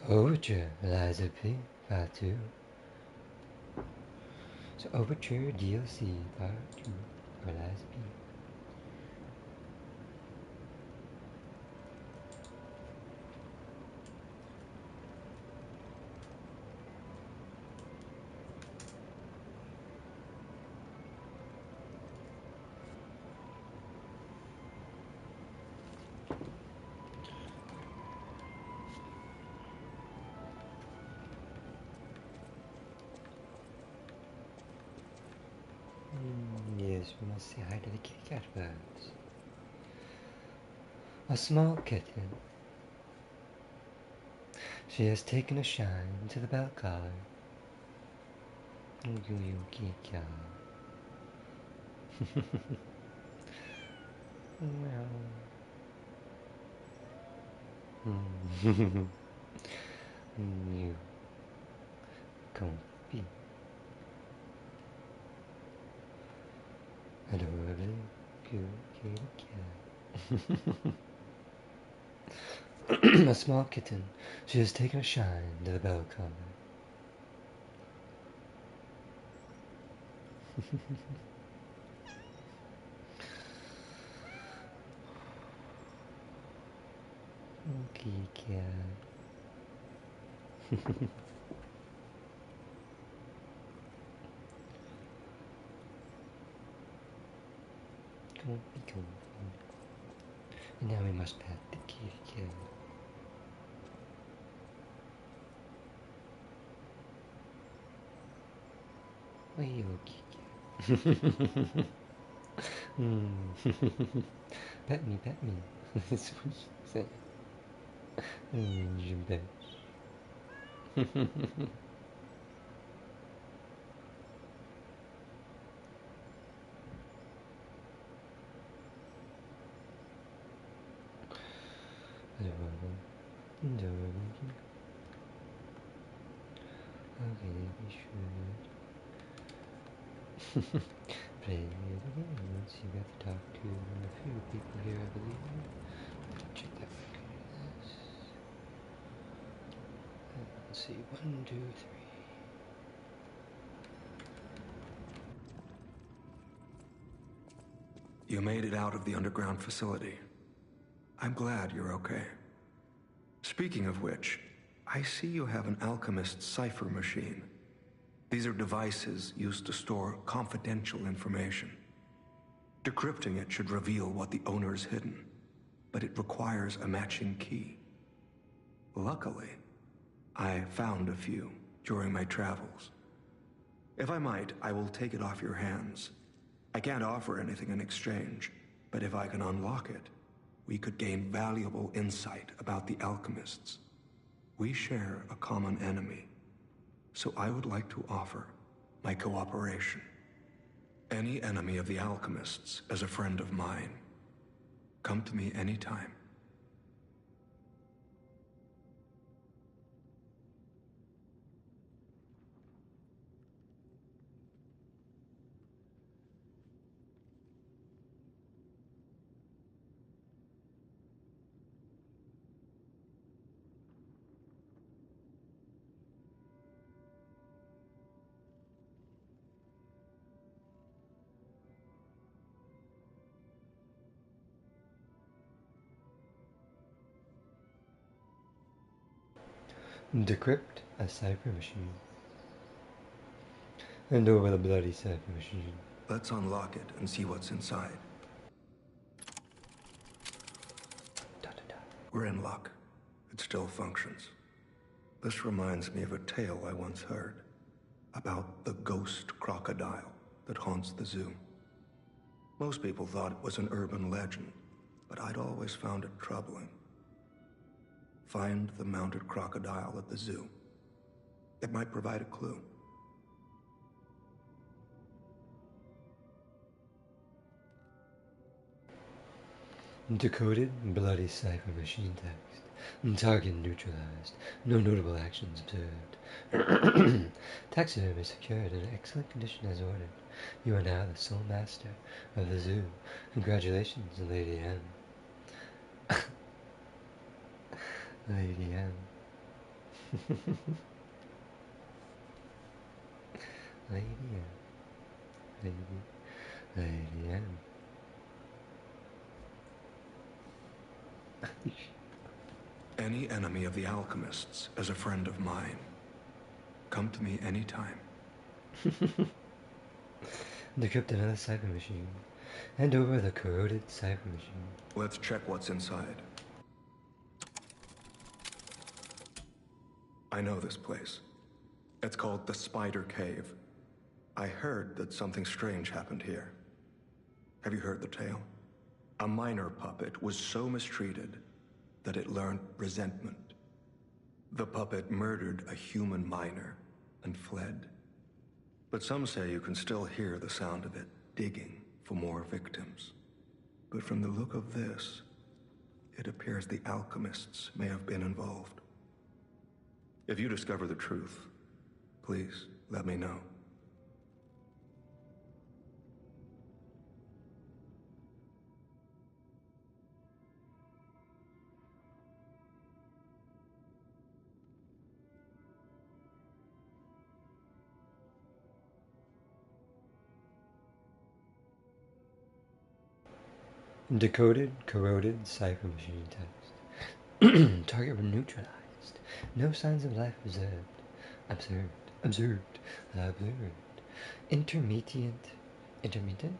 Overture Lies of P Part 2. So Overture DLC Part 2 for Lies of P. Yes, we must say hi to the kitty cat birds. A small kitten. She has taken a shine to the bell collar. You kitty cat. You comfy. Adorable cute kitty cat. A small kitten. She has taken a shine to the bell collar. Kitty cat. Comfy. And now we must pet the kitty cat. Oh, you kitty cat. Pet me, pet me. That's what she said. You bet. Adorable. Adorable. Okay, we should play it again. Let's see, we have to talk to a few people here, I believe. Check that record. Let's see, 1, 2, 3. You made it out of the underground facility. I'm glad you're okay. Speaking of which, I see you have an alchemist's cipher machine. These are devices used to store confidential information. Decrypting it should reveal what the owner's hidden, but it requires a matching key. Luckily, I found a few during my travels. If I might, I will take it off your hands. I can't offer anything in exchange, but if I can unlock it, we could gain valuable insight about the alchemists. We share a common enemy, so I would like to offer my cooperation. Any enemy of the alchemists is a friend of mine. Come to me anytime. Decrypt a cipher machine. Hand over the bloody cipher machine. Let's unlock it and see what's inside. We're in luck. It still functions. This reminds me of a tale I once heard about the ghost crocodile that haunts the zoo. Most people thought it was an urban legend, but I'd always found it troubling. Find the mounted crocodile at the zoo. It might provide a clue. Decoded bloody cipher machine text. Target neutralized. No notable actions observed. Taxidermy secured in excellent condition as ordered. You are now the sole master of the zoo. Congratulations, Lady M. Lady M. Lady M. Lady M. Any enemy of the alchemists is a friend of mine. Come to me anytime. Decrypt another cipher machine. Hand over the corroded cipher machine. Let's check what's inside. I know this place. It's called the Spider Cave. I heard that something strange happened here. Have you heard the tale? A minor puppet was so mistreated that it learned resentment. The puppet murdered a human miner and fled. But some say you can still hear the sound of it digging for more victims. But from the look of this, it appears the alchemists may have been involved. If you discover the truth, please let me know. Decoded, corroded cipher machine text. Target neutralized. No signs of life observed. Observed. Intermittent. Yeah, intermittent.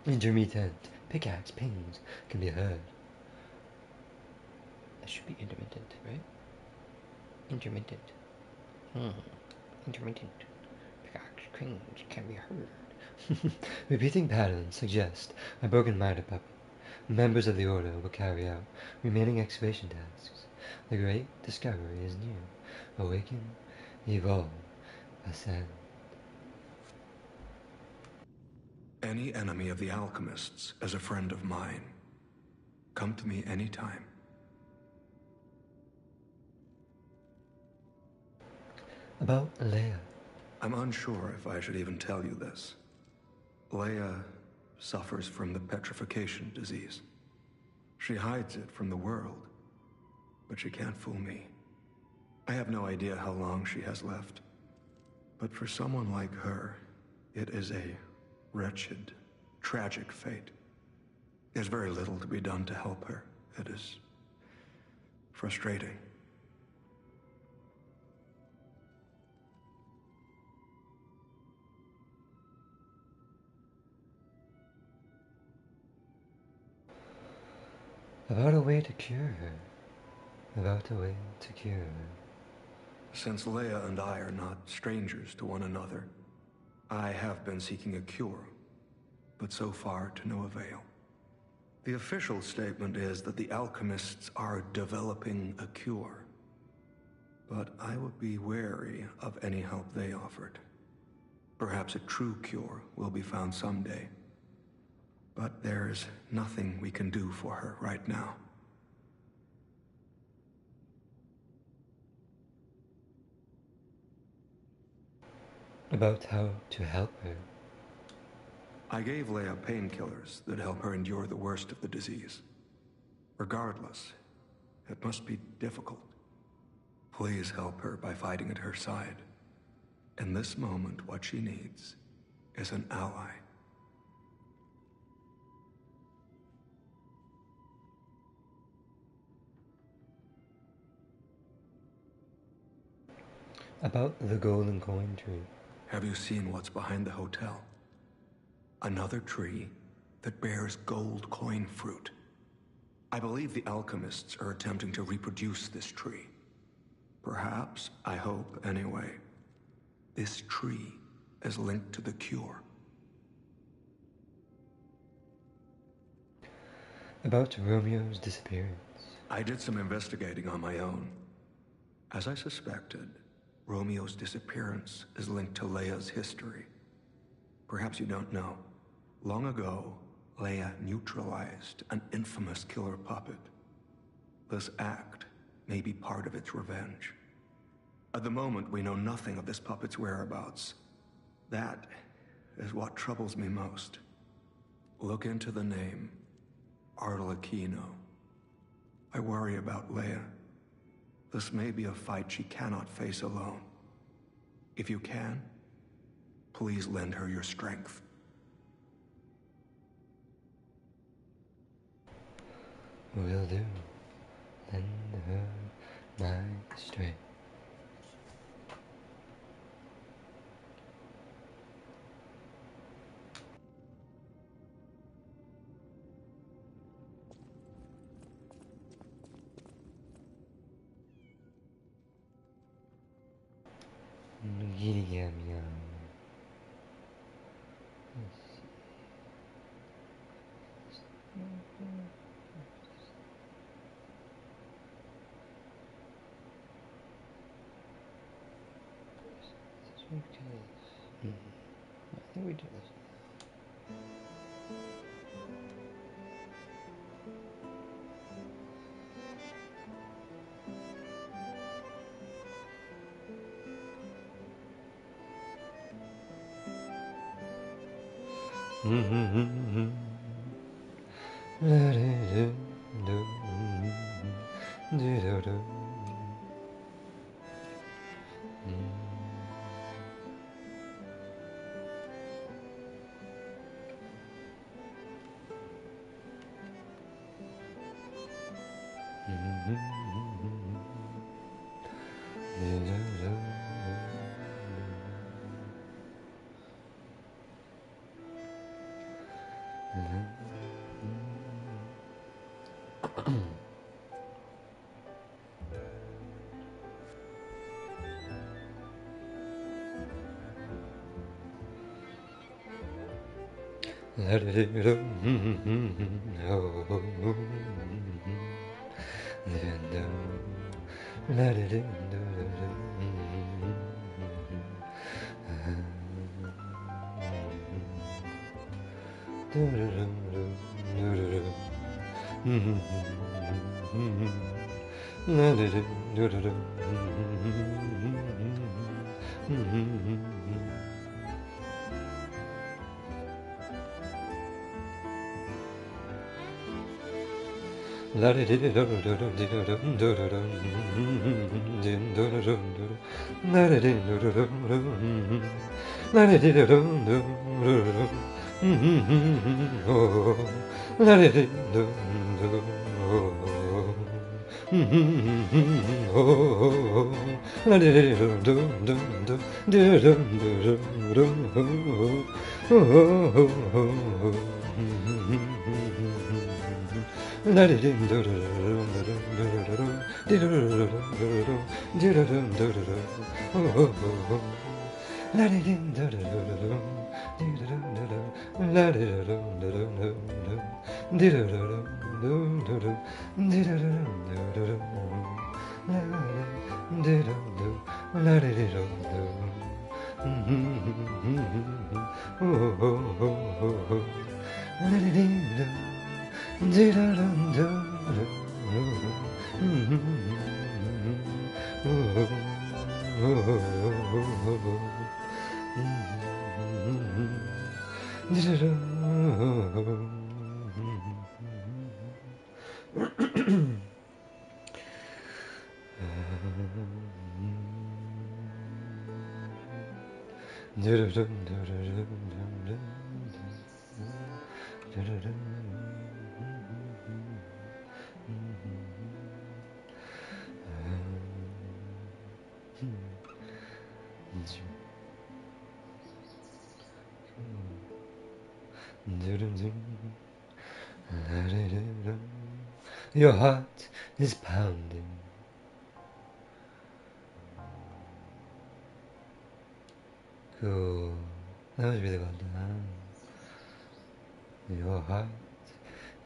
Intermittent. Pickaxe pings can be heard. That should be intermittent, right? Intermittent. Intermittent. Pickaxe pings can be heard. Repeating patterns suggest a broken-minded puppet. Members of the Order will carry out remaining excavation tasks. The great discovery is near. Awaken, evolve, ascend. Any enemy of the alchemists is a friend of mine. Come to me anytime. About Leia. I'm unsure if I should even tell you this. Leia suffers from the petrification disease. She hides it from the world, but she can't fool me. I have no idea how long she has left. But for someone like her, it is a wretched, tragic fate. There's very little to be done to help her. It is frustrating. About a way to cure her. About a way to cure her. Since Leia and I are not strangers to one another, I have been seeking a cure, but so far to no avail. The official statement is that the alchemists are developing a cure, but I would be wary of any help they offered. Perhaps a true cure will be found someday, but there's nothing we can do for her right now. About how to help her. I gave Leia painkillers that help her endure the worst of the disease. Regardless, it must be difficult. Please help her by fighting at her side. In this moment, what she needs is an ally. About the golden coin tree. Have you seen what's behind the hotel? Another tree that bears gold coin fruit. I believe the alchemists are attempting to reproduce this tree. Perhaps, I hope anyway, this tree is linked to the cure. About Romeo's disappearance. I did some investigating on my own. As I suspected, Romeo's disappearance is linked to Leia's history. Perhaps you don't know. Long ago, Leia neutralized an infamous killer puppet. This act may be part of its revenge. At the moment, we know nothing of this puppet's whereabouts. That is what troubles me most. Look into the name, Arlecchino. I worry about Leia. This may be a fight she cannot face alone. If you can, please lend her your strength. Will do. Lend her my strength. Giddy yum yum. I think we do this. Let it let it La di di di do do do di do do do do do din do do do do la di di do do do do la di di do do do do do oh la di di do do oh la di di do do do do do do do do oh La di ding do do do do do do do do oh oh la di ding do do do do la di do do do do do do do la di do do oh oh la di ding do Your heart is pounding. Cool. That was really well done. Your heart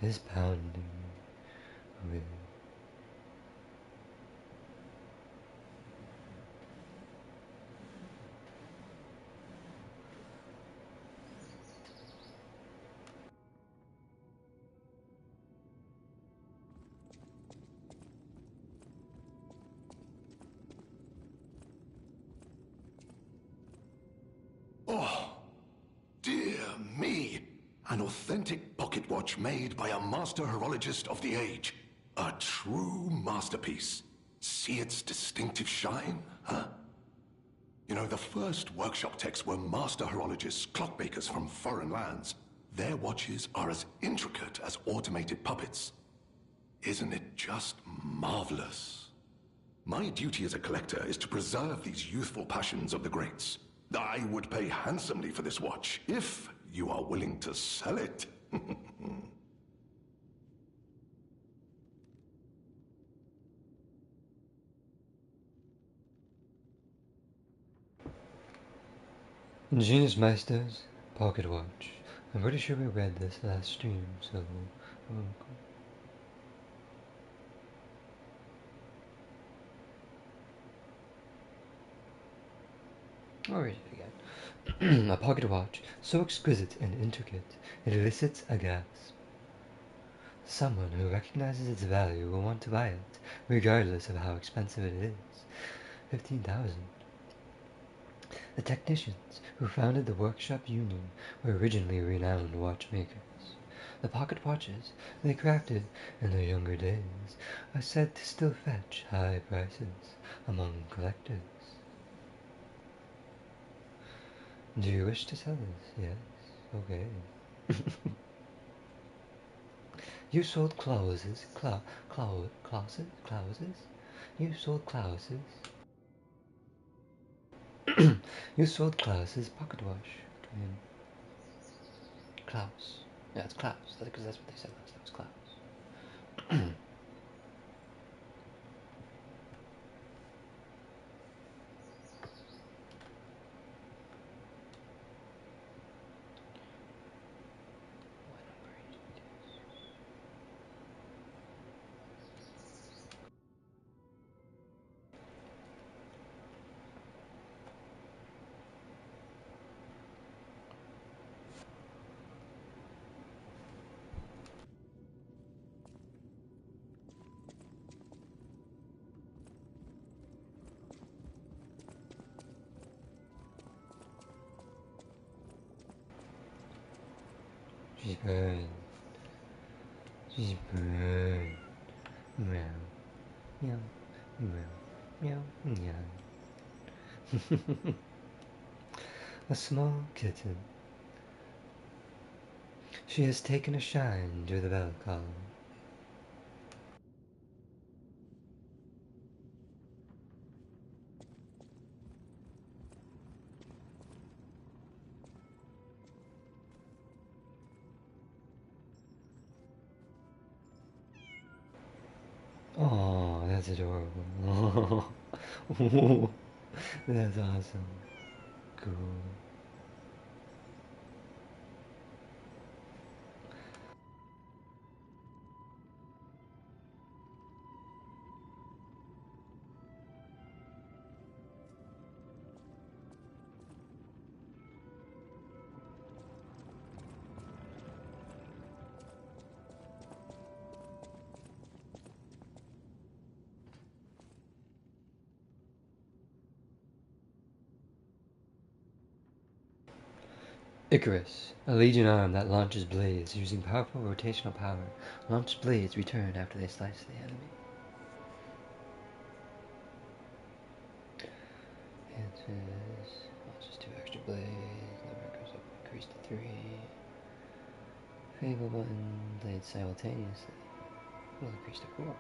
is pounding with Oh, dear me. An authentic pocket watch made by a master horologist of the age. A true masterpiece. See its distinctive shine, huh? You know, the first workshop techs were master horologists, clockmakers from foreign lands. Their watches are as intricate as automated puppets. Isn't it just marvelous? My duty as a collector is to preserve these youthful passions of the greats. I would pay handsomely for this watch, if you are willing to sell it. Genius Meister's pocket watch. I'm pretty sure we read this last stream, so... I'll read it again. A pocket watch, so exquisite and intricate, it elicits a gasp. Someone who recognizes its value will want to buy it, regardless of how expensive it is. 15,000. The technicians who founded the Workshop Union were originally renowned watchmakers. The pocket watches they crafted in their younger days are said to still fetch high prices among collectors. Do you wish to sell this? Yes. Okay. You sold clauses? Clauses? You sold clauses? You sold Klaus's pocket watch. Klaus. Yeah, it's Klaus. Because that's what they said last time. It's Klaus. She's burned. She's burned. Meow. Meow. Meow. Meow. Meow. A small kitten. She has taken a shine to the bell column. Oh, that's adorable. Oh, that's awesome. Cool. Icarus, a legion arm that launches blades using powerful rotational power. Launched blades return after they slice the enemy. Answers, launches 2 extra blades, number goes up increased to 3. Fable button, blades simultaneously, will increase to 4.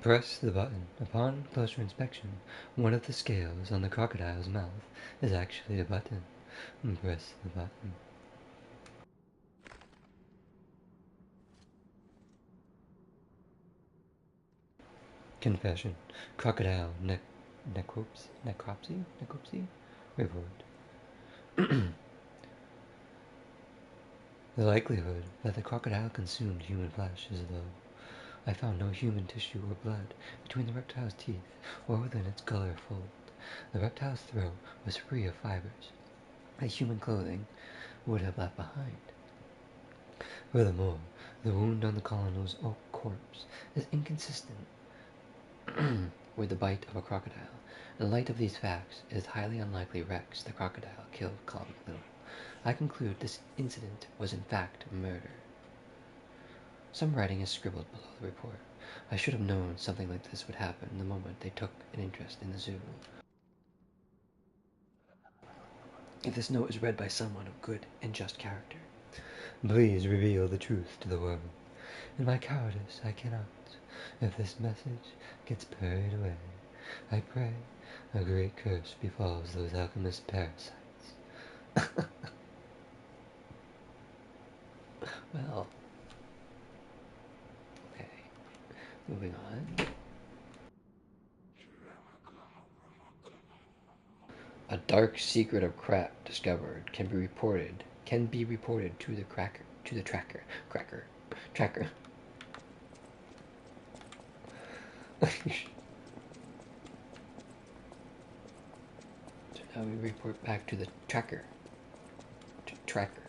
Press the button. Upon closer inspection, one of the scales on the crocodile's mouth is actually a button. Press the button. Confession. Crocodile necropsy? Report. The likelihood that the crocodile consumed human flesh is low. I found no human tissue or blood between the reptile's teeth or within its gullar fold. The reptile's throat was free of fibers that human clothing would have left behind. Furthermore, the wound on the colonel's oak corpse is inconsistent with the bite of a crocodile. In light of these facts, it is highly unlikely Rex, the crocodile, killed Colin Little. I conclude this incident was in fact murder. Some writing is scribbled below the report. I should have known something like this would happen the moment they took an interest in the zoo. If this note is read by someone of good and just character, please reveal the truth to the world. In my cowardice, I cannot. If this message gets buried away, I pray a great curse befalls those alchemist parasites. Well, okay, moving on. A dark secret of crap discovered can be reported to the tracker. So now we report back to the tracker. To tracker.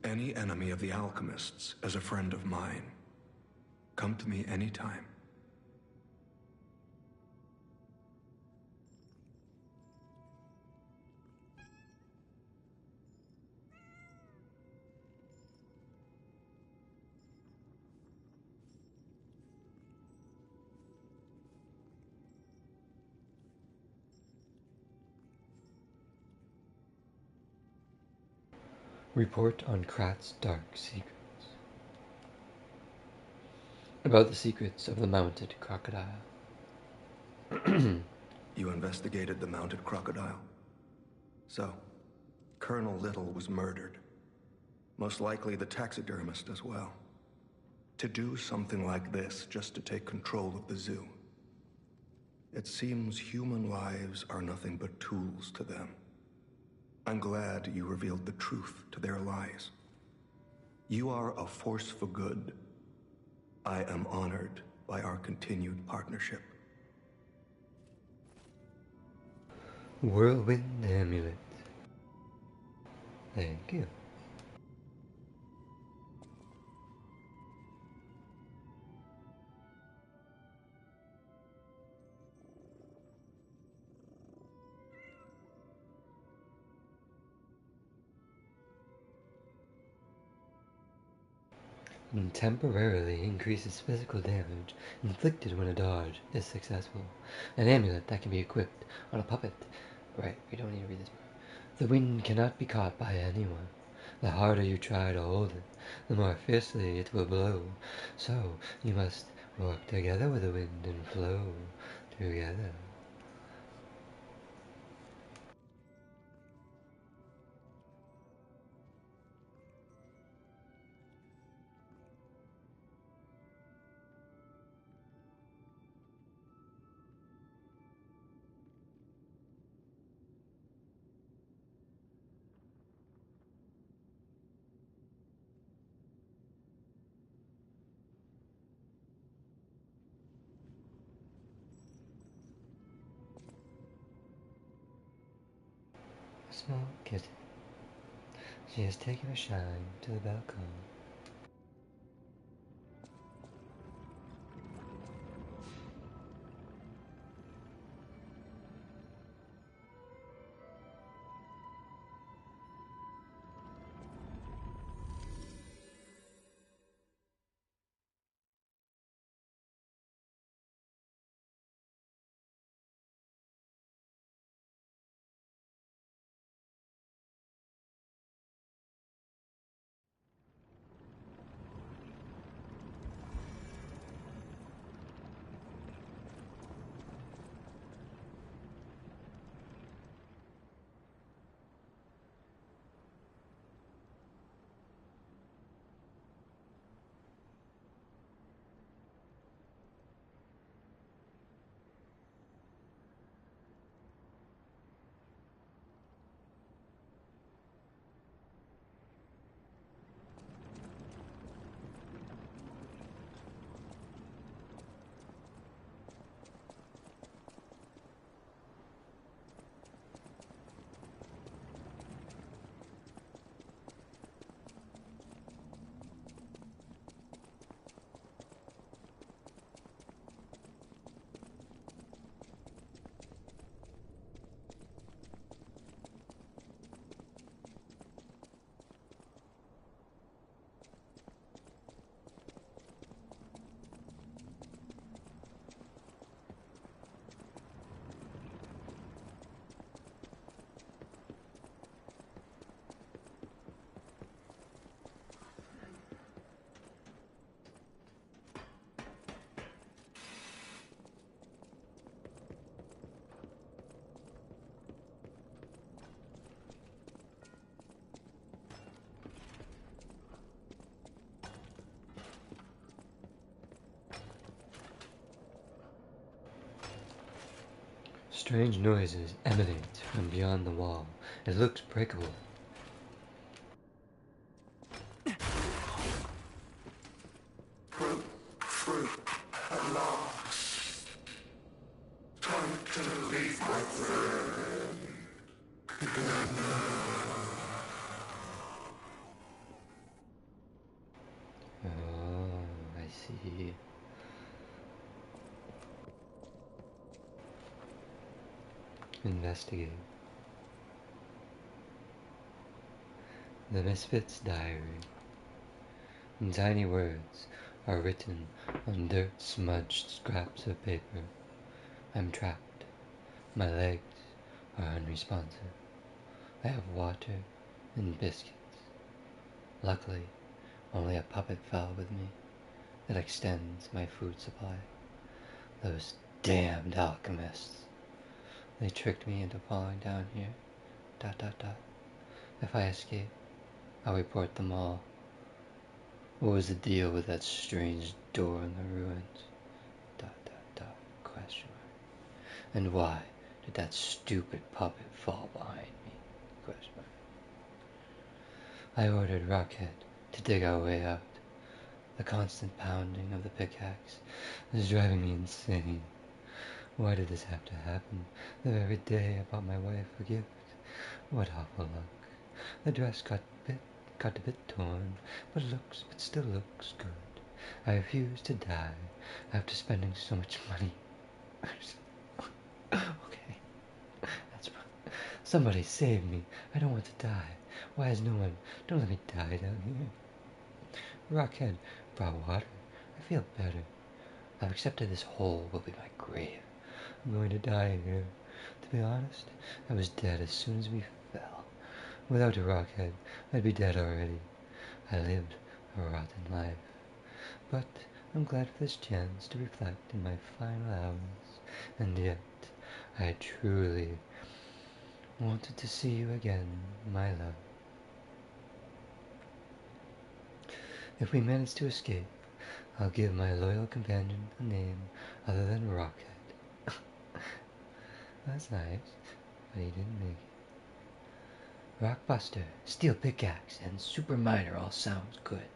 Any enemy of the alchemists is a friend of mine. Come to me anytime. Report on Krat's dark secrets. About the secrets of the mounted crocodile. You investigated the mounted crocodile. So, Colonel Little was murdered. Most likely the taxidermist as well. To do something like this just to take control of the zoo. It seems human lives are nothing but tools to them. I'm glad you revealed the truth to their lies. You are a force for good. I am honored by our continued partnership. Whirlwind Amulet. Thank you. And temporarily increases physical damage inflicted when a dodge is successful. An amulet that can be equipped on a puppet. Right, we don't need to read this part. The wind cannot be caught by anyone. The harder you try to hold it, the more fiercely it will blow. So you must work together with the wind and flow together. A small kitten. She has taken a shine to the balcony. Strange noises emanate from beyond the wall. It looks breakable. Oh, I see. Investigate. The Misfit's Diary. In tiny words are written on dirt-smudged scraps of paper. I'm trapped. My legs are unresponsive. I have water and biscuits. Luckily, only a puppet fell with me that extends my food supply. Those damned alchemists. They tricked me into falling down here. ... If I escape, I'll report them all. What was the deal with that strange door in the ruins? ... Question mark. And why did that stupid puppet fall behind me? Question mark. I ordered Rockhead to dig our way out. The constant pounding of the pickaxe is driving me insane. Why did this have to happen the very day I bought my wife a gift? What awful luck. The dress got a bit torn, but still looks good. I refuse to die after spending so much money. Okay, that's fine. Somebody save me. I don't want to die. Why is no one? Don't let me die down here. Rockhead brought water. I feel better. I've accepted this hole will be my grave. I'm going to die here. To be honest, I was dead as soon as we fell. Without a Rockhead, I'd be dead already. I lived a rotten life. But I'm glad for this chance to reflect in my final hours. And yet, I truly wanted to see you again, my love. If we manage to escape, I'll give my loyal companion a name other than Rockhead. That's nice, but he didn't make it. Rockbuster, Steel Pickaxe, and Super Miner all sounds good.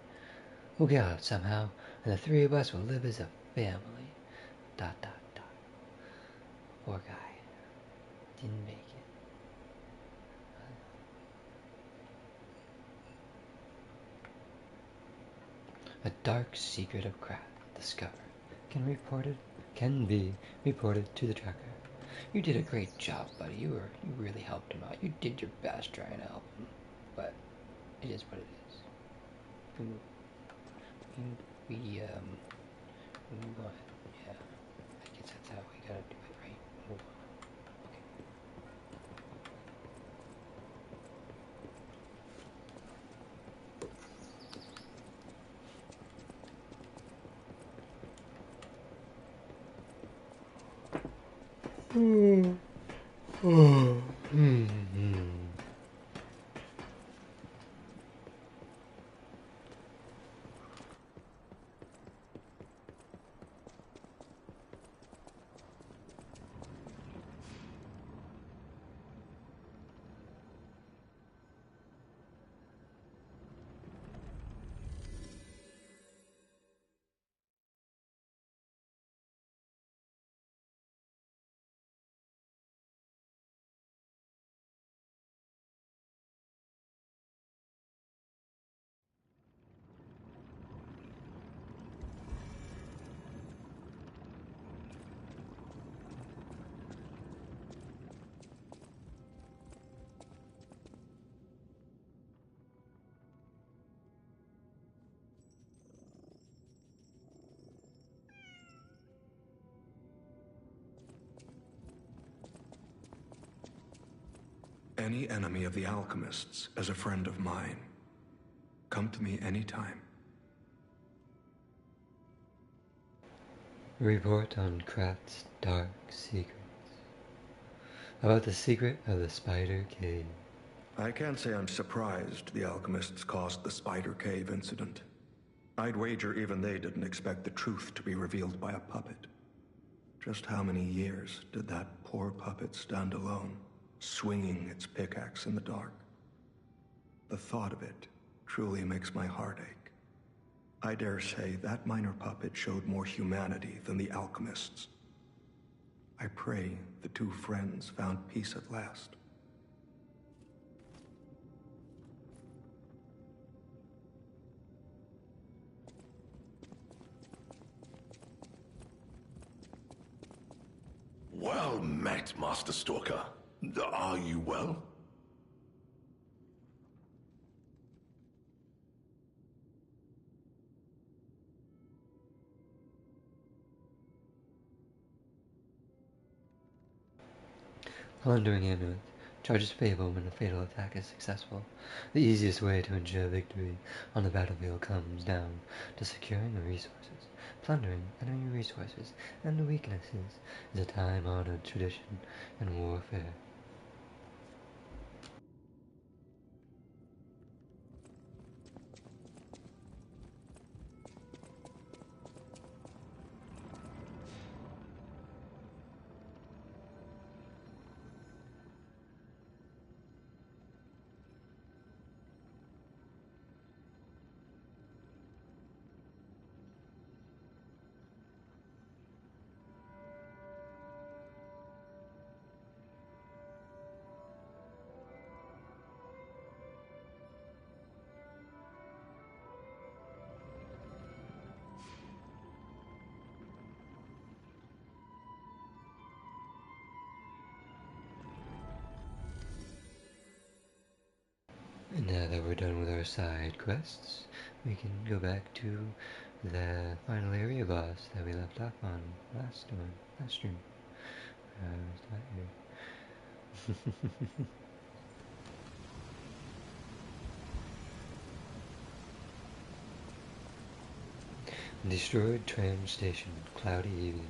We'll get out somehow, and the three of us will live as a family. ... Poor guy. Didn't make it. A dark secret of craft discovered can be reported to the tracker. You did a great job, buddy. You really helped him out. You did your best trying to help him, but it is what it is. We what? Yeah, I guess that's how we gotta do it, right? Okay. Any enemy of the alchemists is a friend of mine. Come to me anytime. Report on Krat's dark secrets. About the secret of the Spider Cave. I can't say I'm surprised the alchemists caused the Spider Cave incident. I'd wager even they didn't expect the truth to be revealed by a puppet. Just how many years did that poor puppet stand alone, swinging its pickaxe in the dark? The thought of it truly makes my heart ache. I dare say that minor puppet showed more humanity than the alchemists. I pray the two friends found peace at last. Well met, Master Stalker. Are you well? Plundering amulet. Charges payable when a fatal attack is successful. The easiest way to ensure victory on the battlefield comes down to securing the resources. Plundering enemy resources and the weaknesses is a time-honored tradition in warfare. And now that we're done with our side quests, we can go back to the final area boss that we left off on last stream. It's not here. Destroyed tram station, cloudy evening.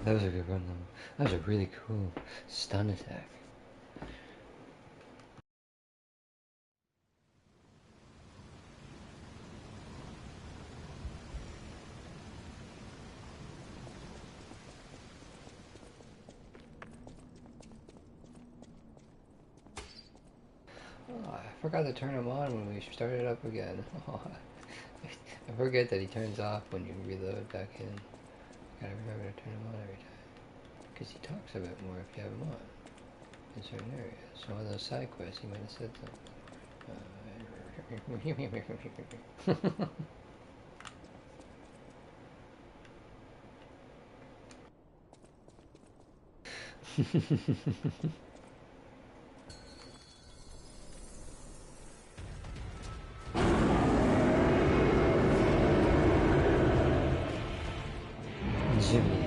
That was a good one though. That was a really cool stun attack. Oh, I forgot to turn him on when we started up again. Oh, I forget that he turns off when you reload back in. Gotta remember to turn him on every time. Because he talks a bit more if you have him on in certain areas. So on those side quests, he might have said something. Jimmy.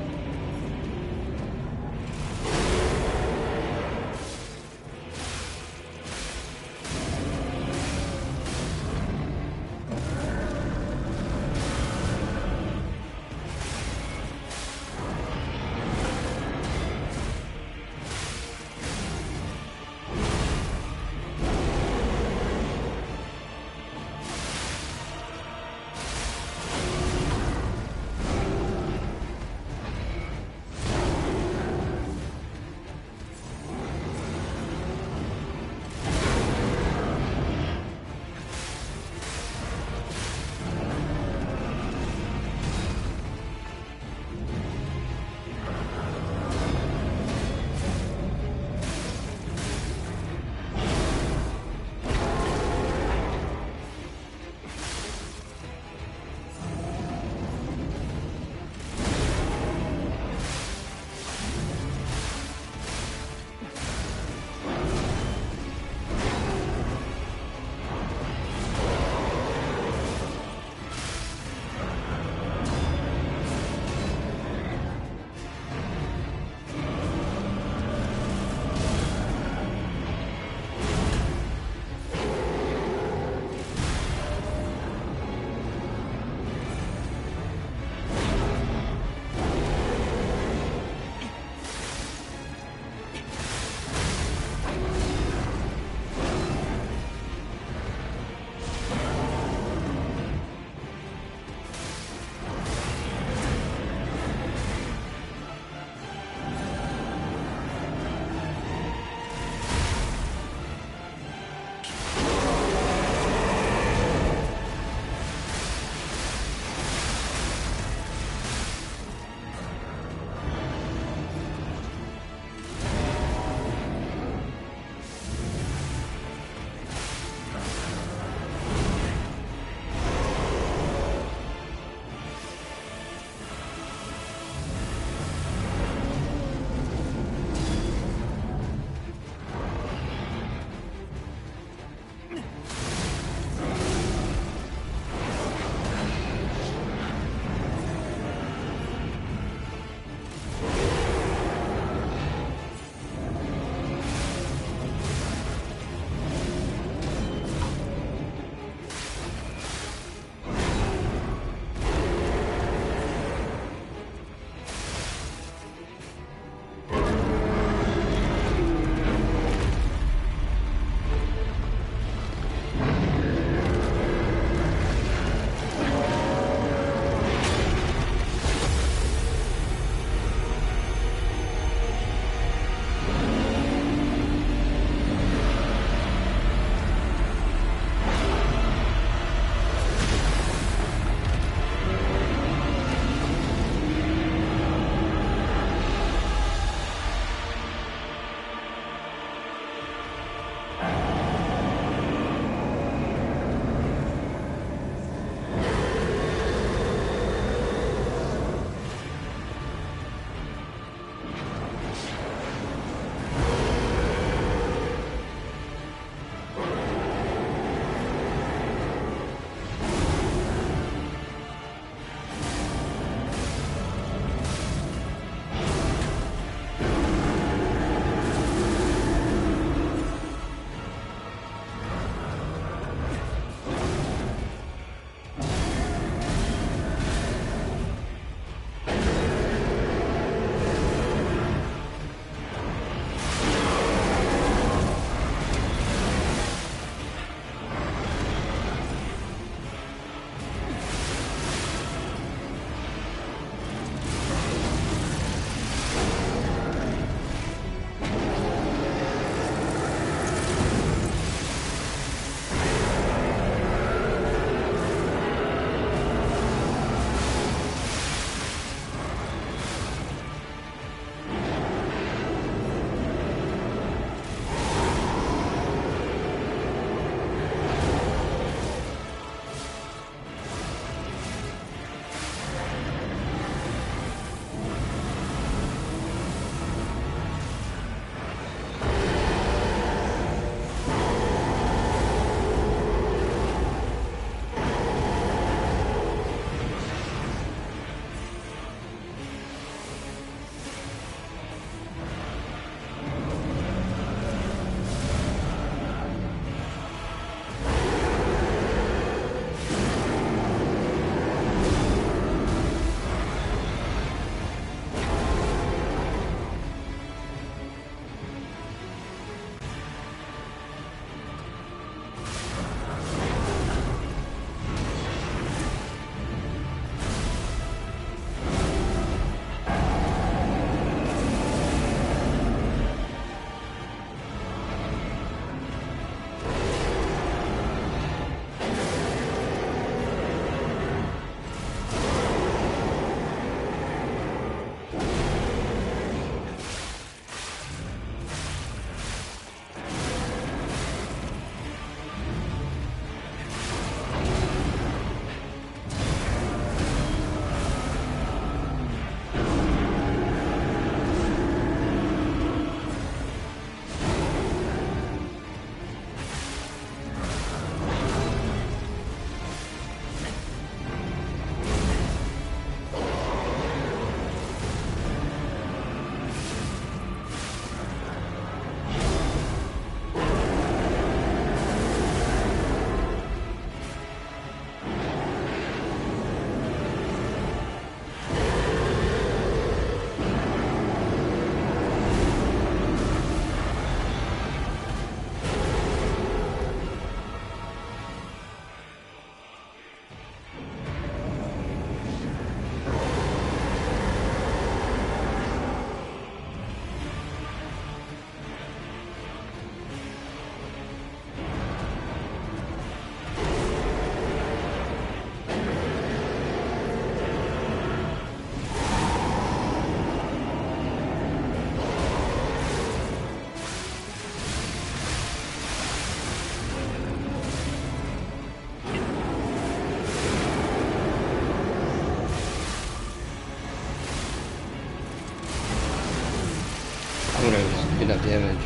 Owner's enough damage.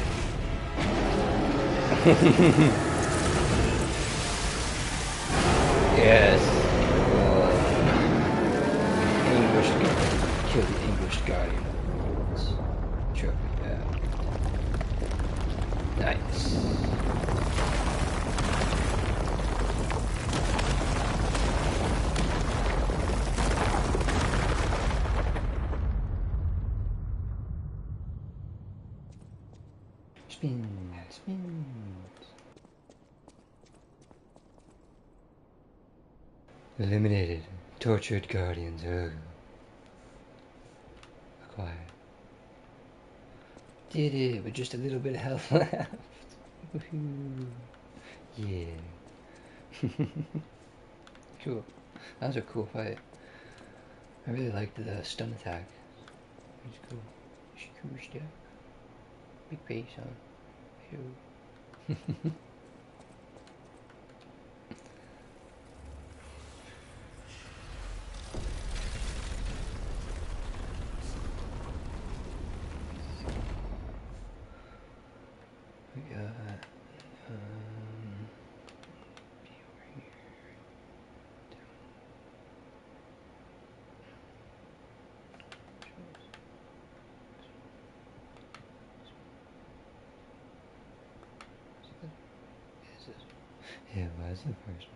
Yes. Anguished Guardian. Kill the Anguished Guardian. Trophy. Nice. Spin. Eliminated. Tortured Guardians. Acquired. Did it with just a little bit of health left. Yeah. Cool. That was a cool fight. I really liked the stun attack. It was cool. Cool stuff. Big face on. Ew. We got P over here. Yeah, why is the first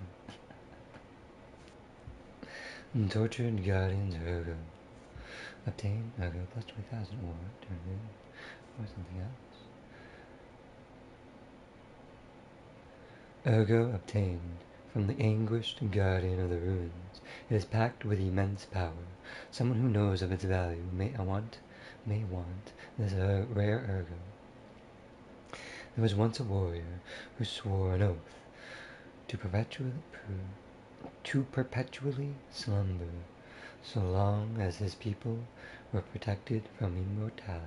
one? Tortured Guardians Ergo. Obtain Ergo plus 20,000 or turn in or something else. Ergo obtained from the anguished guardian of the ruins. It is packed with immense power. Someone who knows of its value may want this rare Ergo. There was once a warrior who swore an oath to perpetually slumber so long as his people were protected from immortality.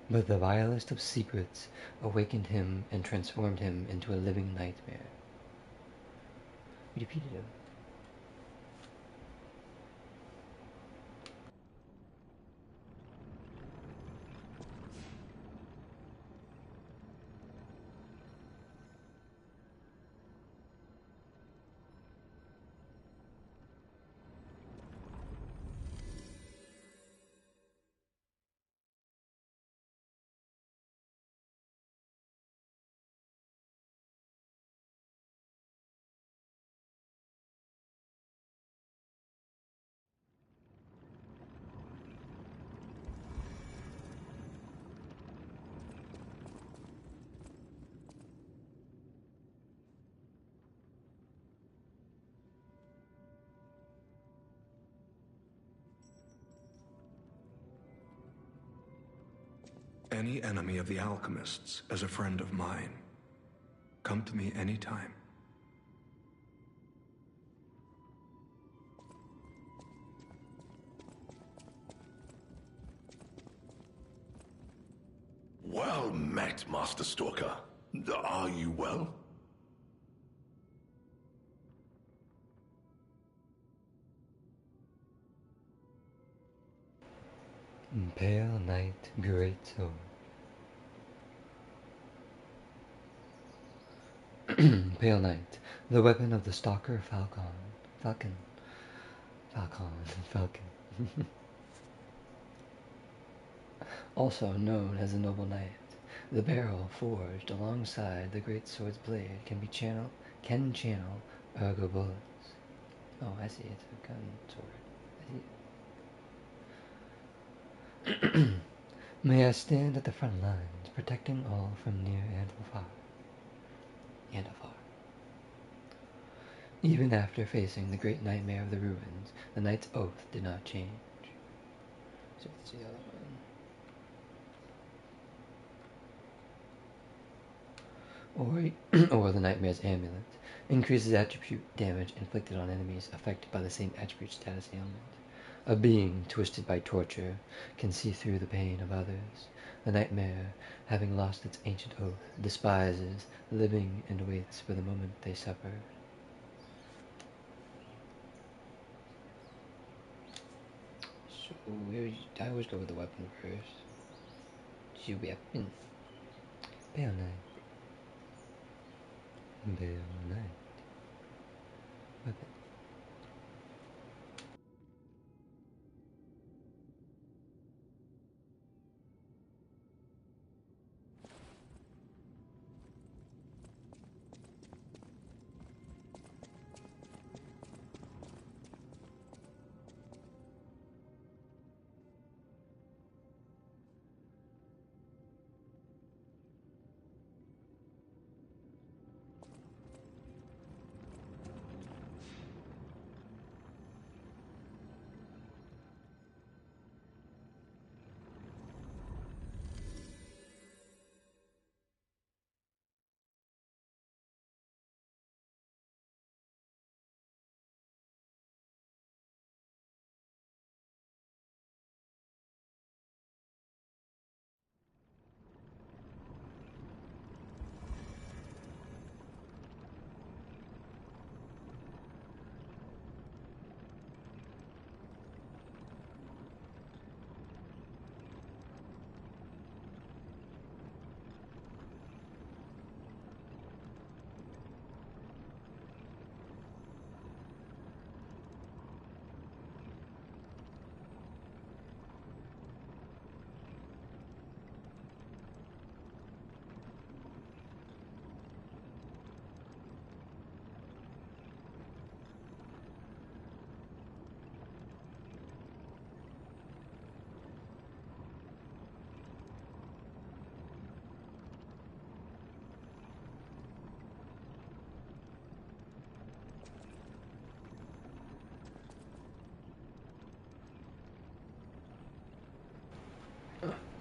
But the vilest of secrets awakened him and transformed him into a living nightmare. We defeated him. Any enemy of the alchemists is a friend of mine. Come to me anytime. Well met, Master Stalker. Are you well? Pale Knight Great Sword. Pale Knight, the weapon of the stalker Falcon. Also known as the Noble Knight. The barrel forged alongside the great sword's blade can channel Ergo bullets. Oh, I see. It's a gun sword. I see. May I stand at the front lines, protecting all from near and afar. Even after facing the great nightmare of the ruins, the knight's oath did not change. So let's see the other one. Or the nightmare's amulet increases attribute damage inflicted on enemies affected by the same attribute status ailment. A being twisted by torture can see through the pain of others. The nightmare, having lost its ancient oath, despises the living and waits for the moment they suffer. I always go with the weapon first. Your weapon. Bayonet. Bayonet. Weapon.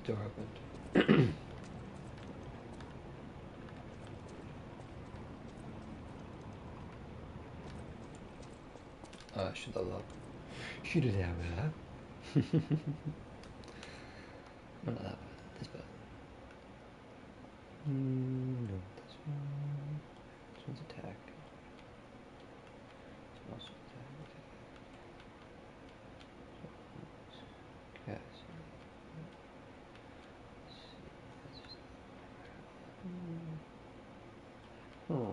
Door opened. Should have loved. Shoot it out, huh? Not that one. This button. No, this one. This one's attack. This one's also attack. Okay. Oh.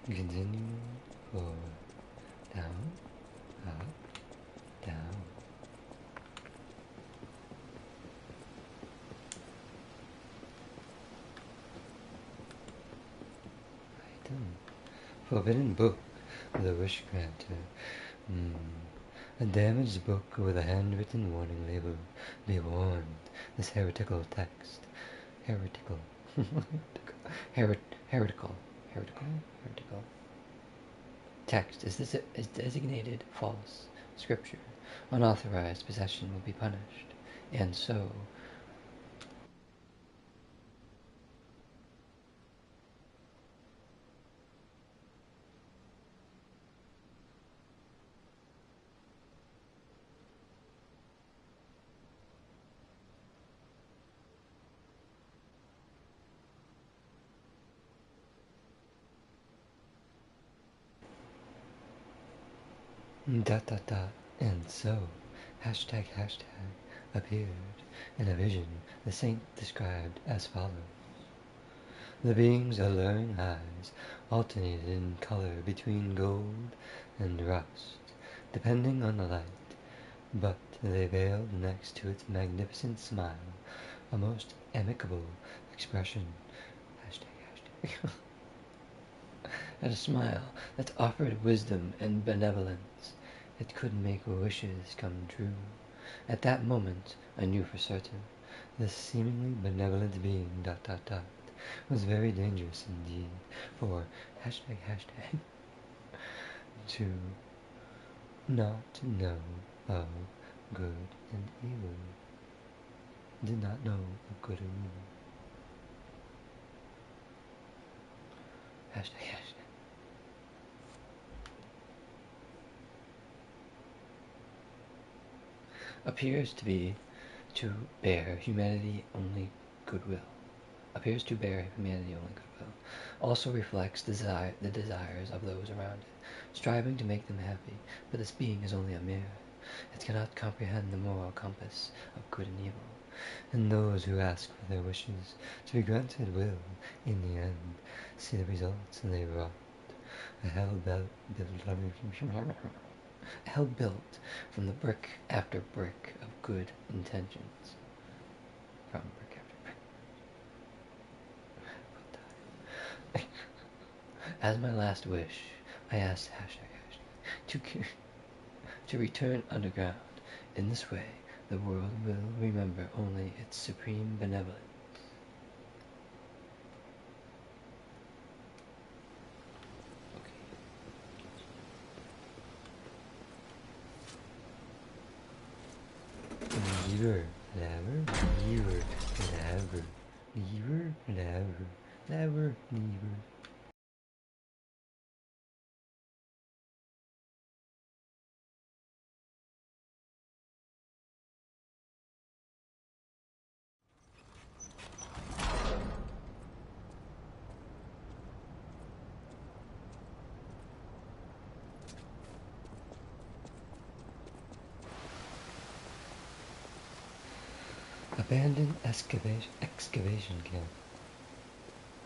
Continue forward, down, up, down. Item. Forbidden book, the wish granter. A damaged book with a handwritten warning label. Be warned, this heretical, heretical text is designated false. Scripture. Unauthorized possession will be punished. And so, and so, hashtag appeared in a vision the saint described as follows. The being's alluring eyes alternated in color between gold and rust, depending on the light, but they veiled next to its magnificent smile a most amicable expression. Hashtag. A smile that offered wisdom and benevolence. It could make wishes come true. At that moment, I knew for certain, this seemingly benevolent being, was very dangerous indeed, for hashtag to not know of good and evil. did not know of good and evil. Hashtag, hashtag. Appears to bear humanity only goodwill. Appears to bear humanity only goodwill. Also reflects the desires of those around it, striving to make them happy, but this being is only a mirror. It cannot comprehend the moral compass of good and evil, and those who ask for their wishes to be granted will, in the end, see the results they wrought. A hell built from the brick after brick of good intentions. From brick after brick. As my last wish, I asked to return underground. In this way, the world will remember only its supreme benevolence. Never, never, never. Abandoned excavation camp.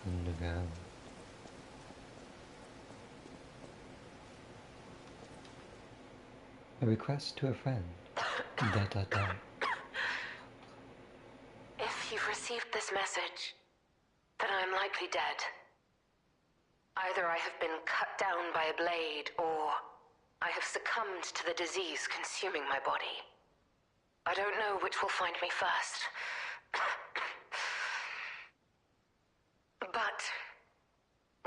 Underground. A request to a friend. ... If you've received this message, then I am likely dead. Either I have been cut down by a blade, or I have succumbed to the disease consuming my body. I don't know which will find me first. But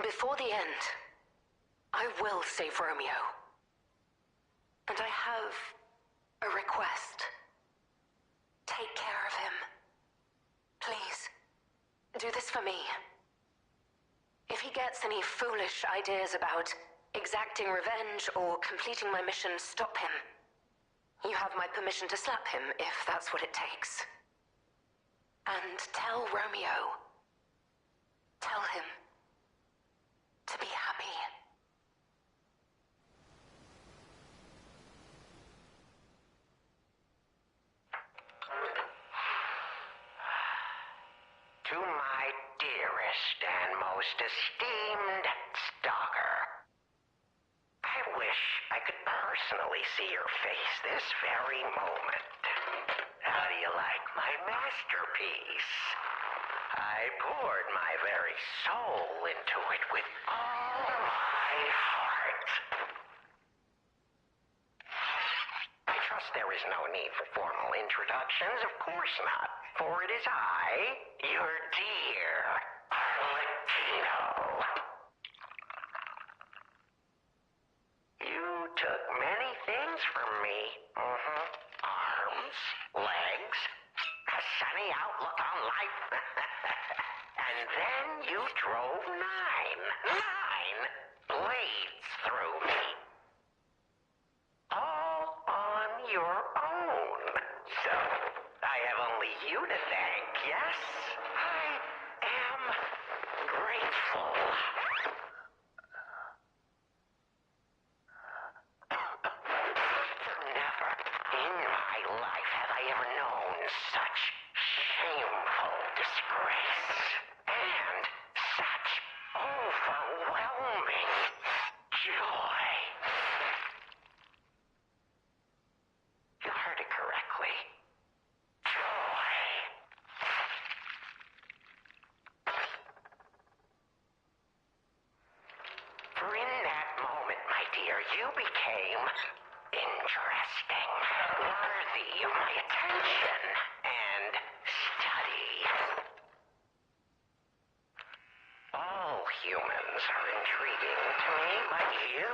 before the end, I will save Romeo. And I have a request. Take care of him. Please, do this for me. If he gets any foolish ideas about exacting revenge or completing my mission, stop him. You have my permission to slap him, if that's what it takes. And tell Romeo. Tell him to be happy. To my dearest and most esteemed stalker, I wish I could personally see your face this very moment. How do you like my masterpiece? I poured my very soul into it with all my heart. I trust there is no need for formal introductions, of course not, for it is I, your dear Latino. You took many things from me. Arms, legs, a sunny outlook on life. And then you drove nine blades through me. All on your own. So, I have only you to thank, yes? I am grateful. Never in my life have I ever known such shameful disgrace. And such overwhelming joy. You heard it correctly. Joy. For in that moment, my dear, you became interesting, worthy of my attention and study. All humans are intriguing to me, but you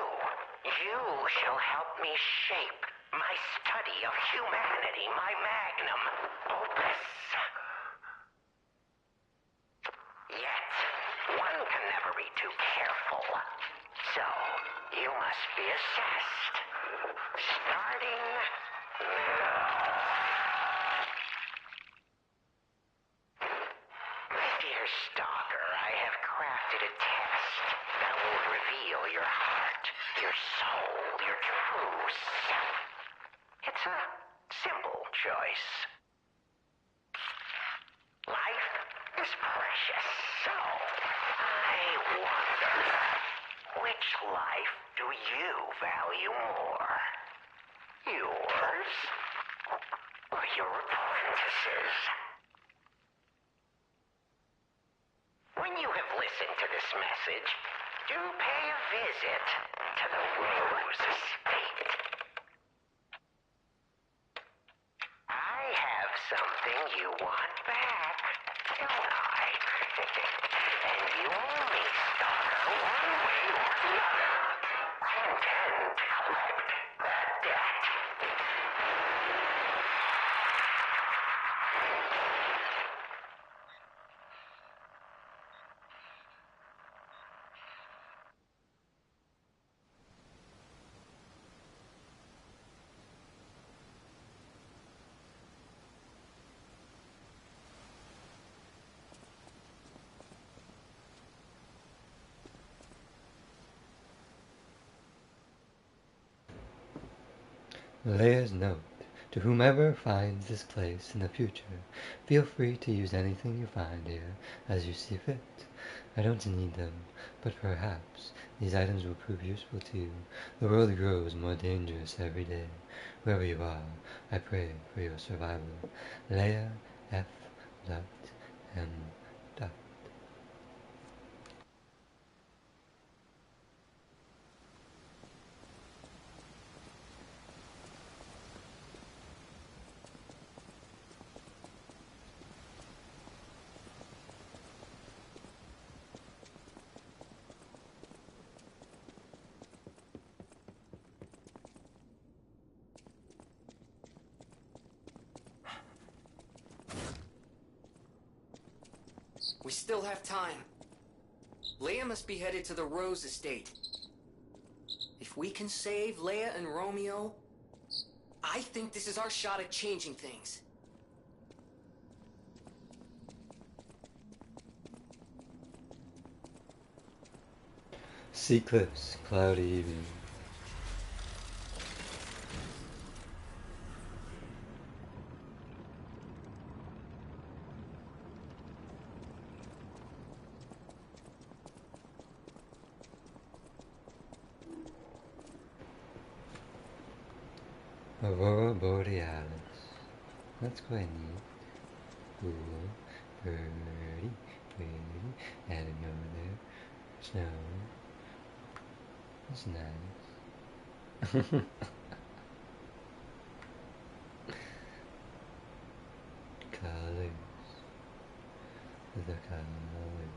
shall help me shape my study of humanity, my magnum opus. must be assessed. Starting now. My dear Stalker, I have crafted a test that will reveal your heart, your soul, your true self. It's a simple choice. Life is precious, so I wonder, which life do you value more? Yours or your apprentice's? When you have listened to this message, do pay a visit to the Rose Estate. I have something you want back, don't I? And you owe me, Stalker, one way or another. I intend to collect that debt. Leia's note. To whomever finds this place in the future, feel free to use anything you find here as you see fit. I don't need them, but perhaps these items will prove useful to you. The world grows more dangerous every day. Wherever you are, I pray for your survival. Leia F. M. We still have time. Leia must be headed to the Rose Estate. If we can save Leia and Romeo, I think this is our shot at changing things. Sea cliffs, cloudy evening. Aurora Borealis. That's quite neat. Cool. Pretty. And over there. Snow. That's nice. Colors. The colors.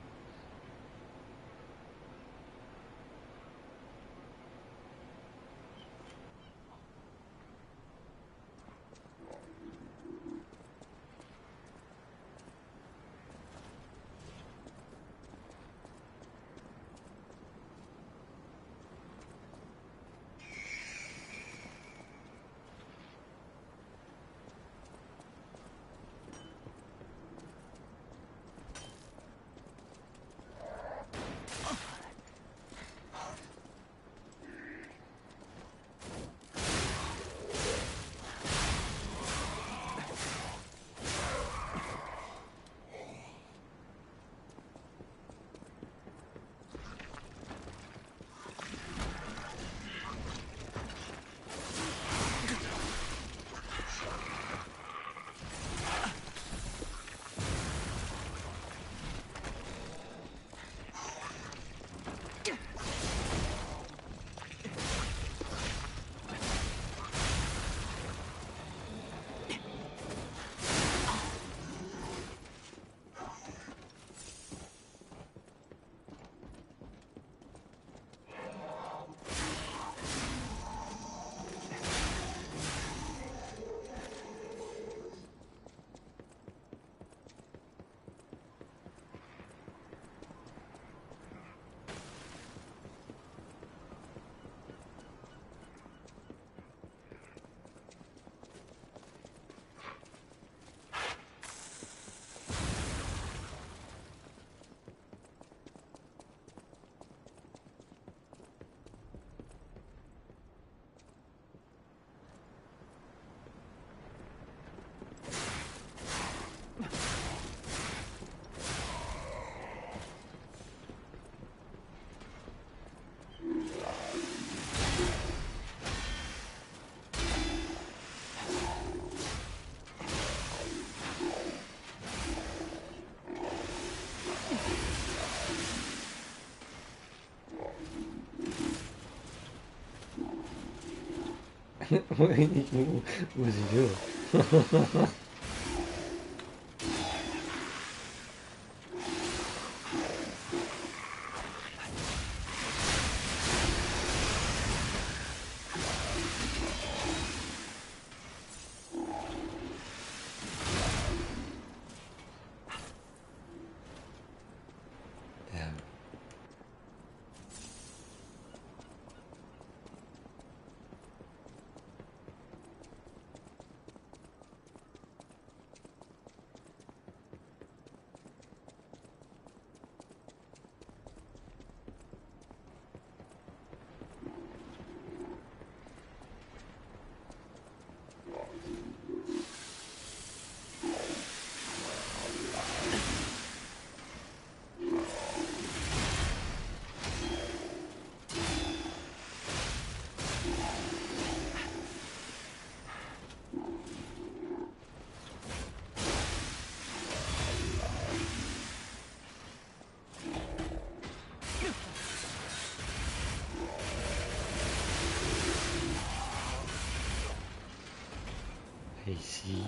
What was he doing? Damn. I see.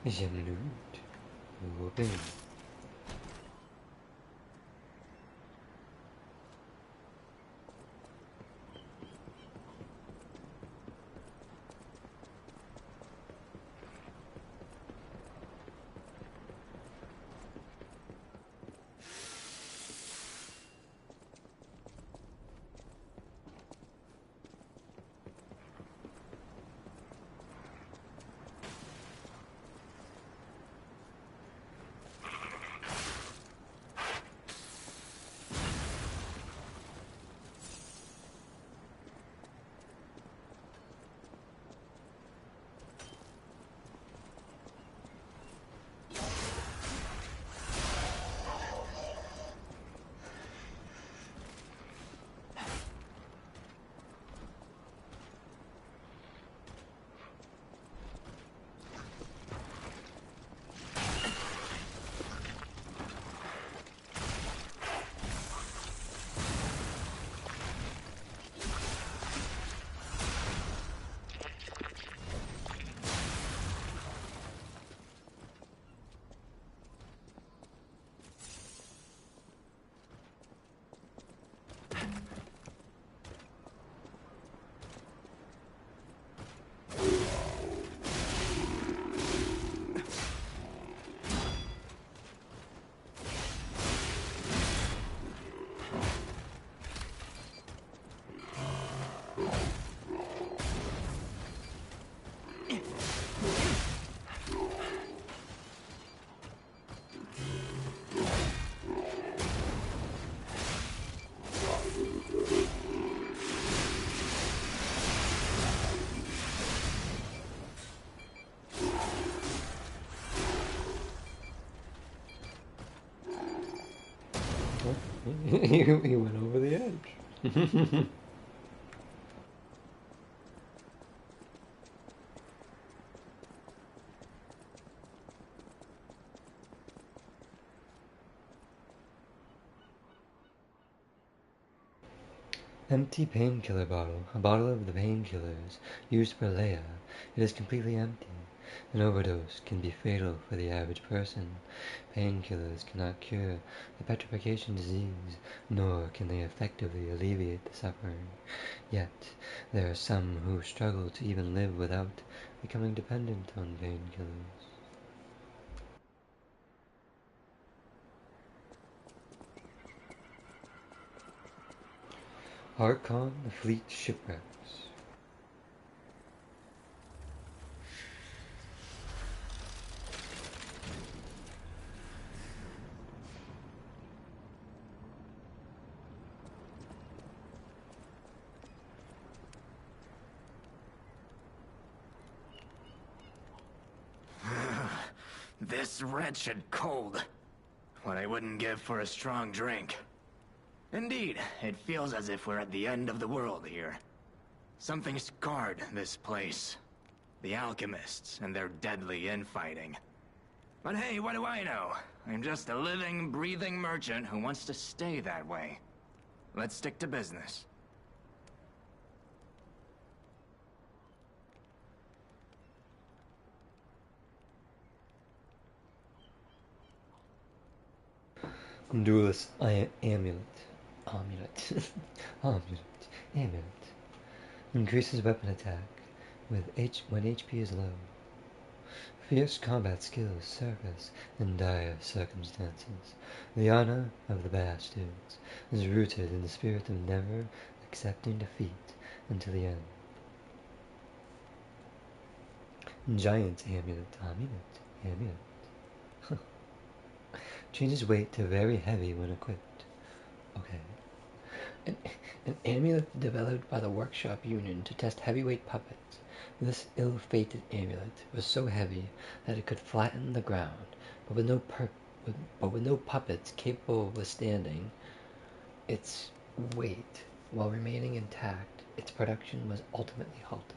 J'aime le loot européen. He went over the edge. Empty painkiller bottle. A bottle of the painkillers used for Leia. It is completely empty. An overdose can be fatal for the average person. Painkillers cannot cure the petrification disease, nor can they effectively alleviate the suffering. Yet, there are some who struggle to even live without becoming dependent on painkillers. Archon, the Fleet Shipwrecks. This wretched cold. What I wouldn't give for a strong drink. Indeed, it feels as if we're at the end of the world here. Something scarred this place. The alchemists and their deadly infighting. But hey, what do I know? I'm just a living, breathing merchant who wants to stay that way. Let's stick to business. Duelist amulet. Amulet. Amulet. Increases weapon attack when HP is low. Fierce combat skills surface in dire circumstances. The honor of the bastards is rooted in the spirit of never accepting defeat until the end. Giant amulet. Amulet. Changes weight to very heavy when equipped. Okay. An amulet developed by the Workshop Union to test heavyweight puppets. This ill-fated amulet was so heavy that it could flatten the ground, but with no puppets capable of withstanding its weight while remaining intact. Its production was ultimately halted.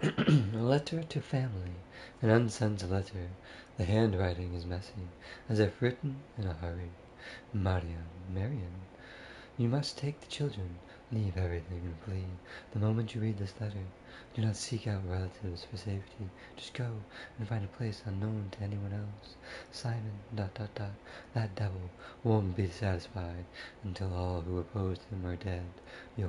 A letter to family, an unsent letter. The handwriting is messy, as if written in a hurry. Marian, you must take the children, leave everything and flee. The moment you read this letter, do not seek out relatives for safety. Just go and find a place unknown to anyone else. Simon, ... that devil won't be satisfied until all who opposed him are dead. Your ...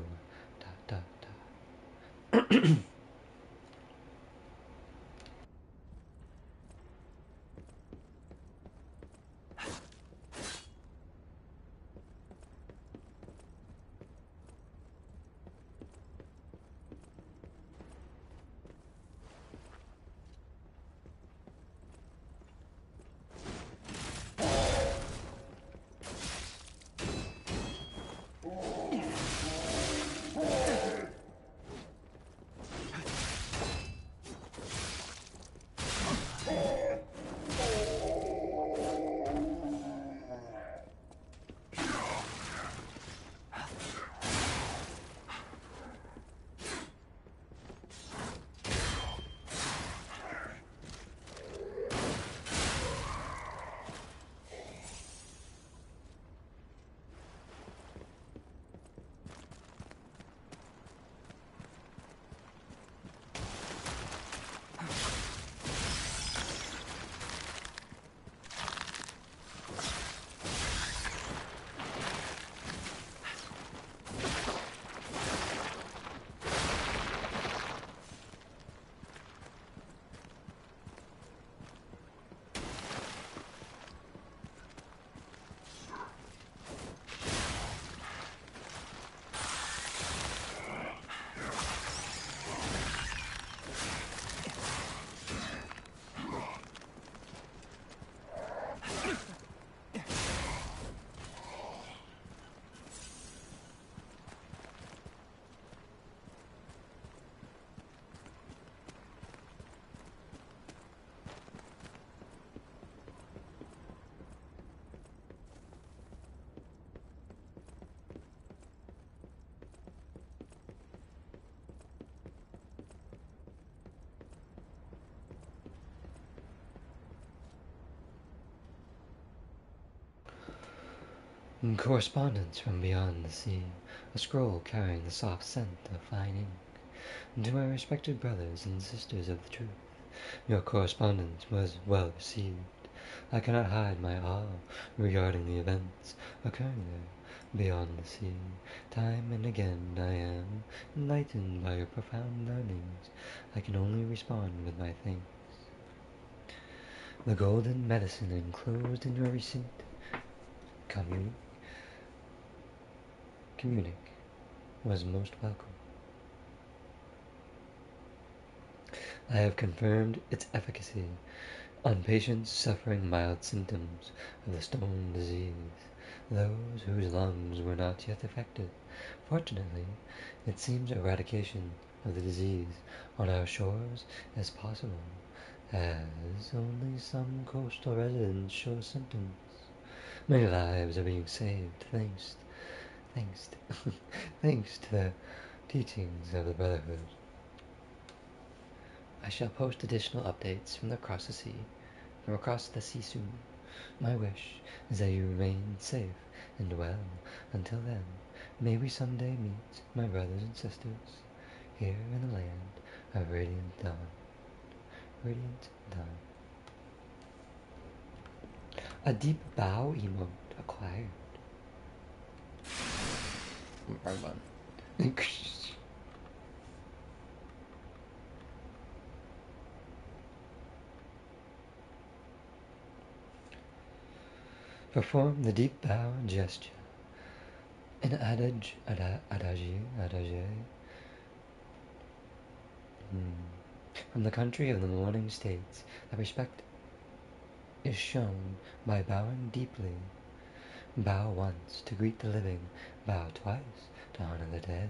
Correspondence from beyond the sea, a scroll carrying the soft scent of fine ink. To my respected brothers and sisters of the truth, your correspondence was well received. I cannot hide my awe regarding the events occurring there, beyond the sea. Time and again I am enlightened by your profound learnings. I can only respond with my thanks. The golden medicine enclosed in your receipt, communic, was most welcome. I have confirmed its efficacy on patients suffering mild symptoms of the stone disease, those whose lungs were not yet affected. Fortunately, it seems eradication of the disease on our shores is possible, as only some coastal residents show symptoms. Many lives are being saved thanks to the teachings of the Brotherhood. I shall post additional updates from across the sea soon. My wish is that you remain safe and well. Until then, may we someday meet, my brothers and sisters, here in the land of Radiant Dawn. Radiant Dawn. A deep bow emote acquired. Wrong one. Perform the deep bow gesture. An adage. From the country of the morning states that respect is shown by bowing deeply. Bow once to greet the living, bow twice to honor the dead.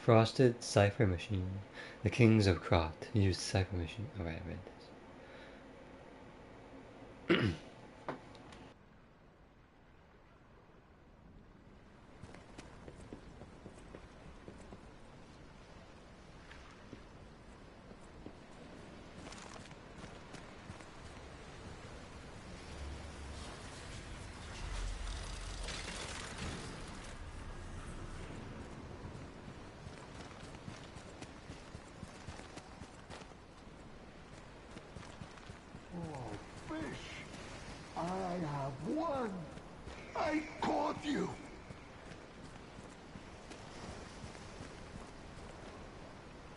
frosted cipher machine. The kings of Krot used cipher machine. Oh, right, I read this. I have won! I caught you!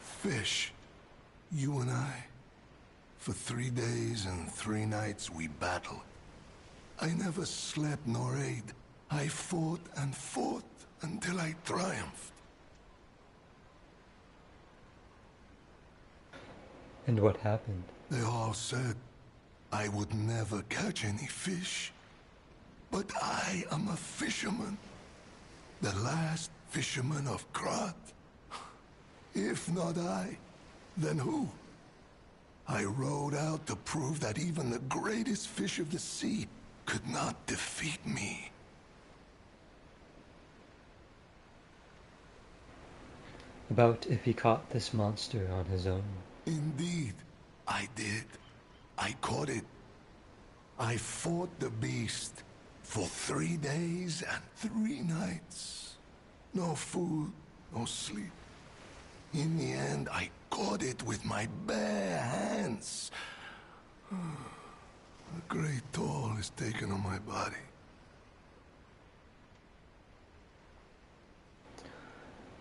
Fish, you and I, for 3 days and 3 nights we battled. I never slept nor ate. I fought and fought until I triumphed. And what happened? They all said I would never catch any fish. But I am a fisherman. The last fisherman of Krat. If not I, then who? I rowed out to prove that even the greatest fish of the sea could not defeat me. About if he caught this monster on his own. Indeed, I did. I caught it. I fought the beast for 3 days and 3 nights. No food, no sleep. In the end, I caught it with my bare hands. A great toll is taken on my body.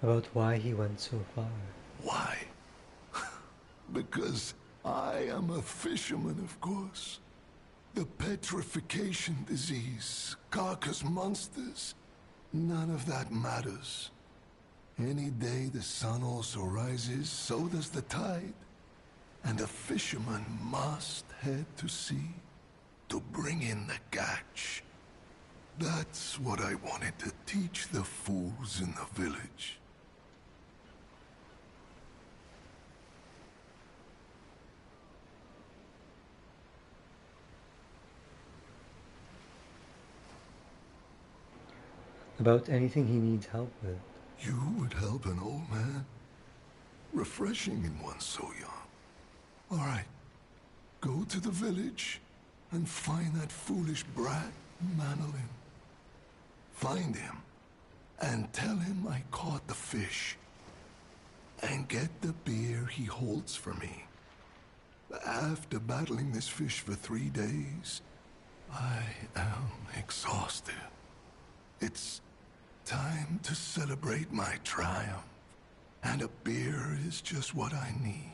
About why he went so far. Why? Because I am a fisherman, of course. The petrification disease, carcass monsters, none of that matters. Any day the sun also rises, so does the tide. And a fisherman must head to sea to bring in the catch. That's what I wanted to teach the fools in the village. About anything he needs help with. You would help an old man? Refreshing in one so young. All right, go to the village and find that foolish brat, Manolin. Find him and tell him I caught the fish. And get the beer he holds for me. After battling this fish for 3 days, I am exhausted. It's time to celebrate my triumph, and a beer is just what I need.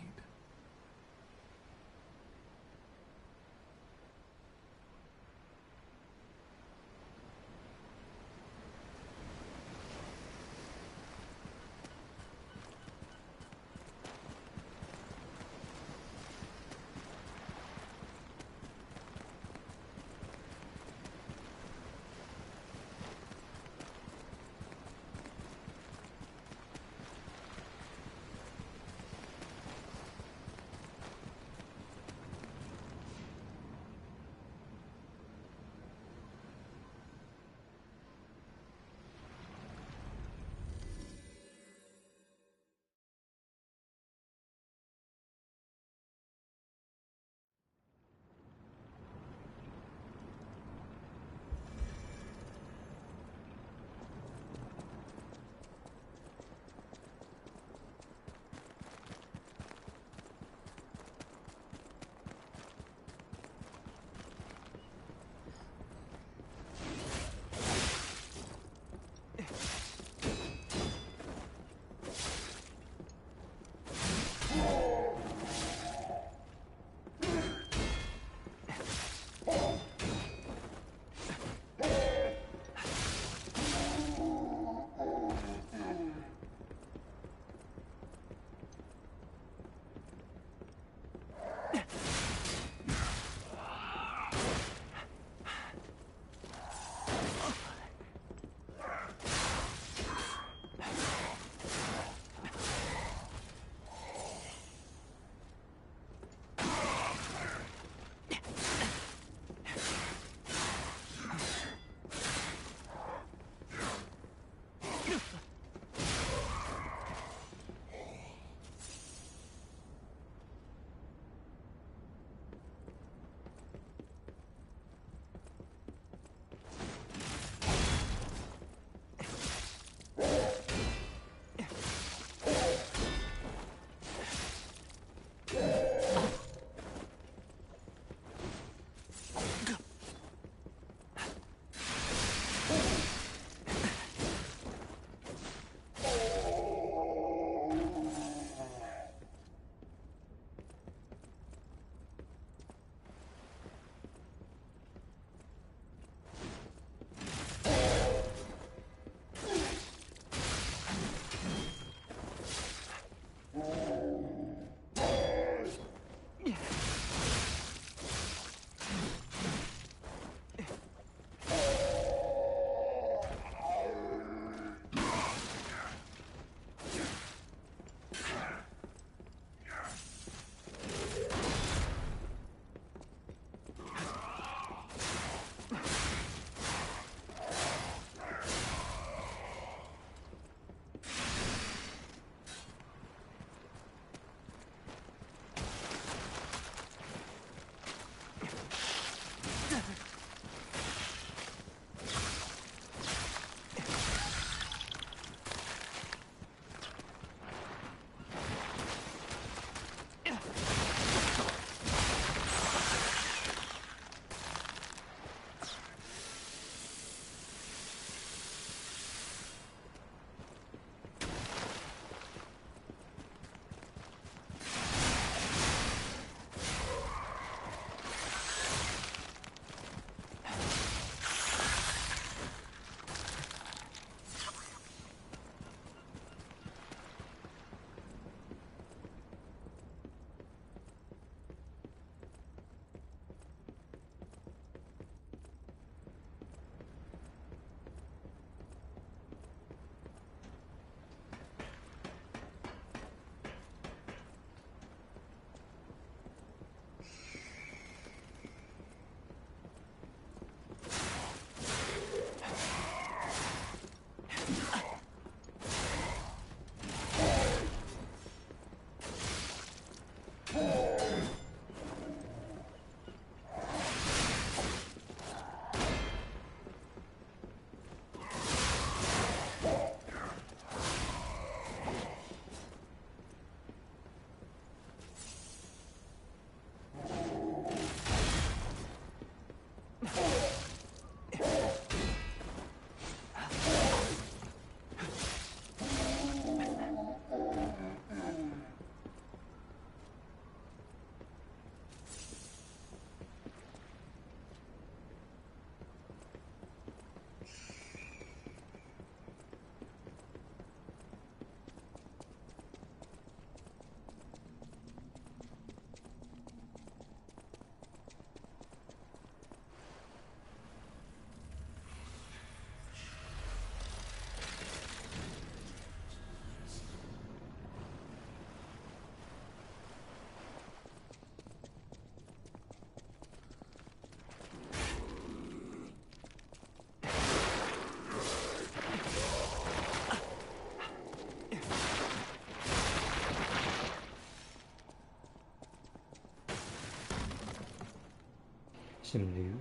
some new.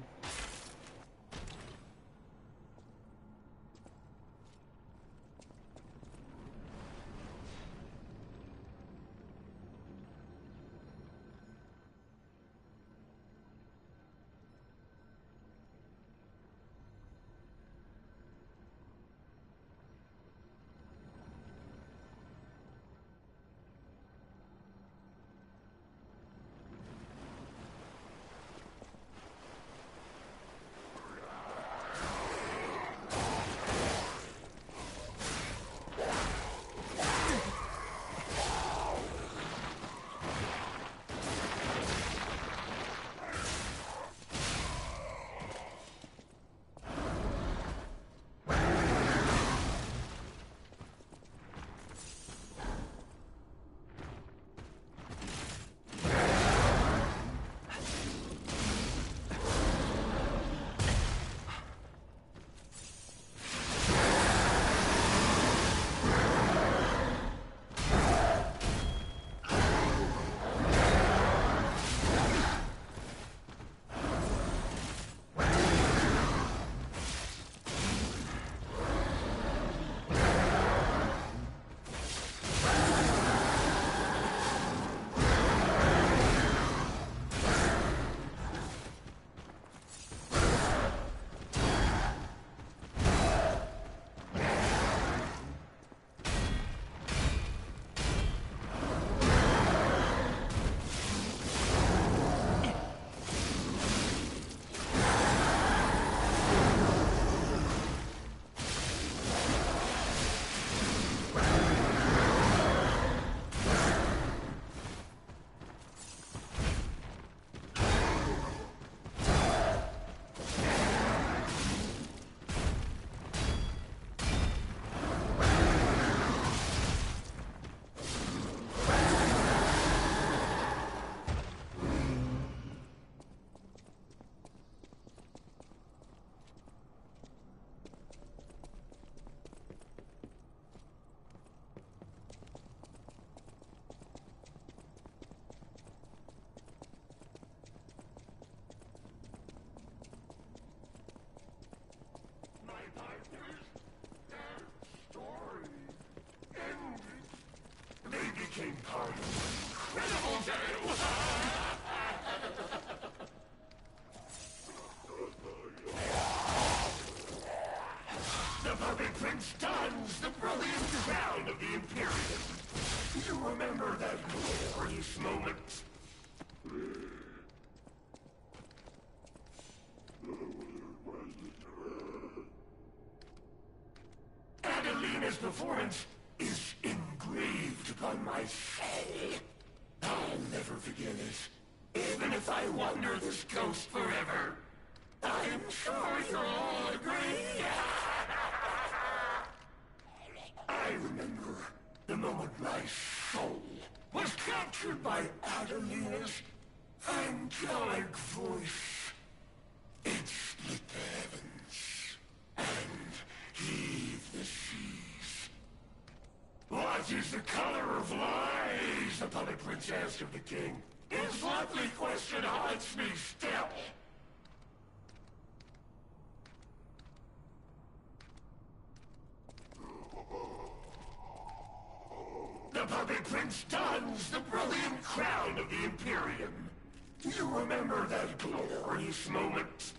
Became part of an incredible tale. The puppet prince dons the brilliant crown of the Imperium. You remember that glorious moment? Adelina's performance is engraved upon my soul. I'll never forget it, even if I wander this coast forever. I'm sure you'll all agree. I remember the moment my soul was captured by Adelina's angelic voice. It split the heavens and heaved the seas. What is the color of lies? The puppet prince asked of the king. His lovely question haunts me still. The puppet prince dons the brilliant crown of the Imperium. You remember that glorious moment?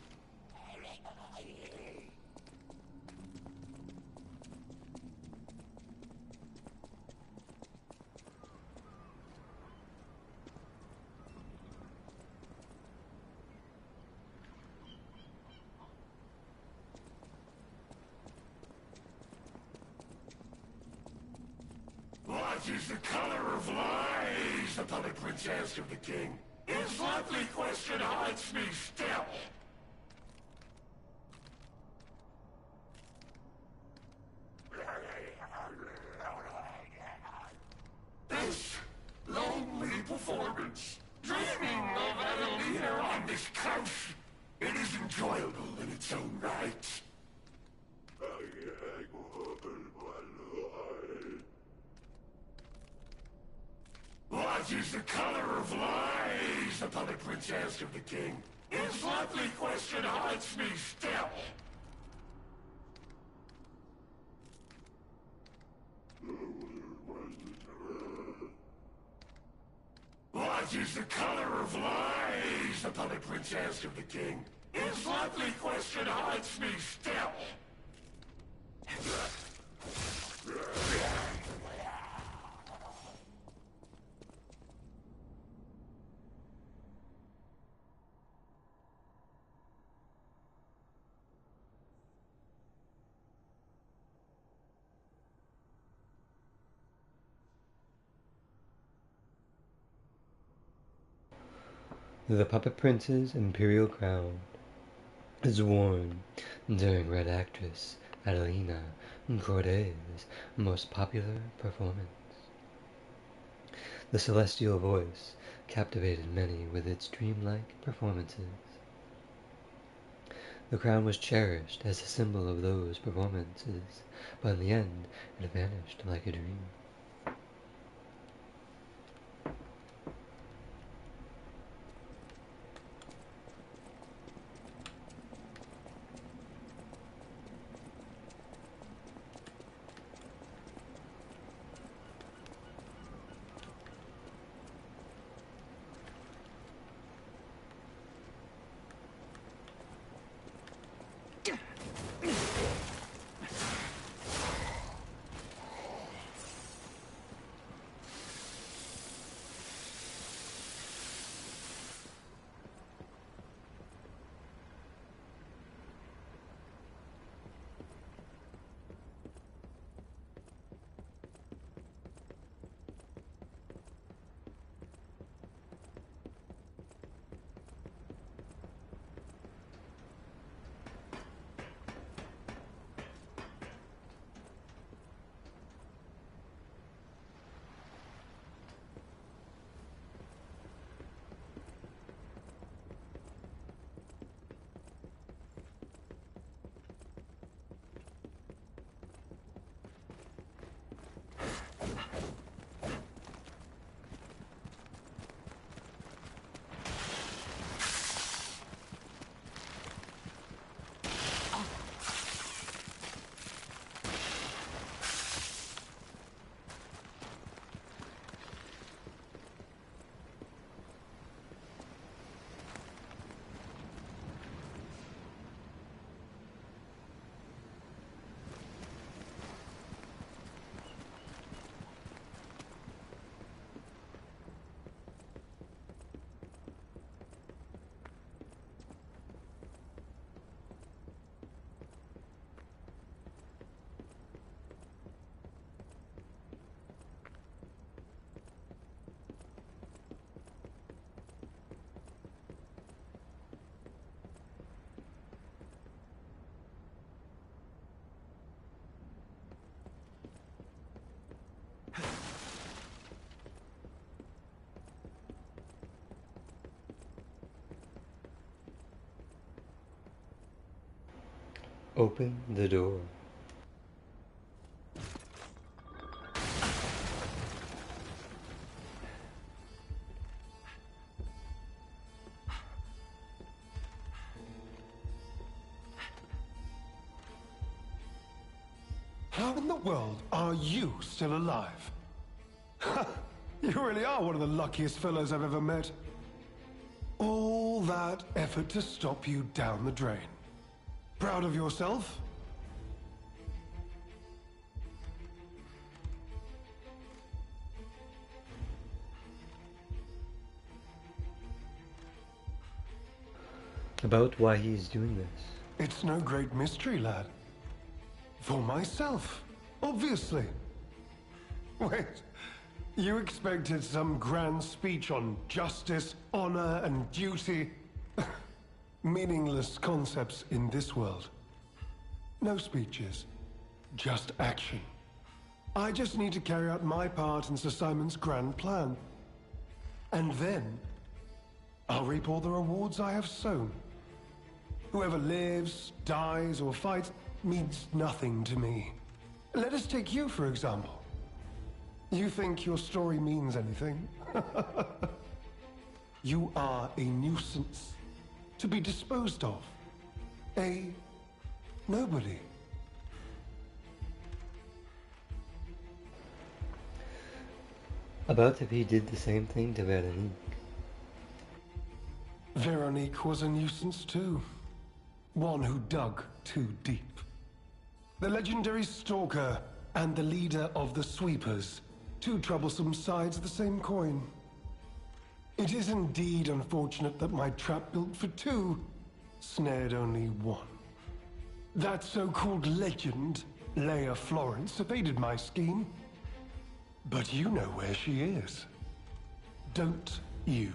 What is the color of lies? The puppet prince asked of the king. His lovely question haunts me still. This lonely performance, dreaming of Adelina on this couch, it is enjoyable in its own right. What is the color of lies? The puppet prince asked of the king. His lovely question haunts me still. What is the color of lies? The puppet prince asked of the king. His lovely question haunts me still. The puppet prince's imperial crown is worn during Red Actress Adelina Corday's most popular performance. The celestial voice captivated many with its dreamlike performances. The crown was cherished as a symbol of those performances, but in the end it vanished like a dream. Open the door. How in the world are you still alive? You really are one of the luckiest fellows I've ever met. All that effort to stop you down the drain. Proud of yourself? About why he's doing this. It's no great mystery, lad. For myself, obviously. Wait, you expected some grand speech on justice, honor, and duty? Meaningless concepts in this world. No speeches, just action. I just need to carry out my part in Sir Simon's grand plan. And then, I'll reap all the rewards I have sown. Whoever lives, dies, or fights means nothing to me. Let us take you, for example. You think your story means anything? You are a nuisance to be disposed of. A nobody. About if he did the same thing to Veronique. Veronique was a nuisance too. One who dug too deep. The legendary stalker and the leader of the sweepers. Two troublesome sides of the same coin. It is indeed unfortunate that my trap built for two snared only one. That so-called legend, Leia Florence, evaded my scheme. But you know where she is. Don't you?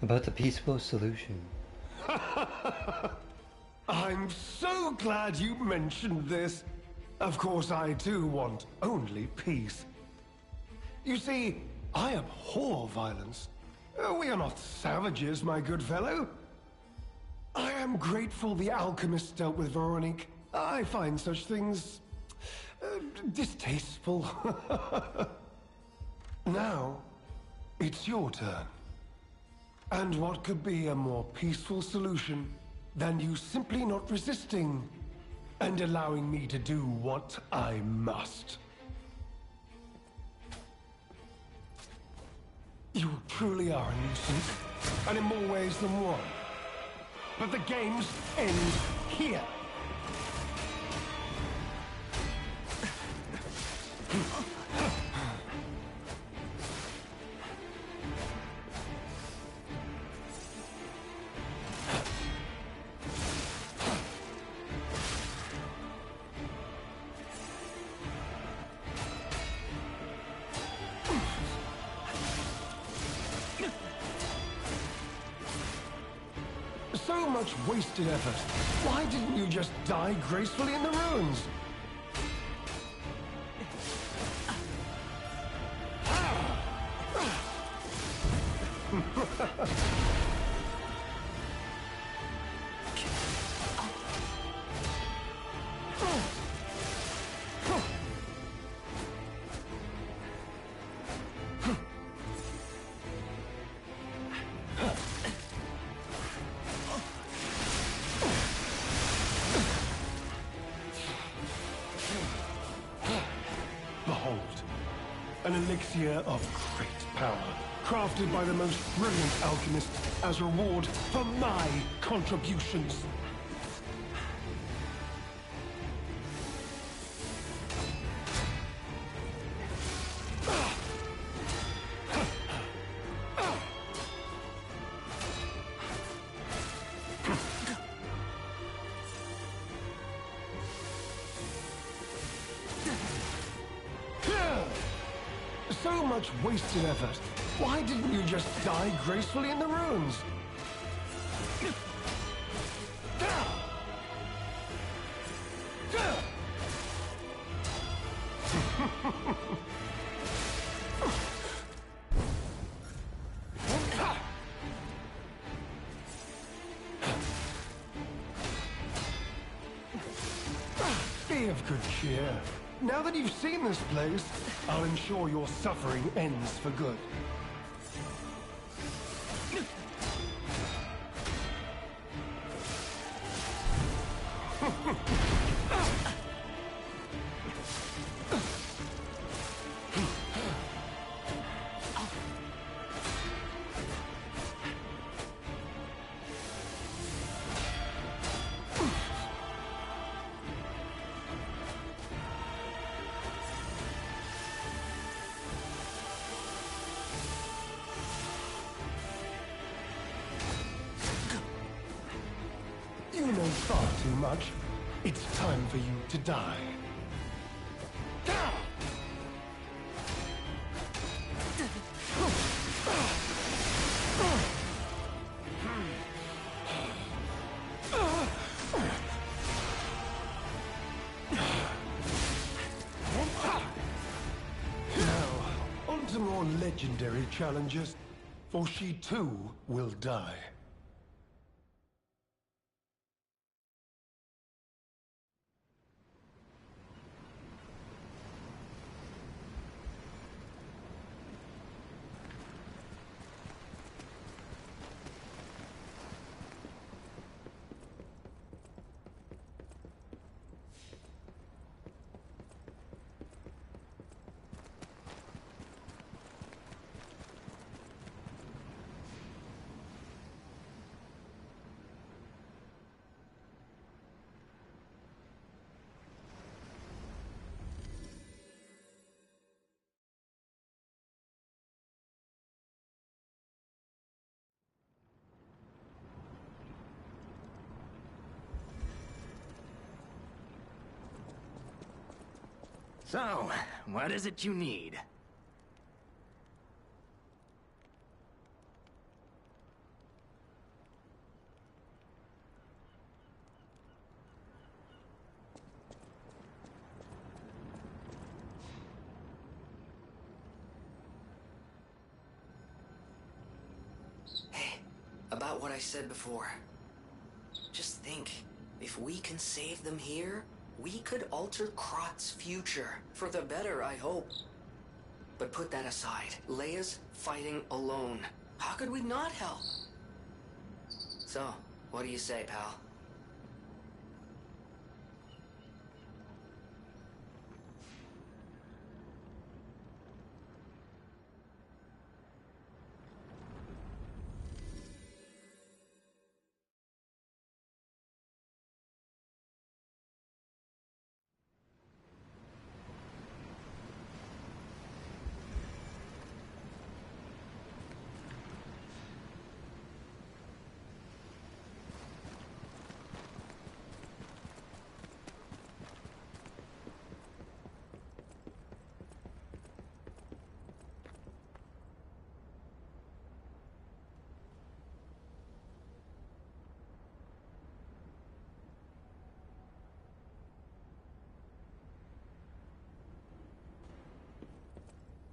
About the peaceful solution. I'm so glad you mentioned this. Of course, I too want only peace. You see, I abhor violence. We are not savages, my good fellow. I am grateful the alchemist dealt with Veronique. I find such things distasteful. Now, it's your turn. And what could be a more peaceful solution than you simply not resisting and allowing me to do what I must? You truly are a nuisance, and in more ways than one. But the games end here. So much wasted effort. Why didn't you just die gracefully in the ruins? Behold, an elixir of great power, crafted by the most brilliant alchemist as reward for my contributions. So much wasted effort. Why didn't you just die gracefully in the ruins? Be of good cheer. Now that you've seen this place, I'll ensure your suffering ends for good. You know far too much. It's time for you to die. Now, on to more legendary challenges, for she too will die. So, what is it you need? Hey, about what I said before. Just think, if we can save them here, we could alter Krot's future. For the better, I hope. But put that aside. Leia's fighting alone. How could we not help? So, what do you say, pal?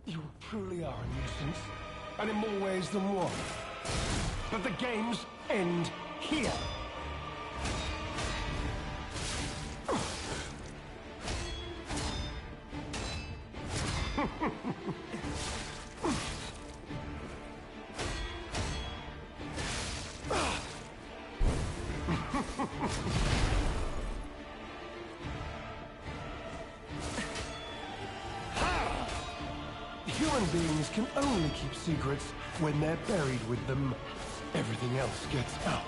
You truly are a nuisance, and in more ways than one. But the games end here. Human beings can only keep secrets when they're buried with them. Everything else gets out.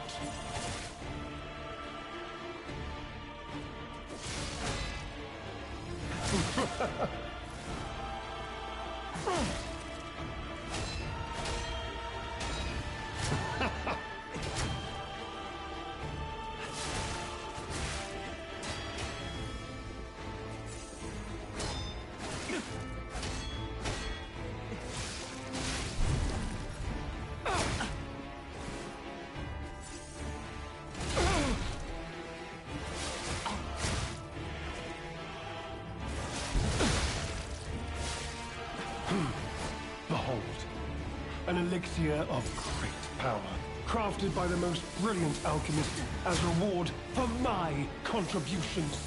Behold, an elixir of great power, crafted by the most brilliant alchemist as reward for my contributions.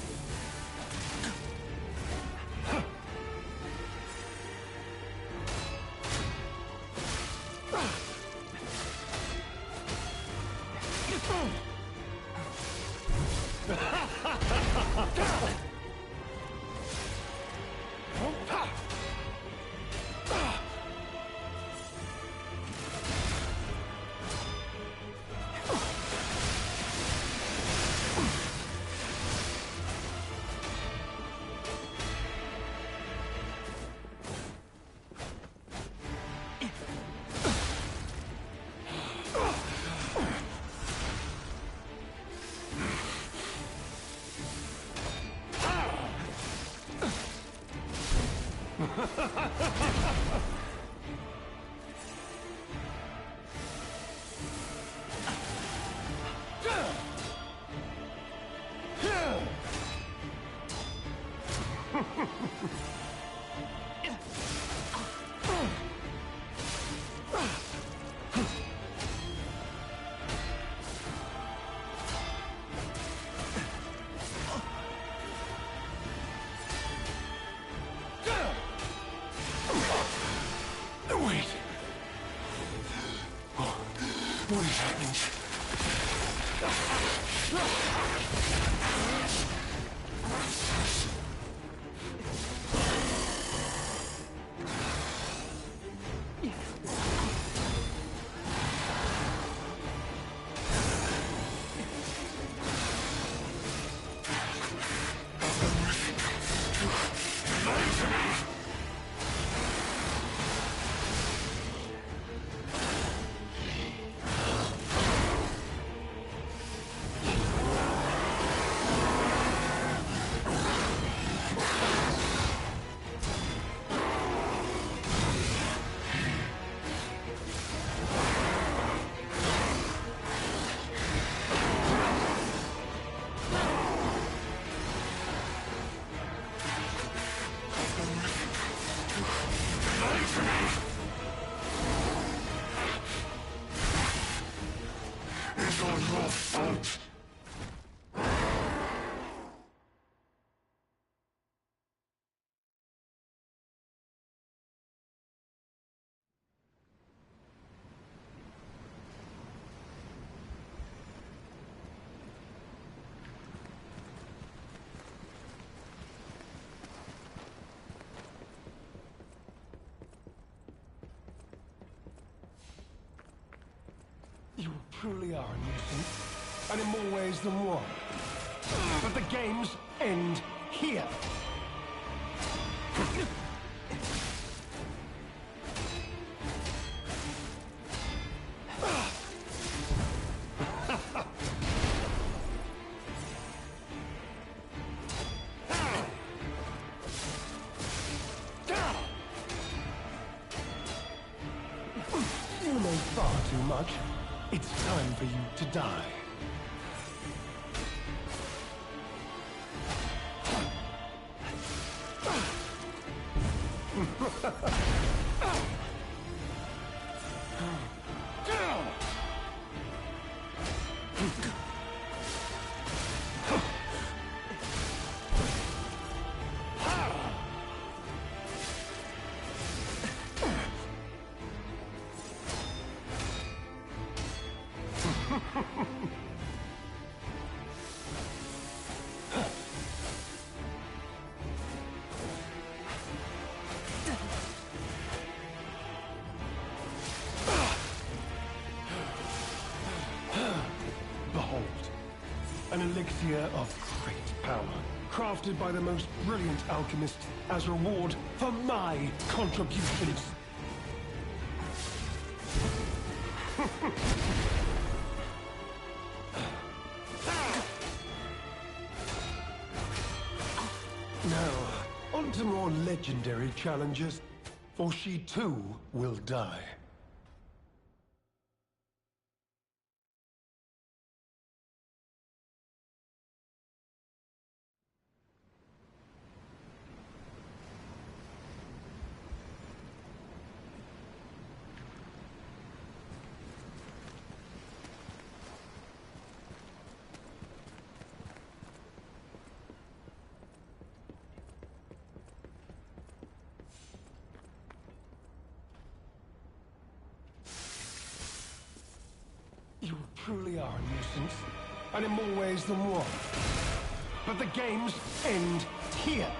or your fault. You truly are a nuisance, and in more ways than one. But the games end here. You know far too much. It's time for you to die. Behold, an elixir of great power, crafted by the most brilliant alchemist as reward for my contributions. Now, on to more legendary challenges, for she too will die. You truly are a nuisance, and in more ways than one. But the games end here.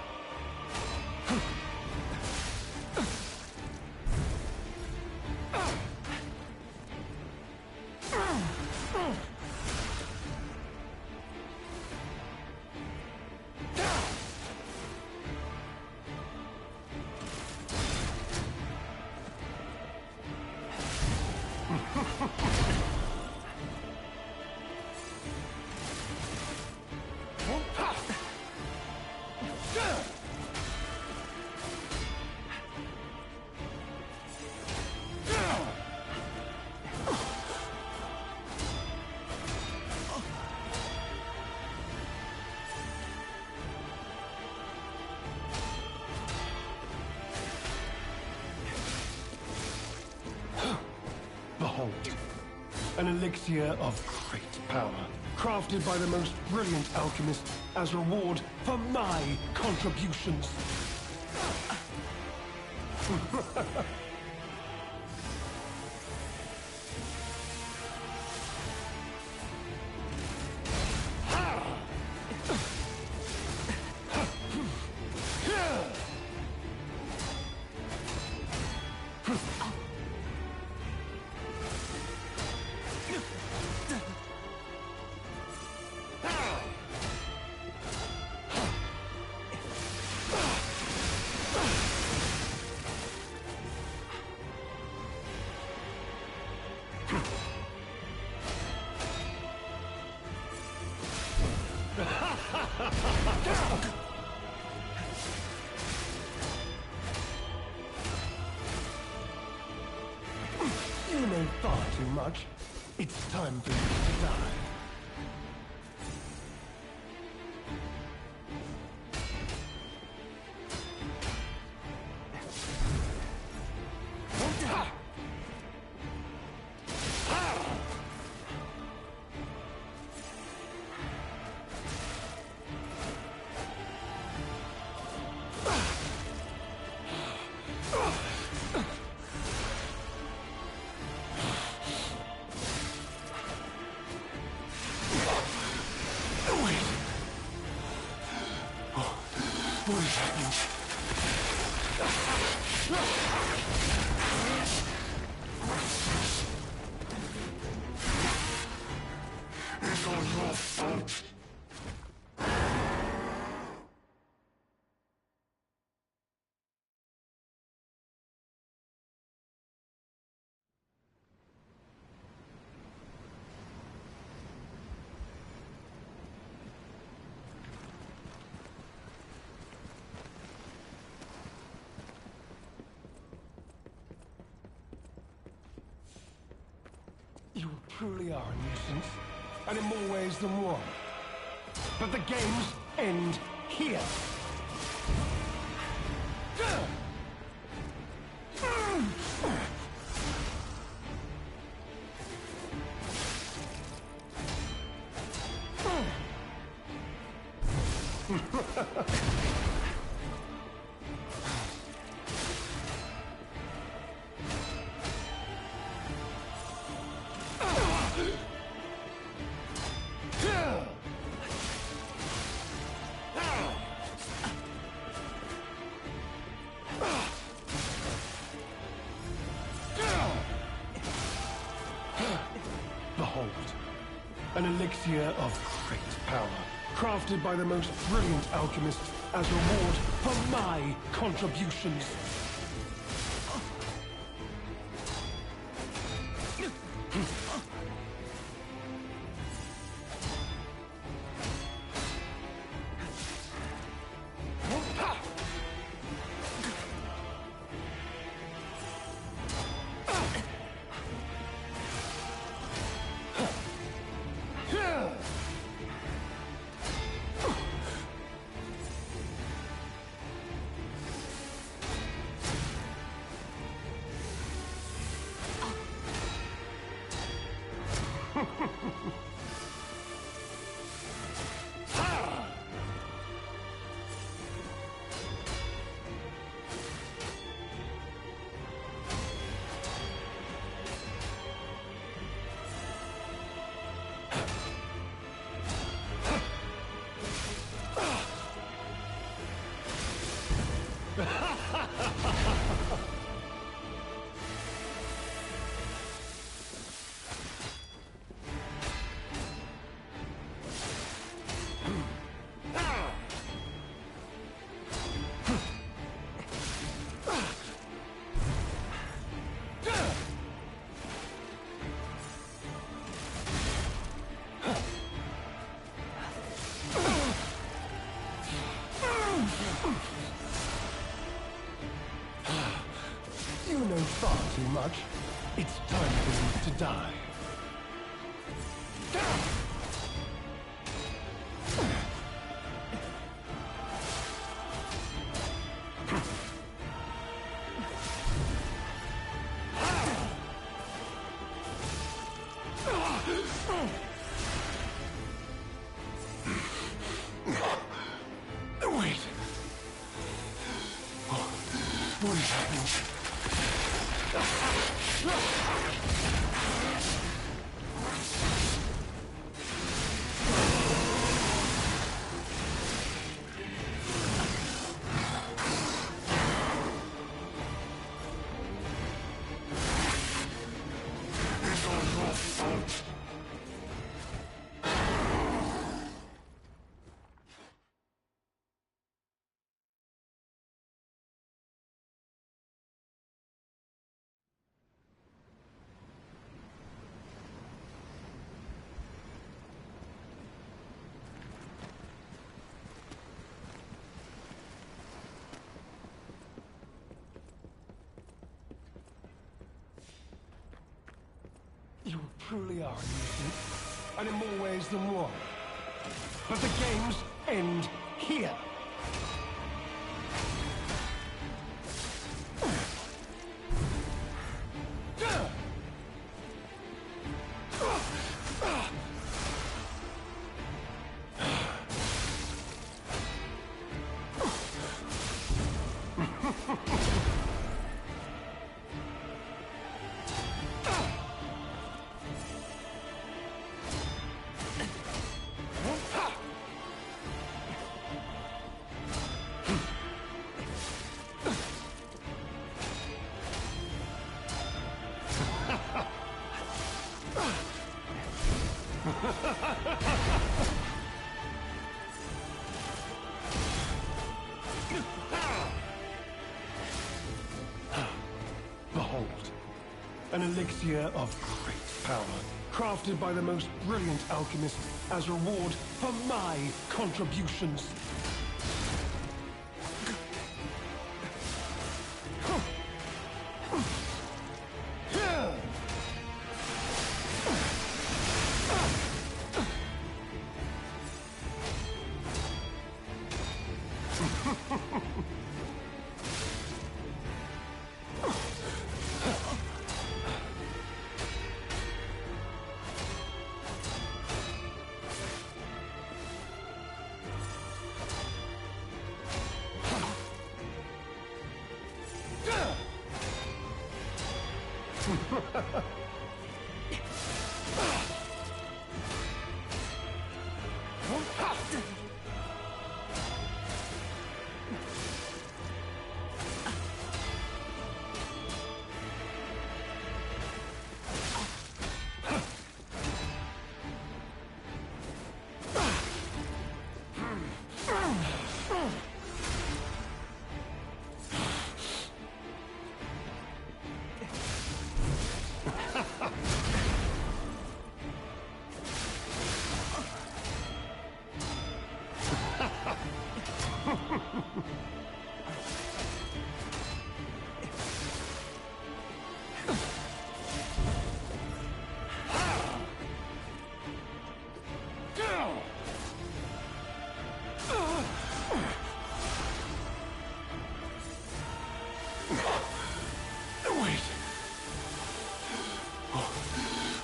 Behold, an elixir of great power, crafted by the most brilliant alchemist as reward for my contributions. You know far too much. It's time for you to die. What is happening? It's all your fault. You truly are a nuisance, and in more ways than one. But the games end here. Behold, an elixir of great power, crafted by the most brilliant alchemists as reward for my contributions. You know far too much. It's time for you to die. Wait. What is happening? It's all your fault. You truly are a nuisance, and in more ways than one. But the games end here. Behold, an elixir of great power, crafted by the most brilliant alchemist as reward for my contributions.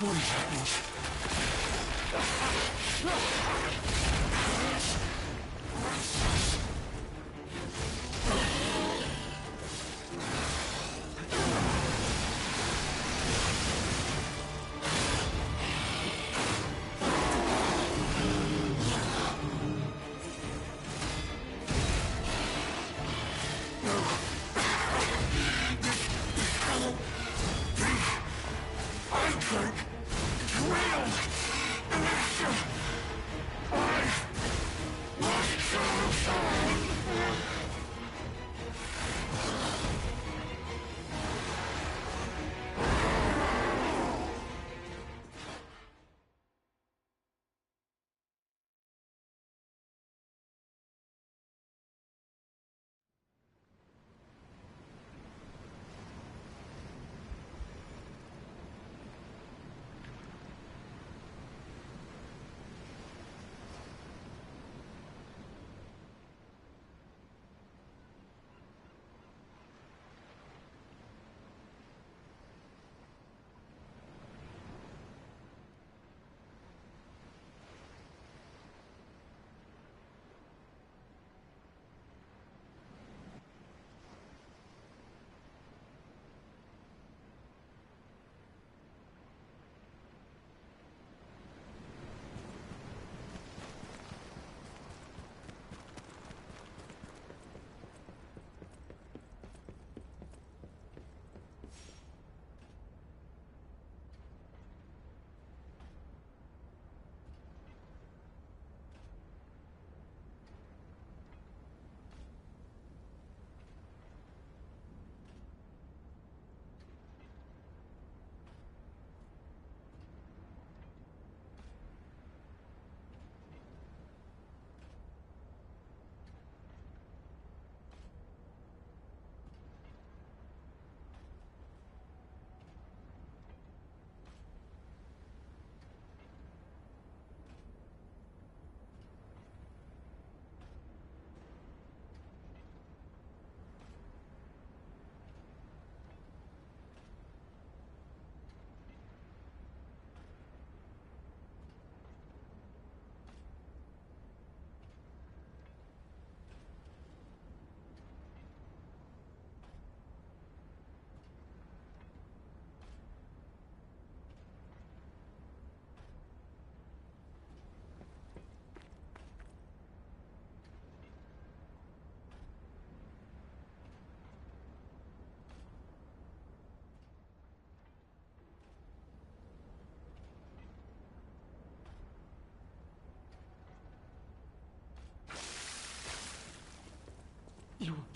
What is happening?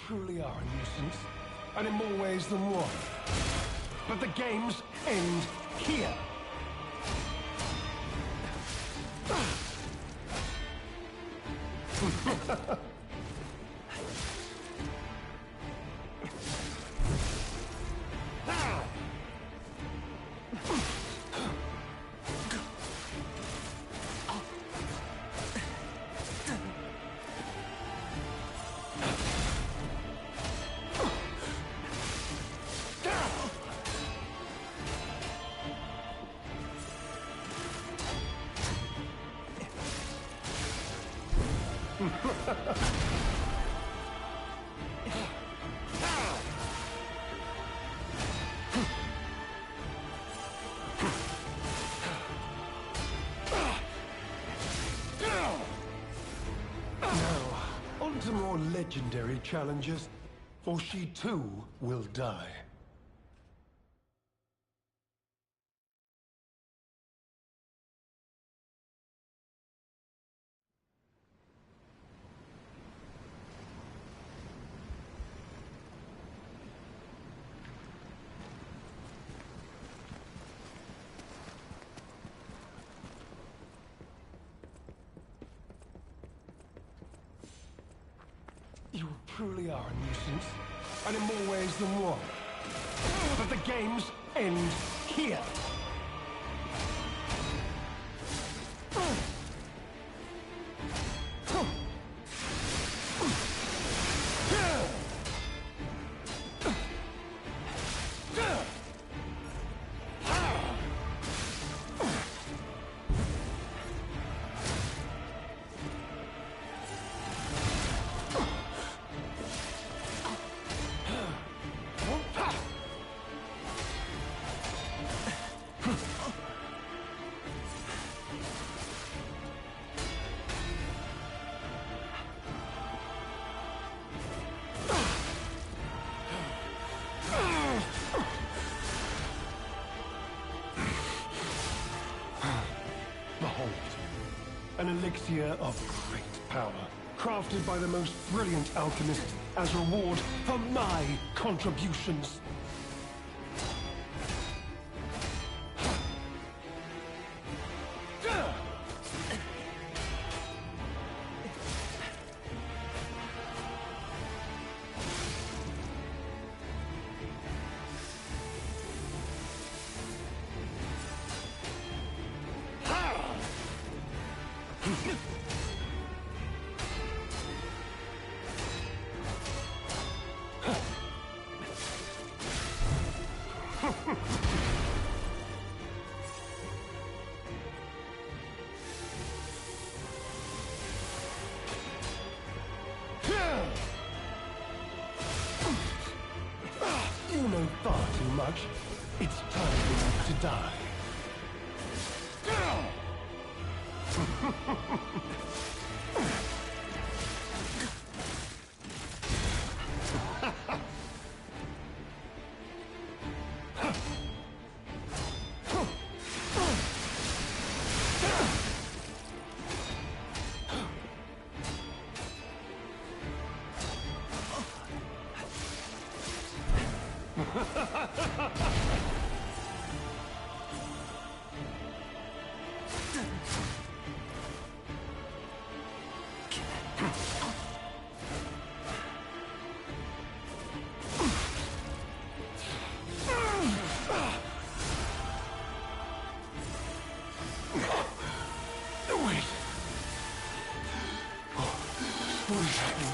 truly are a nuisance, and in more ways than one. But the games end here. On to more legendary challenges, for she too will die. You truly are a nuisance, and in more ways than one. But the games end here. Behold, an elixir of great power, crafted by the most brilliant alchemist as reward for my contributions. You know far too much. It's time for you to die. What is happening?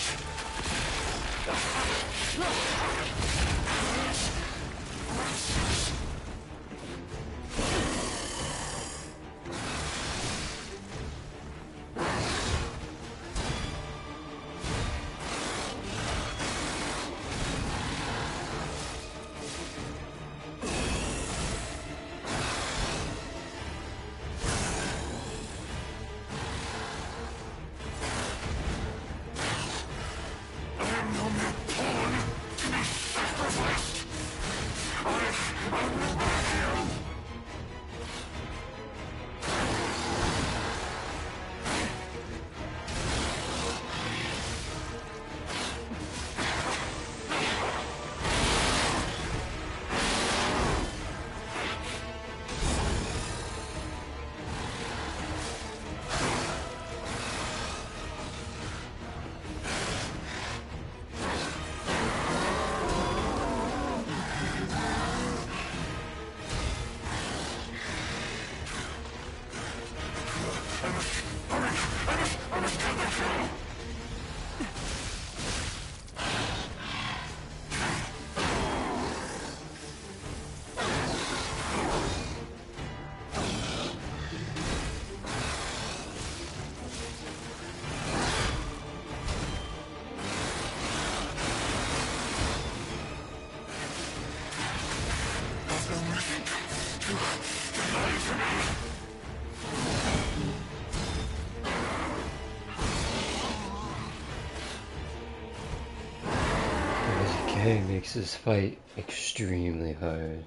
This game makes this fight extremely hard.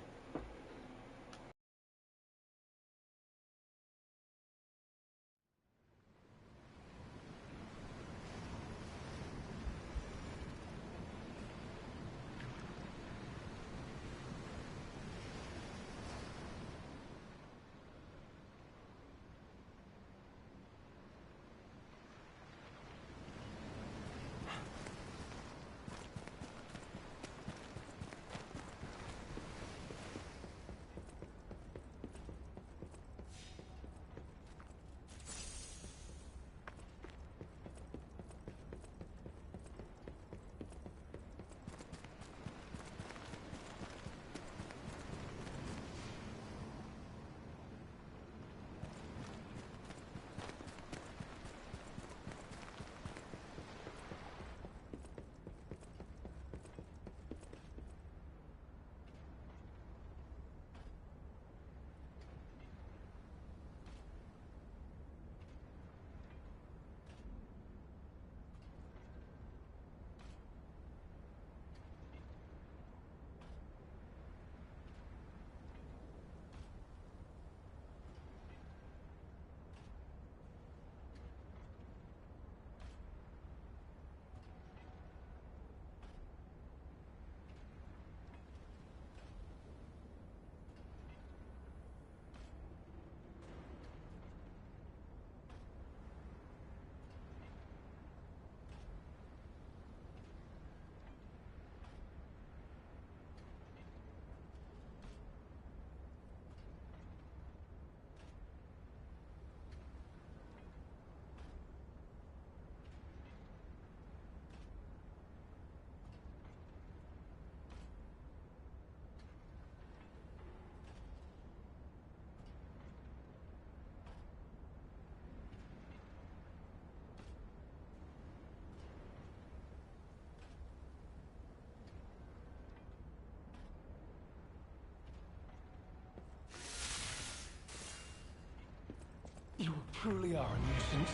You truly are a nuisance,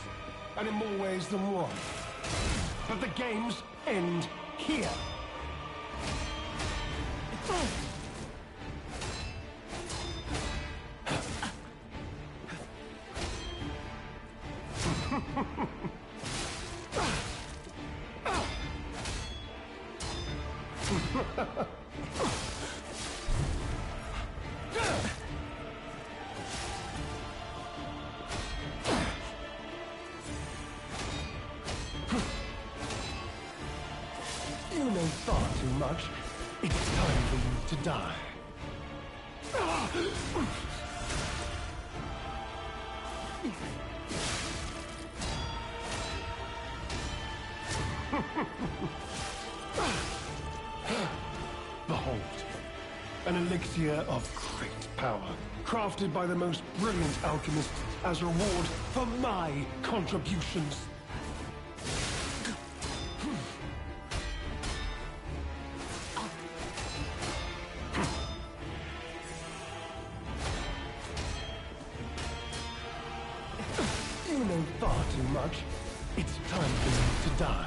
and in more ways than one. But the games end here. You know far too much. It's time for you to die. Behold, an elixir of great power, crafted by the most brilliant alchemists as reward for my contributions. You know far too much. It's time for you to die.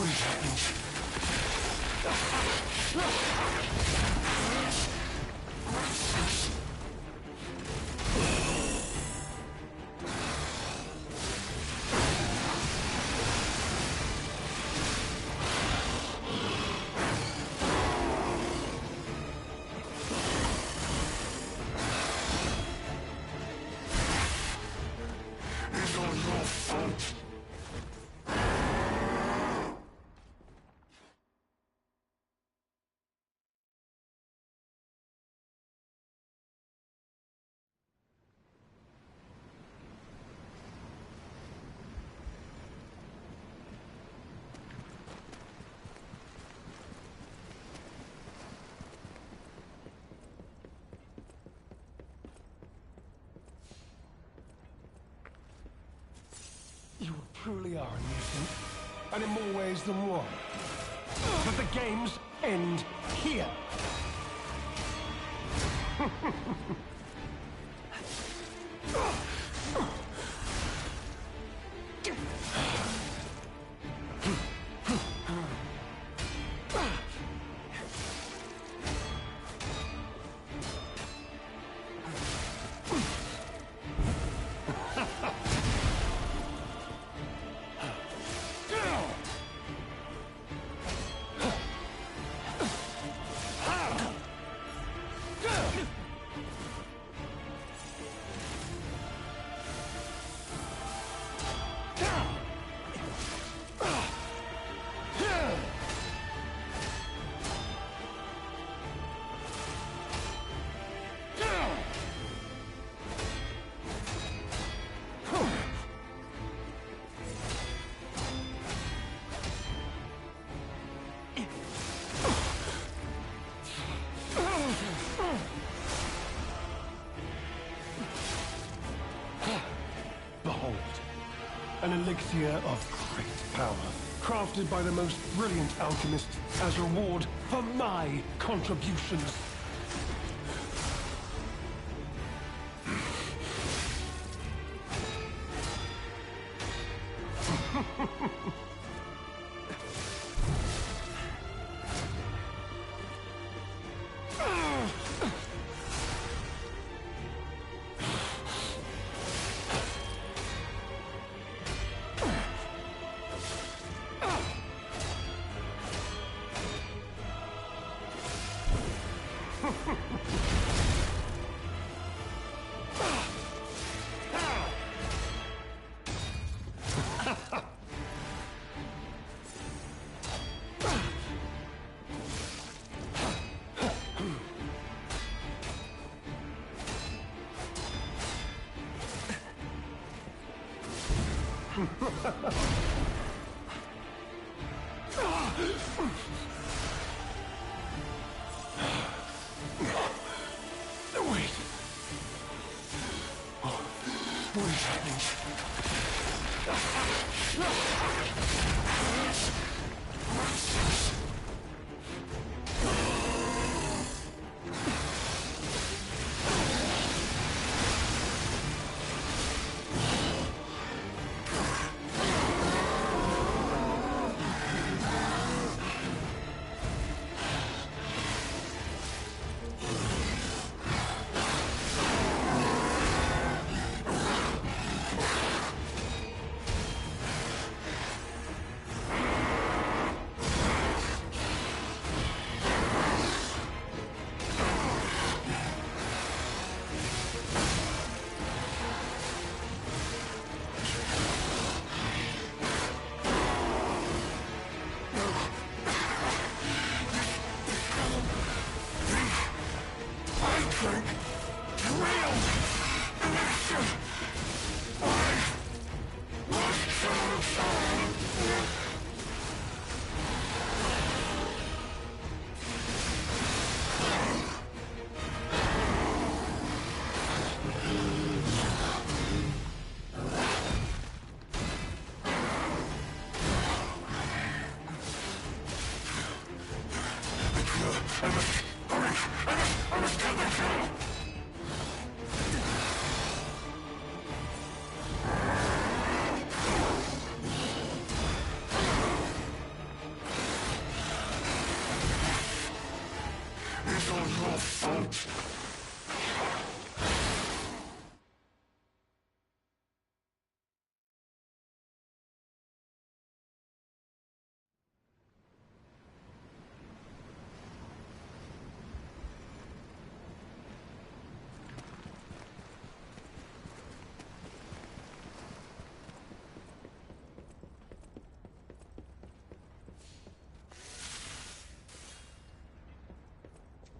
is happening? You truly are a nuisance, and in more ways than one. But the games end here. Behold, an elixir of great power, crafted by the most brilliant alchemists as reward for my contributions. Wait. What is happening?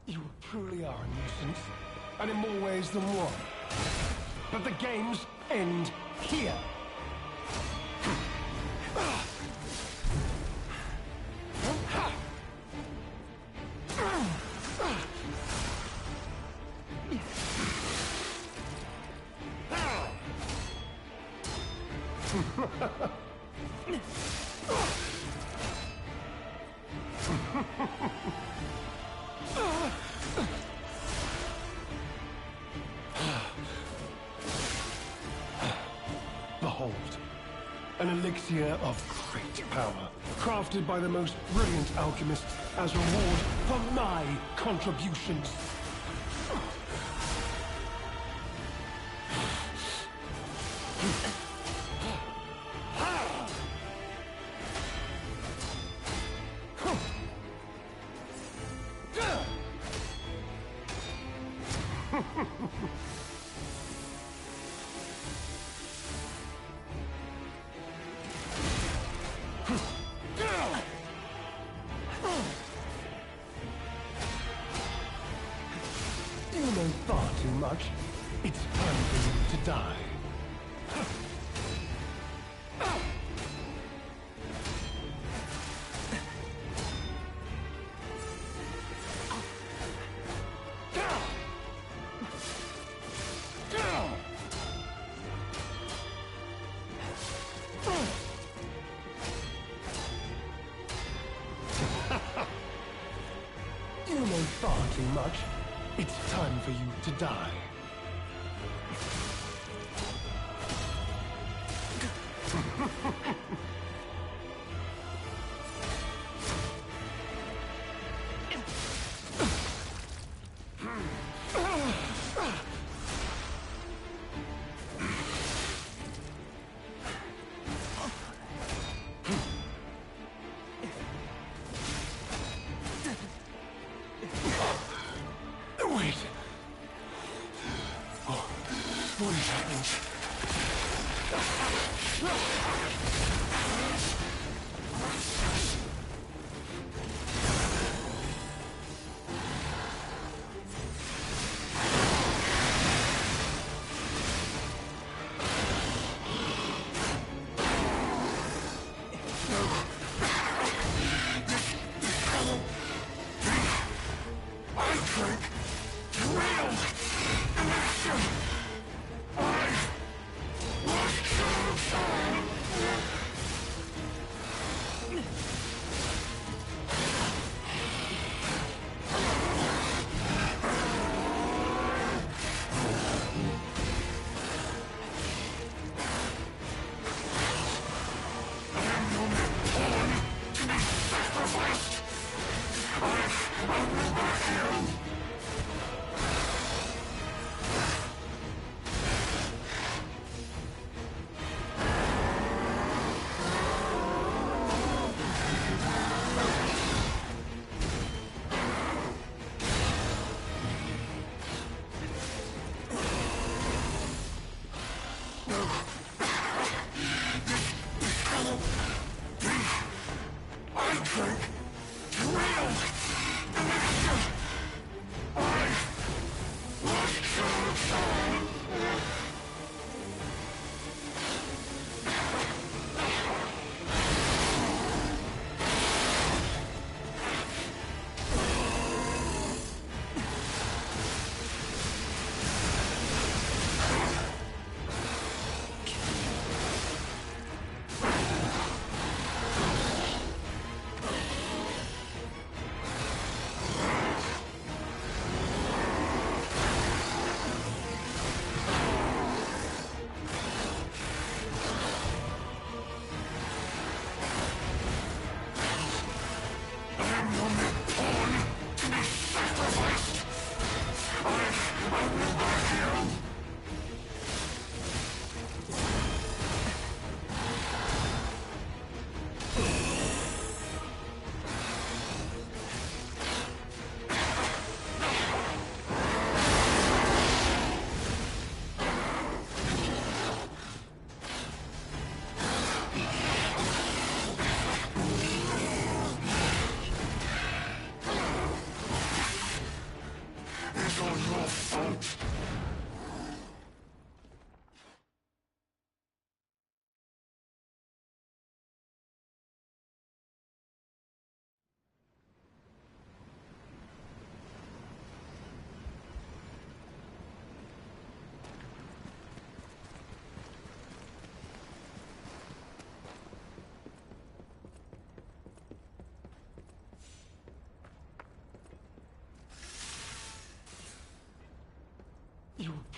You truly are a nuisance, and in more ways than one. But the games end here. Behold, an elixir of great power, crafted by the most brilliant alchemists as reward for my contributions. You know far too much. It's time for you to die. You know far too much. It's time for you to die. Wait. Oh, what is happening?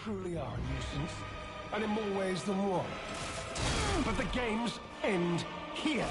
truly are a nuisance, and in more ways than one. But the games end here.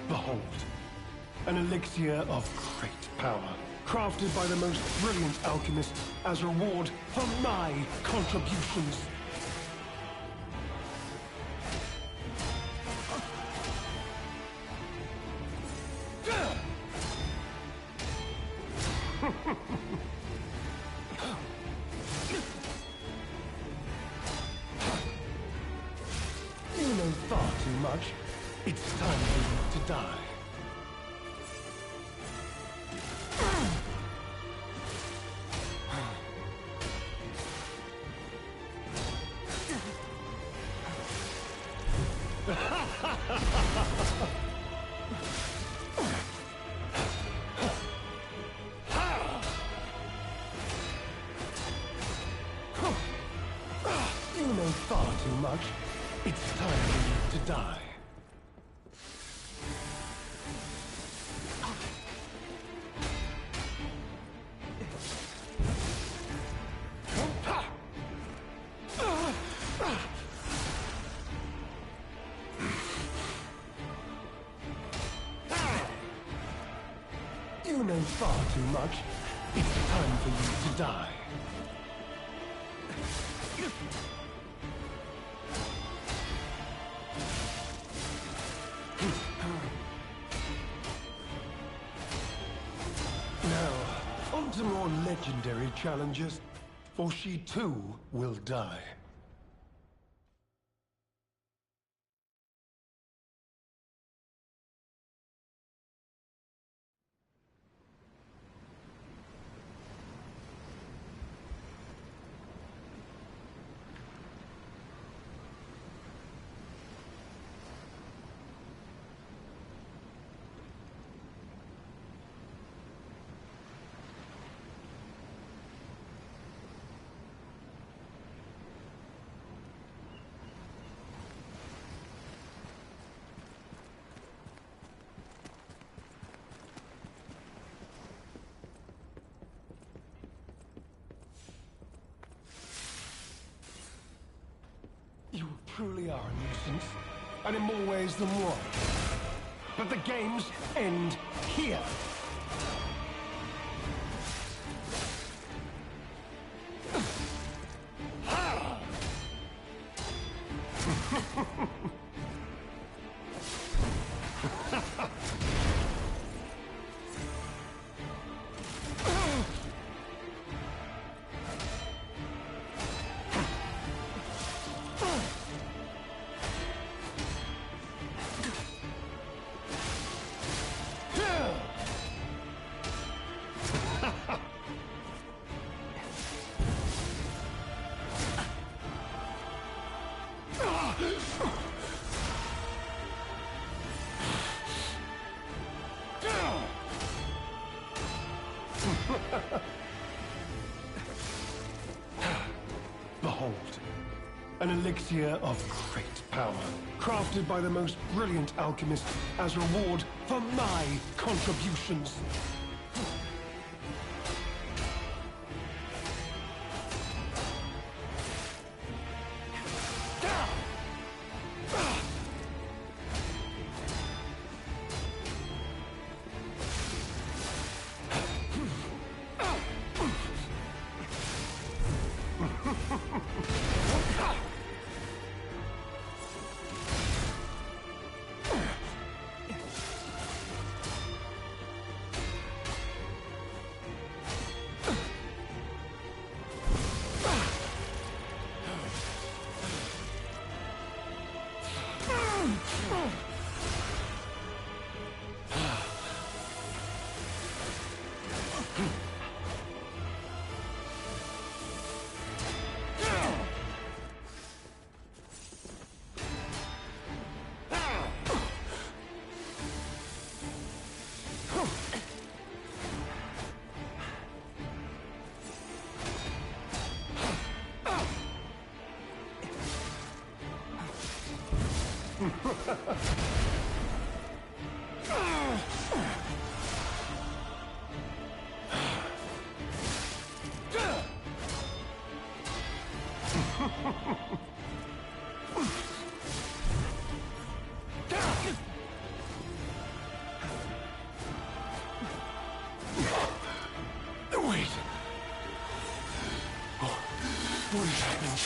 Behold, an elixir of great power, crafted by the most brilliant alchemist as reward for my contributions. You know far too much. It's time for you to die. You know far too much. It's time for you to die. You know far too much. It's time for you to die. Now, on to more legendary challenges, for she too will die. You truly are a nuisance, and in more ways than one. But the games end here. Behold, an elixir of great power, crafted by the most brilliant alchemist as reward for my contributions. Wait. Oh, what is happening?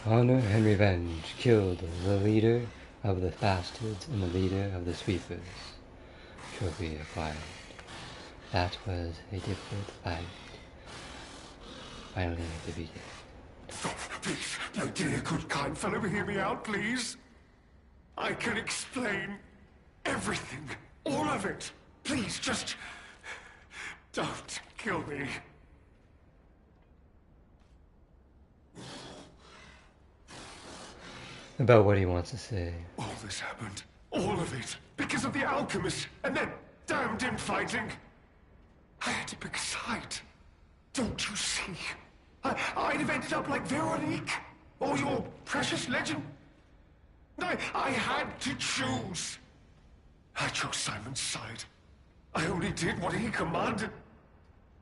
Honor and revenge killed the leader of the bastards and the leader of the sweepers. Trophy acquired. That was a difficult fight. Finally defeated. Please, my dear, good, kind fellow, hear me out, please. I can explain everything, all of it. Please, just don't kill me. About what he wants to say. All this happened, all of it, because of the alchemist and that damned infighting. I had to pick a side. Don't you see? I'd have ended up like Veronique, or your precious legend. I had to choose. I chose Simon's side. I only did what he commanded.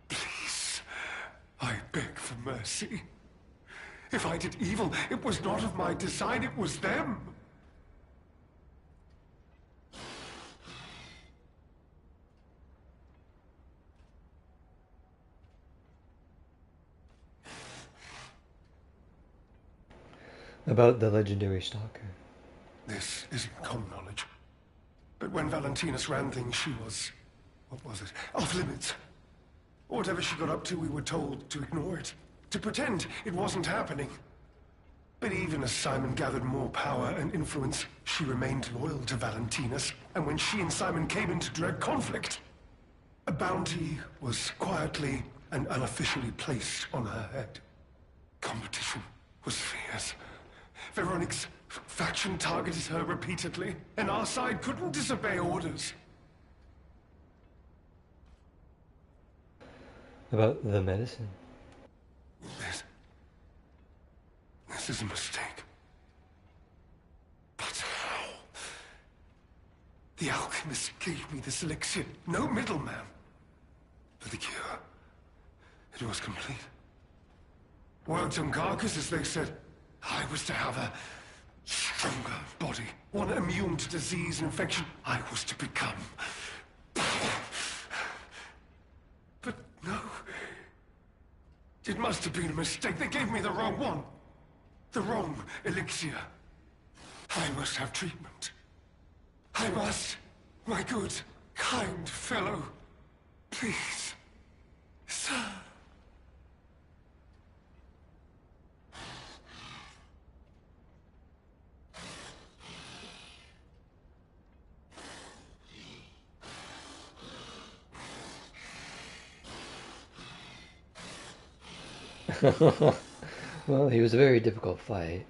Please, I beg for mercy. If I did evil, it was not of my design, it was them. About the legendary stalker. This isn't common knowledge. But when Valentinus ran things, she was... what was it? Off limits. Whatever she got up to, we were told to ignore it. To pretend it wasn't happening. But even as Simon gathered more power and influence, she remained loyal to Valentinus. And when she and Simon came into direct conflict, a bounty was quietly and unofficially placed on her head. Competition was fierce. Veronique's faction faction targeted her repeatedly, and our side couldn't disobey orders. About the medicine. This is a mistake. But how? The alchemist gave me this elixir, no middleman. For the cure, it was complete. Worked on carcasses, they said. I was to have a stronger body, one immune to disease and infection. I was to become power. But no. It must have been a mistake. They gave me the wrong one. The wrong elixir. I must have treatment. I must. My good, kind fellow. Please. Sir. Well, he was a very difficult fight.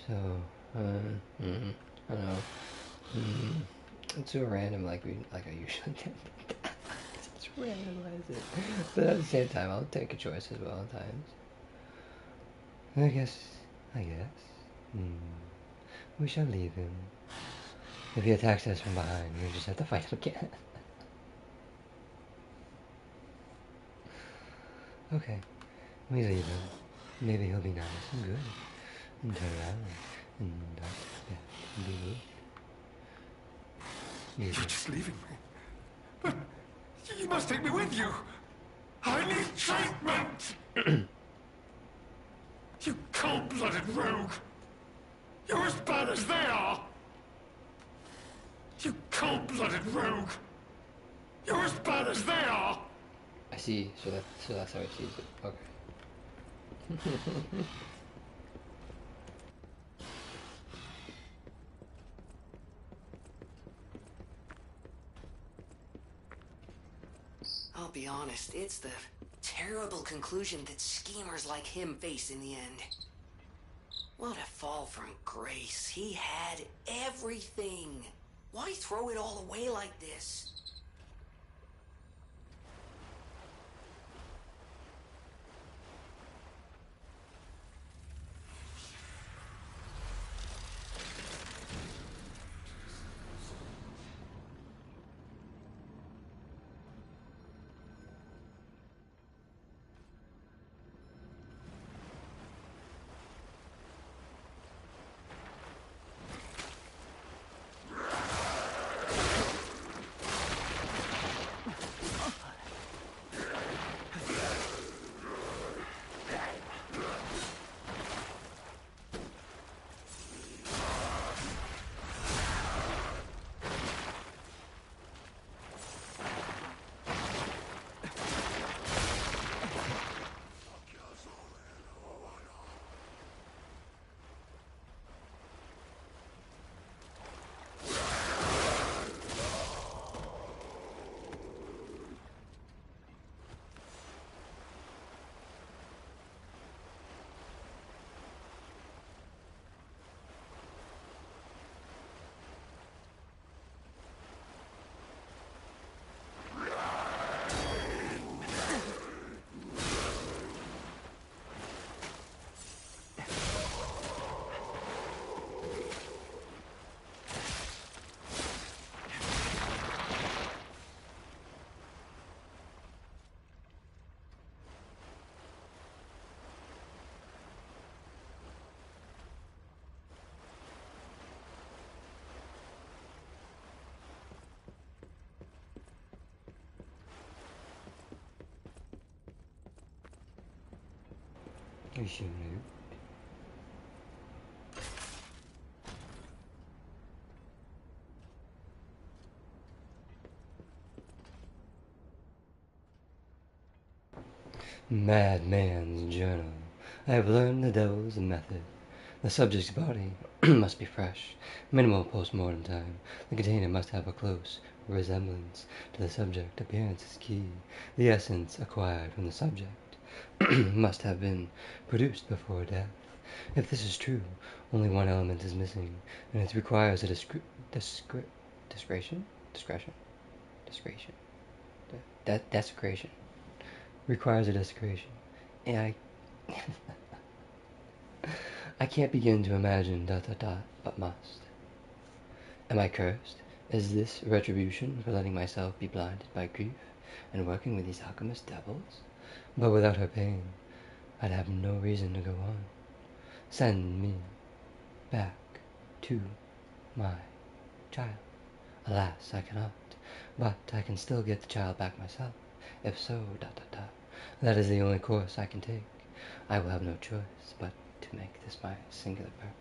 So, I don't know. It's so random, like I usually do. It's randomize it, but at the same time, I'll take a choice as well at times. I guess. We shall leave him. If he attacks us from behind, we just have to fight him again. Okay, we leave him. Maybe he'll be nice and good, and turn around and be good. You're just leaving me. But you must take me with you. I need treatment. You cold-blooded rogue. You're as bad as they are. You cold-blooded rogue. You're as bad as they are. I see. So that's how he sees it. Okay. I'll be honest, it's the terrible conclusion that schemers like him face in the end. What a fall from grace. He had everything. Why throw it all away like this? You should move. Madman's Journal. I have learned the devil's method. The subject's body must be fresh. Minimal post-mortem time. The container must have a close resemblance to the subject. Appearance is key. The essence acquired from the subject must have been produced before death. If this is true, only one element is missing, and it requires a discretion? Desecration. Requires a desecration. And I can't begin to imagine ... but must. Am I cursed? Is this retribution for letting myself be blinded by grief and working with these alchemist devils? But without her pain, I'd have no reason to go on. Send me back to my child. Alas, I cannot. But I can still get the child back myself. If so, ... that is the only course I can take. I will have no choice but to make this my singular purpose.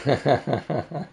It happened.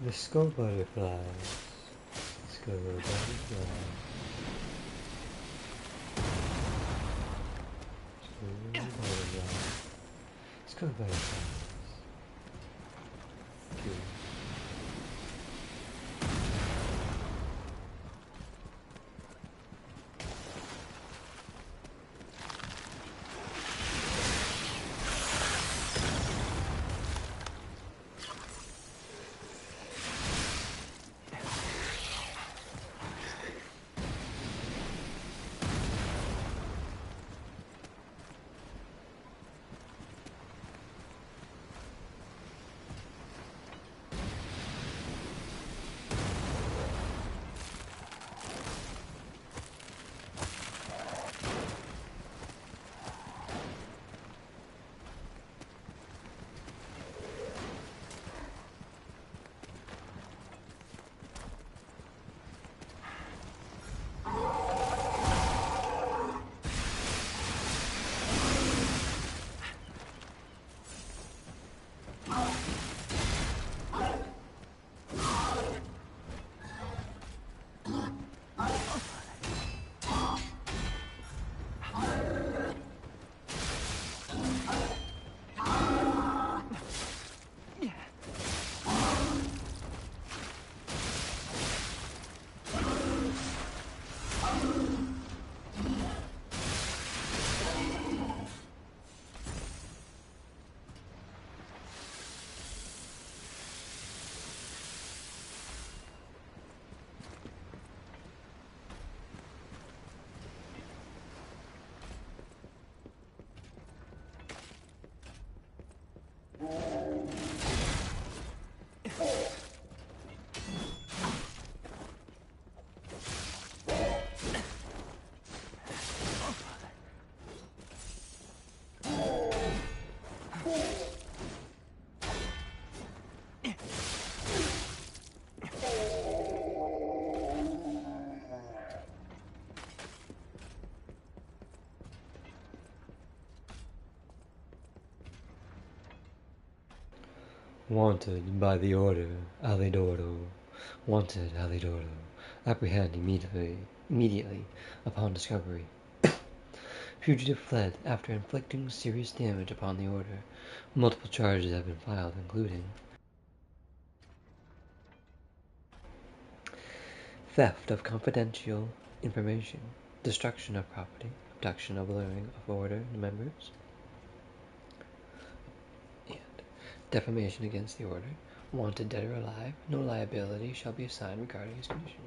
The skull butterflies. Skull butterflies. Skull butterflies. Skull butterflies. Okay. Wanted by the order, Alidoro. Wanted, Alidoro. Apprehend immediately upon discovery. Fugitive fled after inflicting serious damage upon the order. Multiple charges have been filed, including theft of confidential information, destruction of property, abduction of luring of order members, and defamation against the order. Wanted dead or alive, no liability shall be assigned regarding his condition.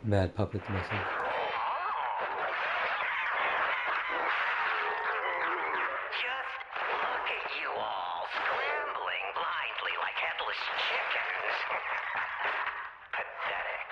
Mad public message. Just look at you all, scrambling blindly like headless chickens. Pathetic.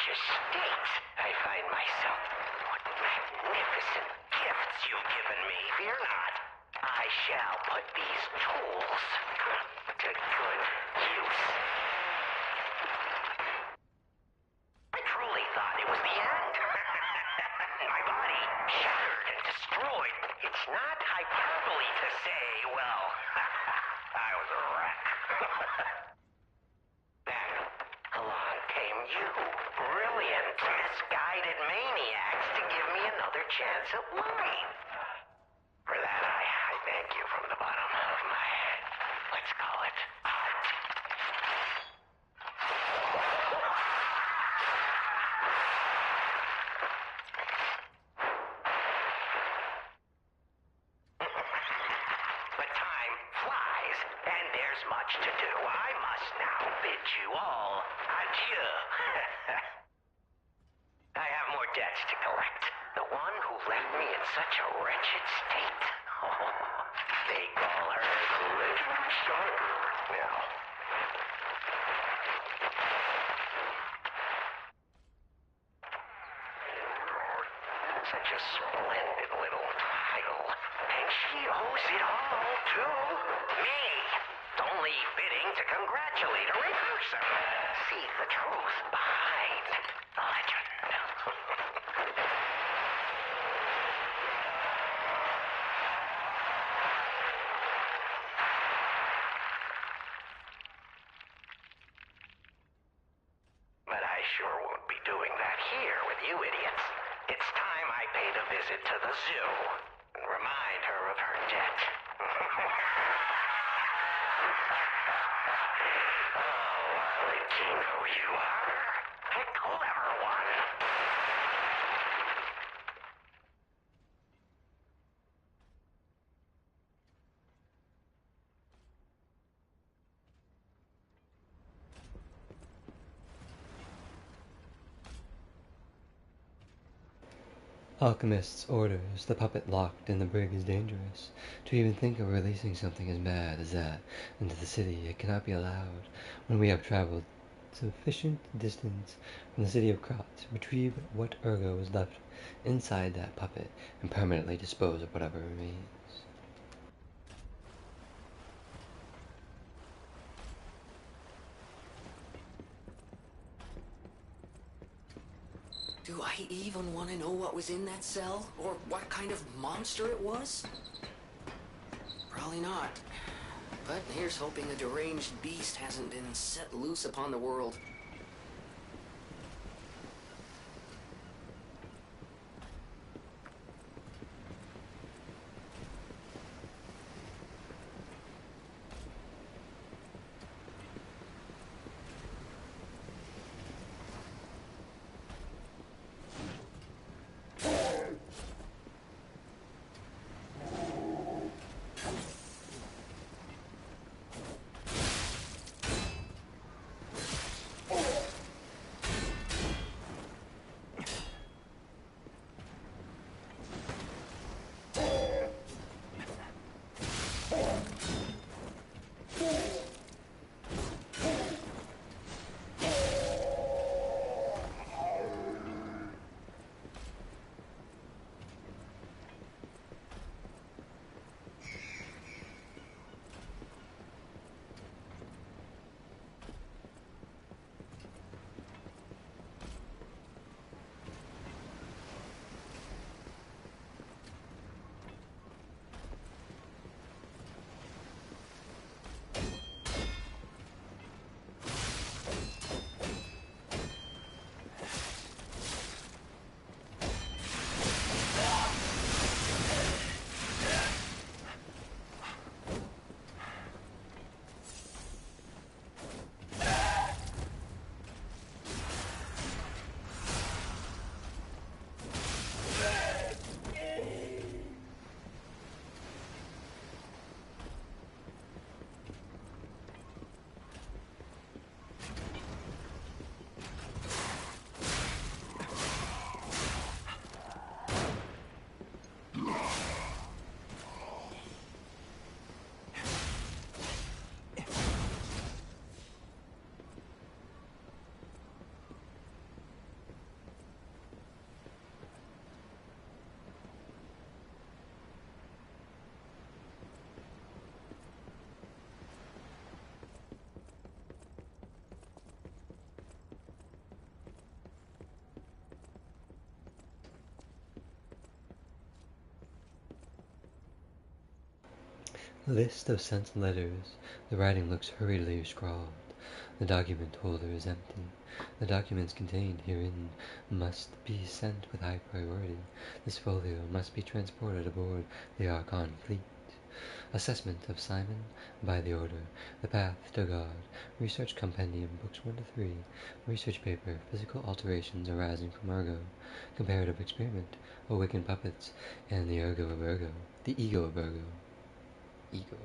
such a state, I find myself. What magnificent gifts you've given me. Fear not. I shall put these tools to good use. I truly thought it was the end. My body shattered and destroyed. It's not hyperbole to say, well, I was a wreck. Then along came you. Brilliant, misguided maniacs to give me another chance at life. For that, I thank you from the bottom of my, let's call it, heart. But time flies, and there's much to do. I must now bid you all adieu. I have more debts to collect. The one who left me in such a wretched state. Oh, they call her the Legend Stalker now. Such a splendid little title. And she owes it all to me. It's only fitting to congratulate her in person. See the truth behind the legend. But I sure won't be doing that here with you idiots. It's time I paid a visit to the zoo and remind her of her debt. Oh, Valentino, you are a clever one. Alchemist's orders, the puppet locked in the brig is dangerous. To even think of releasing something as mad as that into the city, it cannot be allowed. When we have traveled sufficient distance from the city of Krat, retrieve what ergo is left inside that puppet, and permanently dispose of whatever remains. Do I even want to know what was in that cell? Or what kind of monster it was? Probably not. But here's hoping a deranged beast hasn't been set loose upon the world. List of sent letters. The writing looks hurriedly scrawled. The document holder is empty. The documents contained herein must be sent with high priority. This folio must be transported aboard the Archon fleet. Assessment of Simon by the order. The Path to God. Research Compendium, Books 1 to 3. Research paper. Physical alterations arising from Ergo. Comparative experiment. Awakened puppets and the Ergo of Ergo. The Ego of Ergo. Ego.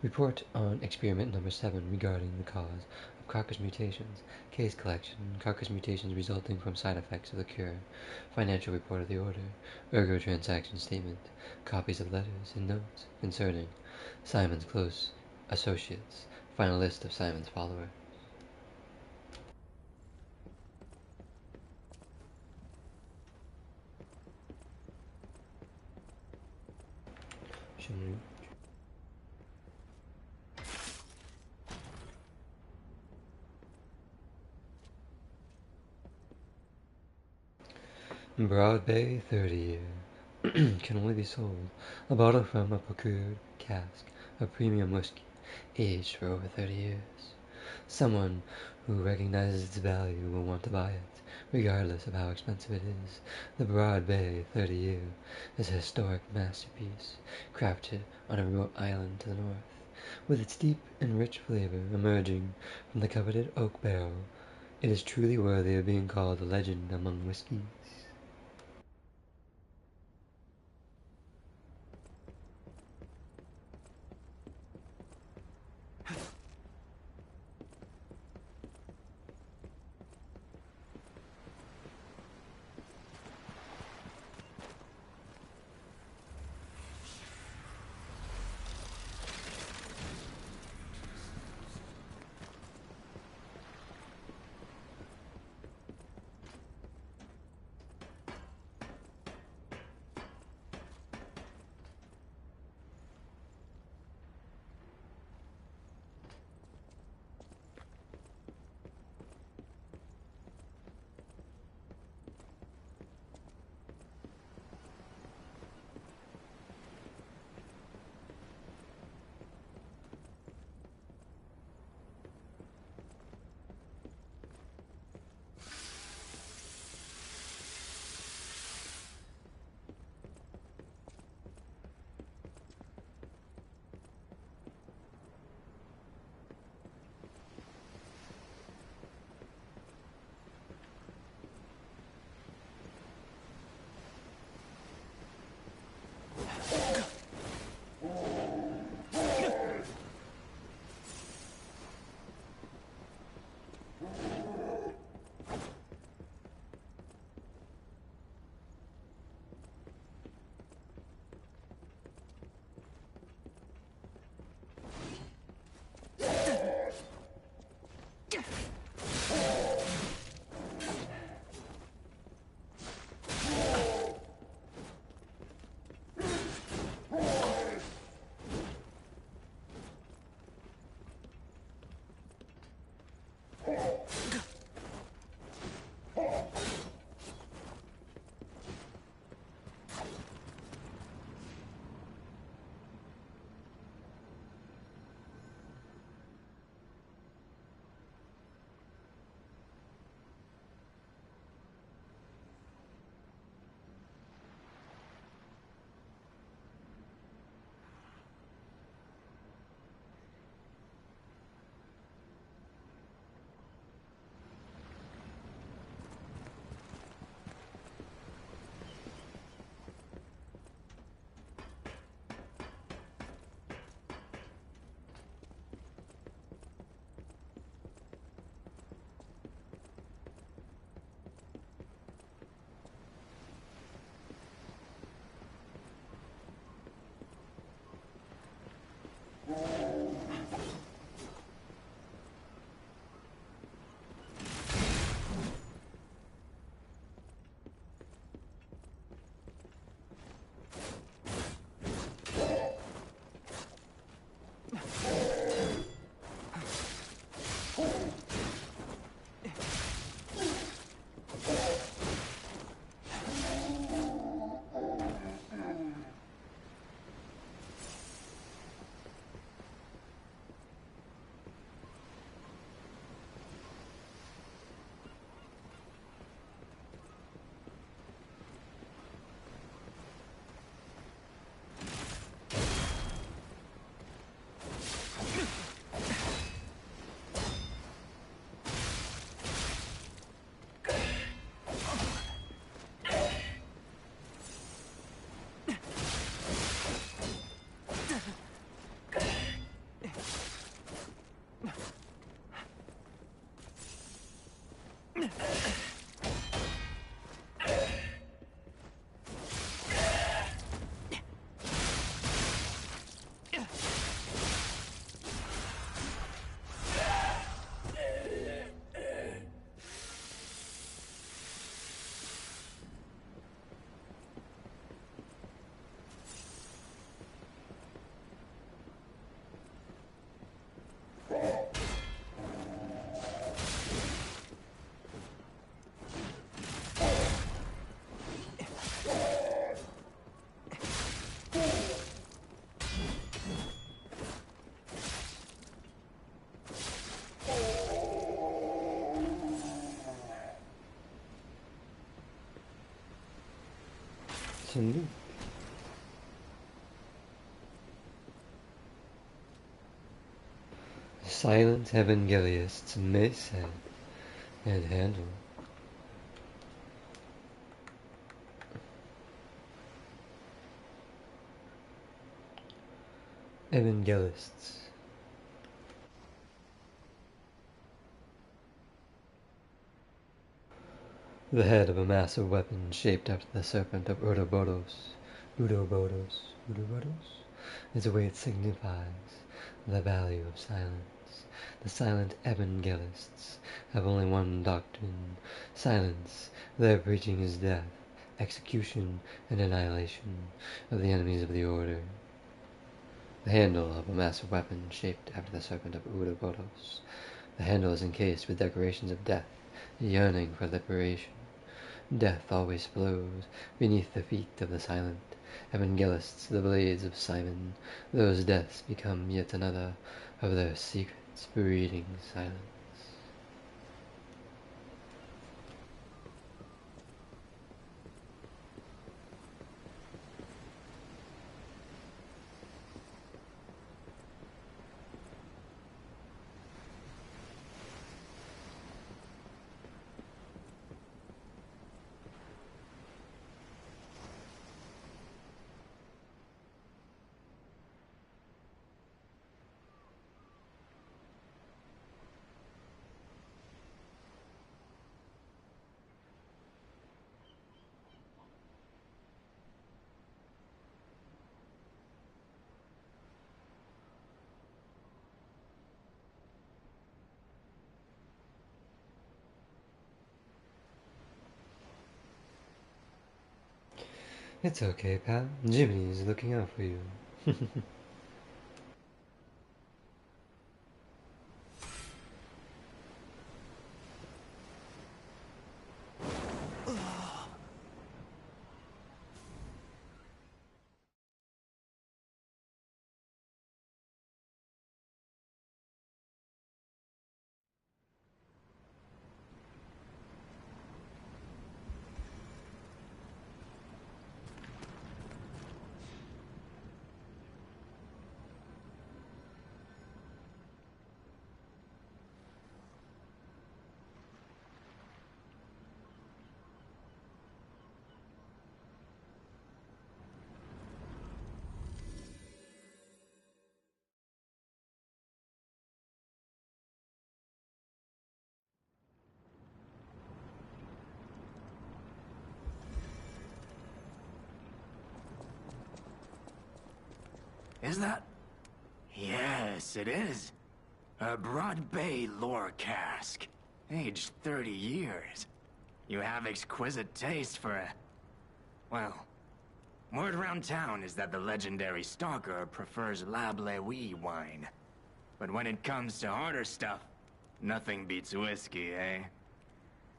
Report on experiment number 7 regarding the cause of carcass mutations. Case collection. Carcass mutations resulting from side effects of the cure. Financial report of the order. Ergo transaction statement. Copies of letters and notes concerning Simon's close associates. Final list of Simon's followers. Broad Bay 30 year. Can only be sold. A bottle from a procured cask of premium whiskey, aged for over 30 years. Someone who recognizes its value will want to buy it, regardless of how expensive it is. The Broad Bay 30 year is a historic masterpiece, crafted on a remote island to the north, with its deep and rich flavor emerging from the coveted oak barrel. It is truly worthy of being called a legend among whiskeys. and Luke. Silent evangelists Mace and Handle. Evangelists. The head of a massive weapon shaped after the serpent of Uroboros. Uroboros? Its weight signifies the value of silence. The silent evangelists have only one doctrine: silence. Their preaching is death, execution, and annihilation of the enemies of the Order. The handle of a massive weapon shaped after the serpent of Uroboros. The handle is encased with decorations of death, yearning for liberation. Death always flows beneath the feet of the silent evangelists, the blades of Simon. Those deaths become yet another of their secrets, breeding silence. It's okay, pal. Jiminy's looking out for you. Is that? Yes, it is. A Broad Bay lore cask. Aged 30 years. You have exquisite taste for a... Well, word around town is that the legendary Stalker prefers Lab Lewy wine. But when it comes to harder stuff, nothing beats whiskey, eh?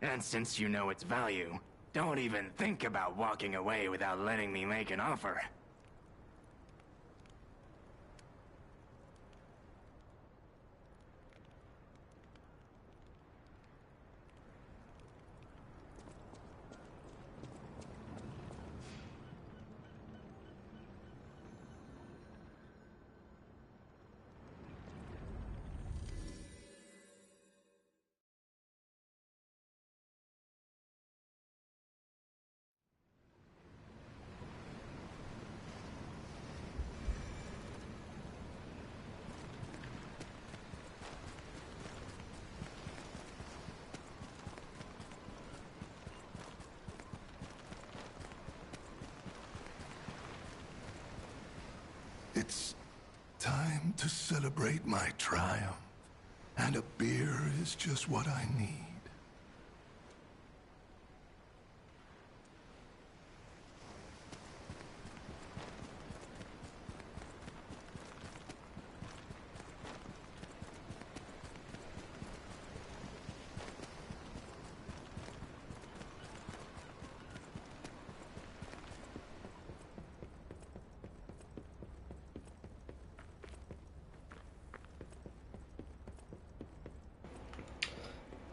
And since you know its value, don't even think about walking away without letting me make an offer. It's time to celebrate my triumph, and a beer is just what I need.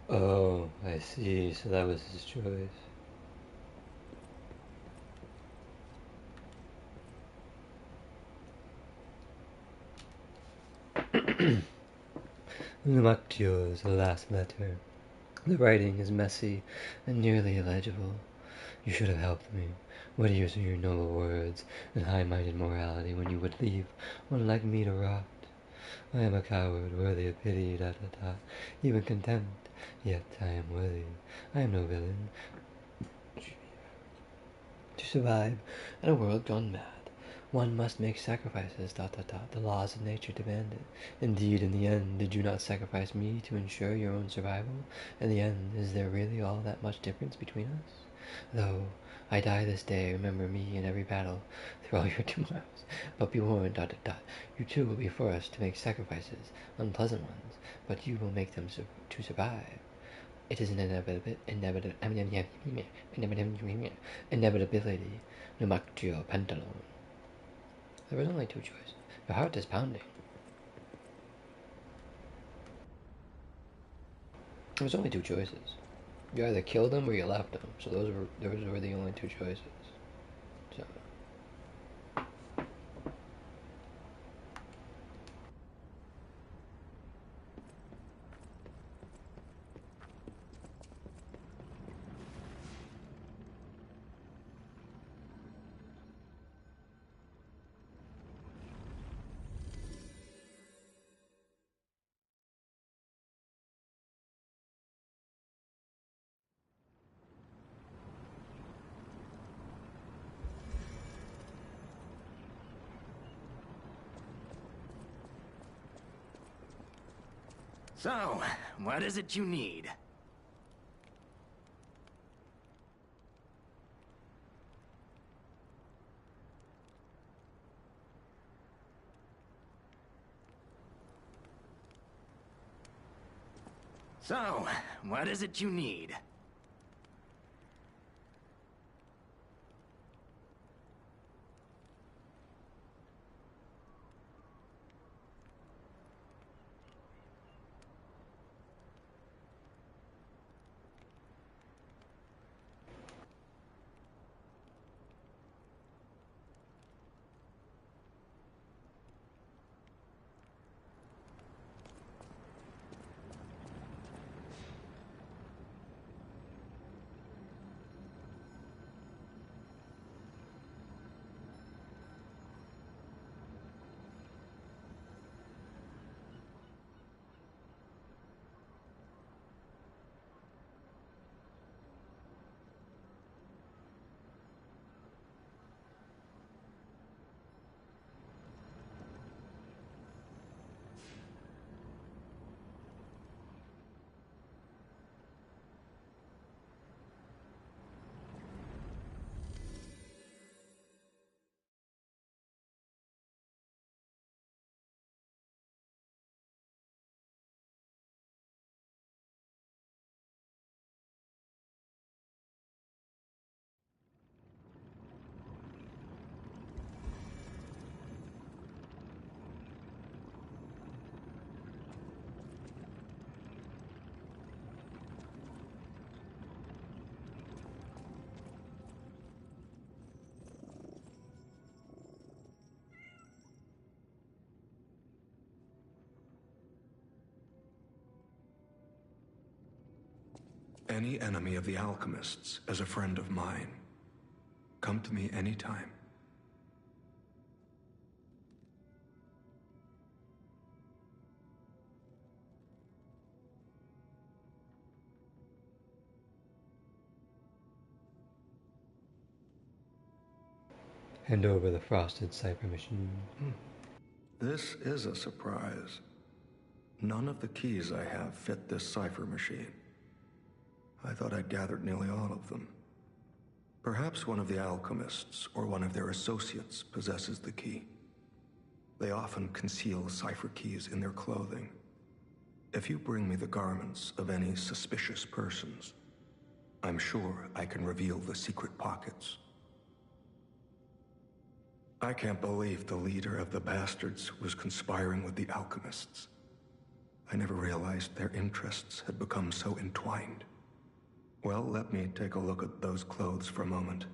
Oh, I see. So that was his choice. Lumactio is the last letter. The writing is messy and nearly illegible. You should have helped me. What are your noble words and high-minded morality when you would leave one like me to rot? I am a coward, worthy of pity, even contempt. Yet I am worthy. I am no villain. To survive in a world gone mad, one must make sacrifices, The laws of nature demand it. Indeed, in the end, did you not sacrifice me to ensure your own survival? In the end, is there really all that much difference between us? Though I die this day, remember me in every battle through all your tomorrows. But be warned, You too will be forced to make sacrifices, unpleasant ones, but you will make them to survive. It is an inevitability. Numactio pantalon. There was only two choices. Your heart is pounding. There was only two choices. You either killed them or you left them. So those were the only two choices. So. So, what is it you need? So, what is it you need? Any enemy of the alchemists is a friend of mine. Come to me anytime. Hand over the frosted cipher machine. This is a surprise. None of the keys I have fit this cipher machine. I thought I'd gathered nearly all of them. Perhaps one of the alchemists or one of their associates possesses the key. They often conceal cipher keys in their clothing. If you bring me the garments of any suspicious persons, I'm sure I can reveal the secret pockets. I can't believe the leader of the bastards was conspiring with the alchemists. I never realized their interests had become so entwined. Well, let me take a look at those clothes for a moment.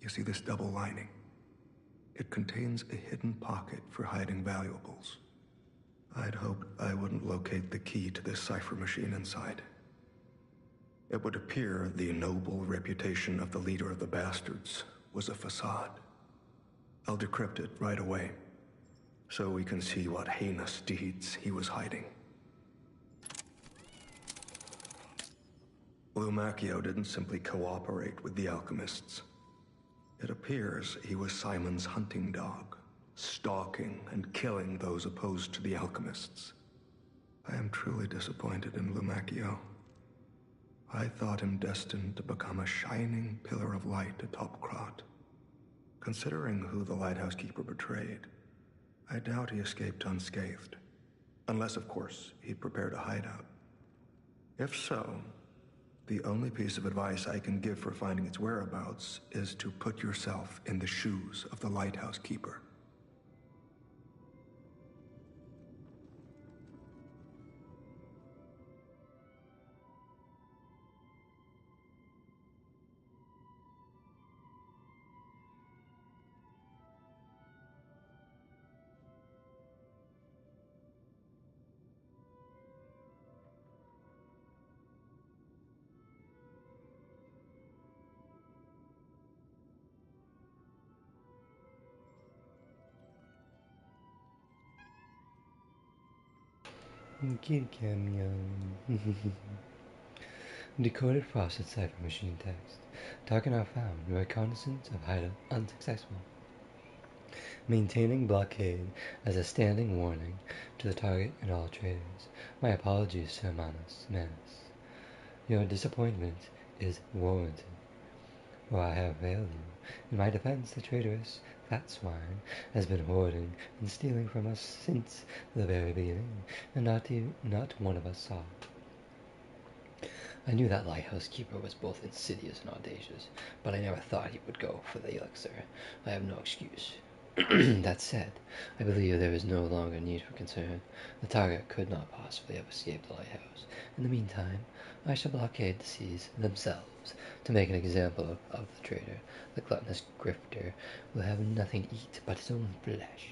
You see this double lining? It contains a hidden pocket for hiding valuables. I'd hoped I wouldn't locate the key to this cipher machine inside. It would appear the noble reputation of the leader of the bastards was a facade. I'll decrypt it right away, so we can see what heinous deeds he was hiding. Lumacchio didn't simply cooperate with the alchemists. It appears he was Simon's hunting dog, stalking and killing those opposed to the alchemists. I am truly disappointed in Lumacchio. I thought him destined to become a shining pillar of light atop Krat. Considering who the lighthouse keeper betrayed, I doubt he escaped unscathed. Unless, of course, he'd prepared a hideout. If so, the only piece of advice I can give for finding its whereabouts is to put yourself in the shoes of the lighthouse keeper. Kid cameo. Decoded frosted cipher machine text. Target not found. Reconnaissance of hideout unsuccessful. Maintaining blockade as a standing warning to the target and all traders. My apologies, Hermanos Menace. Your disappointment is warranted, for I have failed you. In my defense, the traitorous fat swine has been hoarding and stealing from us since the very beginning, and not one of us saw. I knew that lighthouse keeper was both insidious and audacious, but I never thought he would go for the elixir. I have no excuse. That said, I believe there is no longer need for concern. The target could not possibly have escaped the lighthouse. In the meantime, I shall blockade the seas themselves to make an example of the traitor. The gluttonous grifter will have nothing to eat but his own flesh.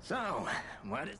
So, what is...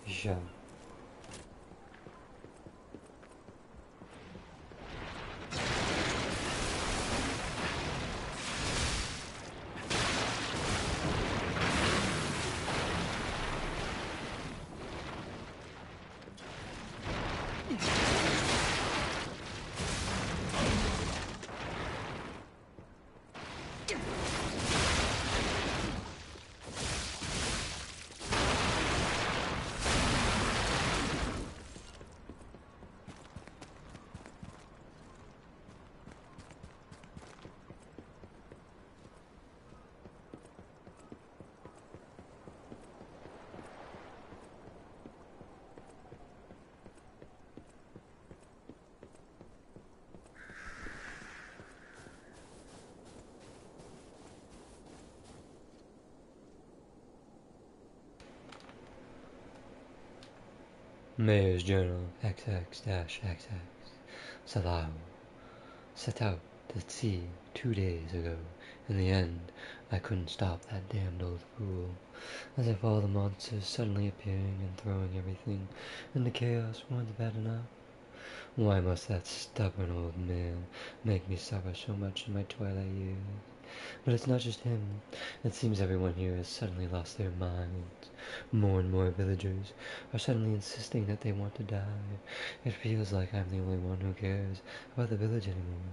Yeah. Mayor's Journal XX-XX Salau set out to sea 2 days ago. In the end, I couldn't stop that damned old fool. As if all the monsters suddenly appearing and throwing everything into chaos weren't bad enough. Why must that stubborn old man make me suffer so much in my twilight years? But it's not just him. It seems everyone here has suddenly lost their minds. More and more villagers are suddenly insisting that they want to die. It feels like I'm the only one who cares about the village anymore.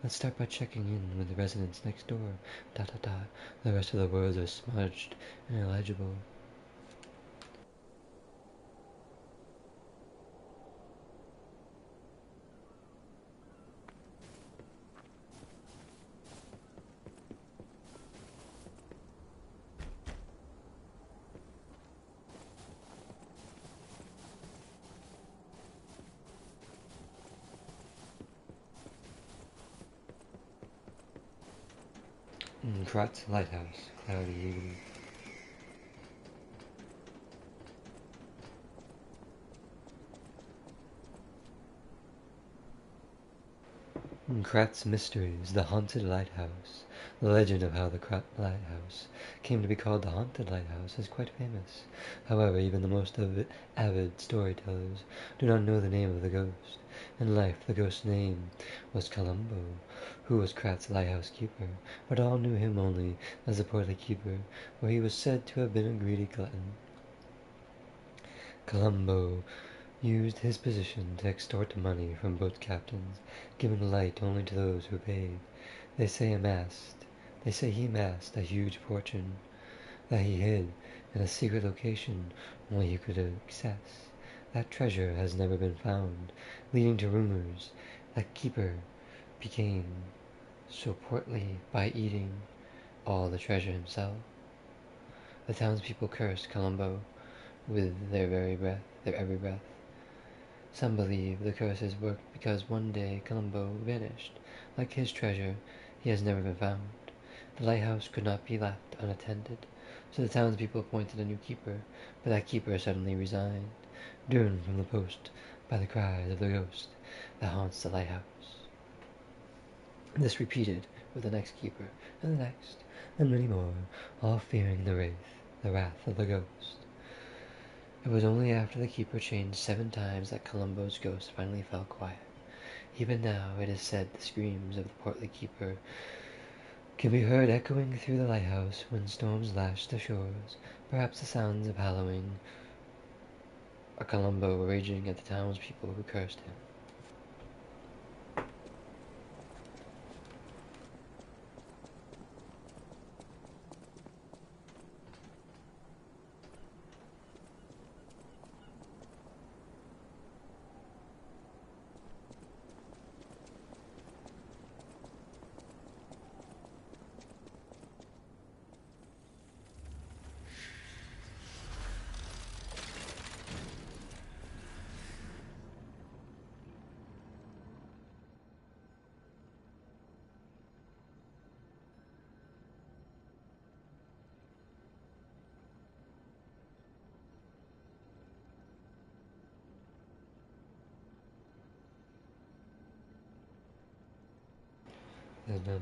Let's start by checking in with the residents next door. ... The rest of the words are smudged and illegible. Kratz Lighthouse, cloudy evening. Kratz Mysteries, the Haunted Lighthouse. The legend of how the Kratz Lighthouse came to be called the Haunted Lighthouse is quite famous. However, even the most avid storytellers do not know the name of the ghost. In life, the ghost's name was Columbo, who was Kratz' lighthouse keeper, but all knew him only as the portly keeper, where he was said to have been a greedy glutton. Columbo used his position to extort money from boat captains, giving light only to those who paid. They say he amassed a huge fortune that he hid in a secret location only he could access. That treasure has never been found, leading to rumors that Keeper became so portly by eating all the treasure himself. The townspeople cursed Columbo with their every breath. Some believe the curses worked because one day Columbo vanished. Like his treasure, he has never been found. The lighthouse could not be left unattended, so the townspeople appointed a new keeper, but that keeper suddenly resigned, driven from the post by the cries of the ghost that haunts the lighthouse. This repeated with the next keeper, and the next, and many more, all fearing the wrath of the ghost. It was only after the keeper changed 7 times that Columbo's ghost finally fell quiet. Even now, it is said the screams of the portly keeper can be heard echoing through the lighthouse when storms lash the shores. Perhaps the sounds of howling are Columbo raging at the townspeople who cursed him. The numbers.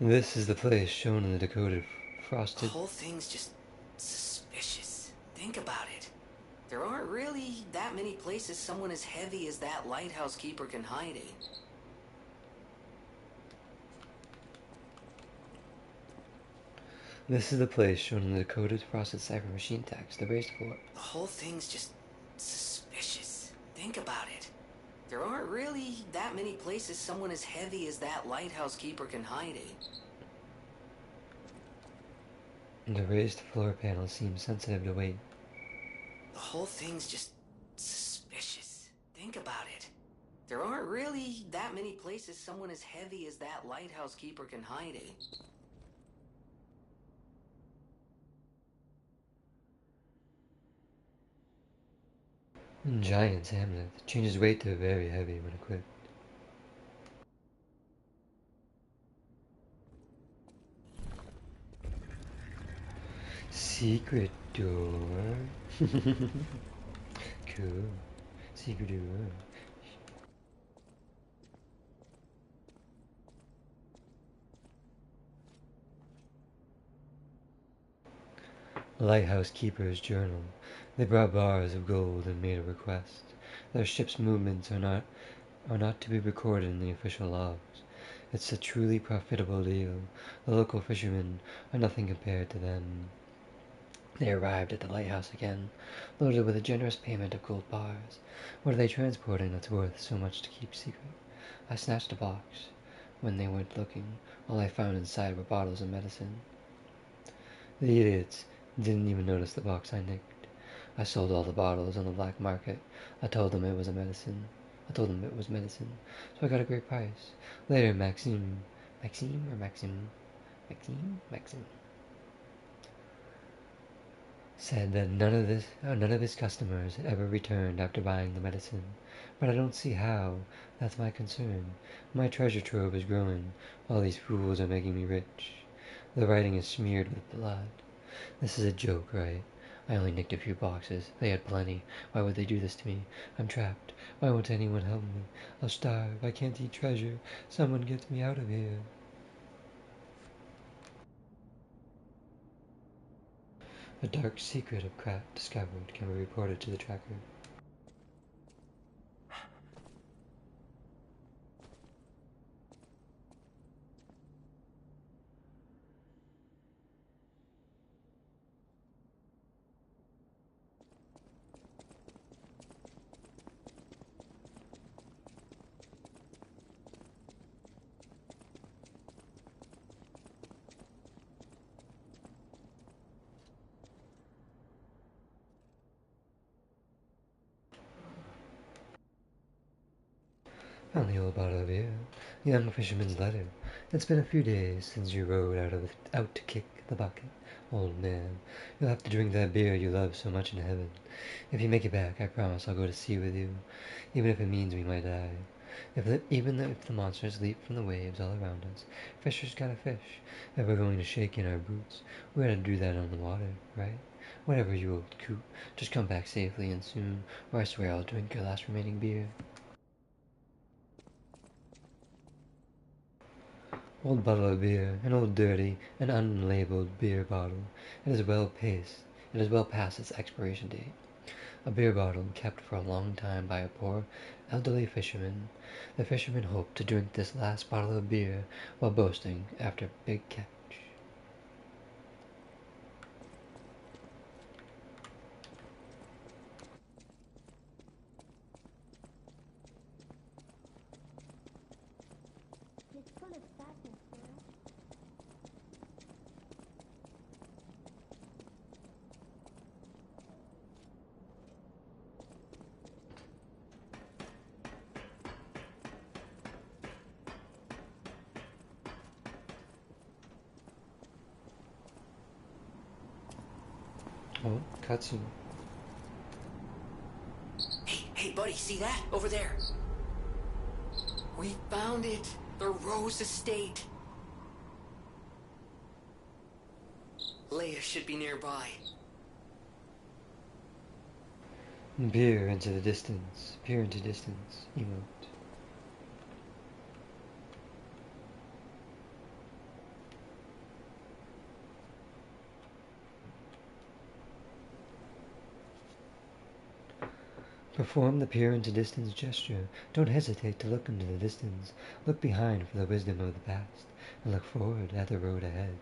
This is the place shown in the decoded The frosted. whole thing's just suspicious. Think about it. There aren't really that many places someone as heavy as that lighthouse keeper can hide in. This is the place shown in the decoded frosted cipher machine text, the raised floor. The whole thing's just suspicious. Think about it. There aren't really that many places someone as heavy as that lighthouse keeper can hide in. The raised floor panel seems sensitive to weight. The whole thing's just suspicious. Think about it. There aren't really that many places someone as heavy as that lighthouse keeper can hide in. Giant's Hamlet changes weight to very heavy when equipped. Secret door. Cool. Secret door. Lighthouse keeper's journal. They brought bars of gold and made a request. Their ship's movements are not to be recorded in the official logs. It's a truly profitable deal. The local fishermen are nothing compared to them. They arrived at the lighthouse again, loaded with a generous payment of gold bars. What are they transporting that's worth so much to keep secret? I snatched a box. When they went looking, all I found inside were bottles of medicine. The idiots didn't even notice the box I nicked. I sold all the bottles on the black market. I told them it was medicine, so I got a great price. Later, Maxime said that none of his customers ever returned after buying the medicine. But I don't see how. That's my concern. My treasure trove is growing. All these fools are making me rich. The writing is smeared with blood. This is a joke, right? I only nicked a few boxes. They had plenty. Why would they do this to me? I'm trapped. Why won't anyone help me? I'll starve. I can't eat treasure. Someone get me out of here. A dark secret of craft discovered can be reported to the tracker. Found the old bottle of beer. Young fisherman's letter. It's been a few days since you rode out to kick the bucket. Old man, you'll have to drink that beer you love so much in heaven. If you make it back, I promise I'll go to sea with you, even if it means we might die. Even if the monsters leap from the waves all around us, fishers gotta fish. If we're going to shake in our boots, we gotta do that on the water, right? Whatever, you old coot. Just come back safely and soon, or I swear I'll drink your last remaining beer. Old bottle of beer, an old dirty and unlabeled beer bottle. It is well past its expiration date. A beer bottle kept for a long time by a poor, elderly fisherman. The fisherman hoped to drink this last bottle of beer while boasting after a big catch. Oh, cutscene. Hey, buddy, see that? Over there. We found it. The Rose Estate. Leia should be nearby. Peer into the distance. Peer into distance. Emote. Perform the peer into distance gesture. Don't hesitate to look into the distance. Look behind for the wisdom of the past, and look forward at the road ahead.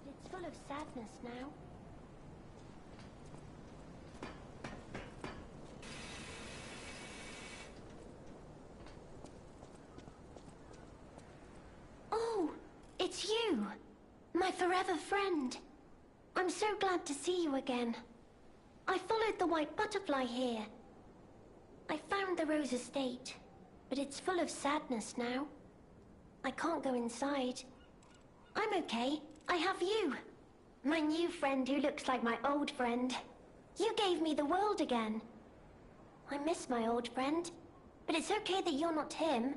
It's full of sadness now. Oh, it's you, my forever friend. I'm so glad to see you again. I followed the white butterfly here. I found the Rose Estate, but it's full of sadness now. I can't go inside. I'm okay. I have you. My new friend who looks like my old friend. You gave me the world again. I miss my old friend, but it's okay that you're not him.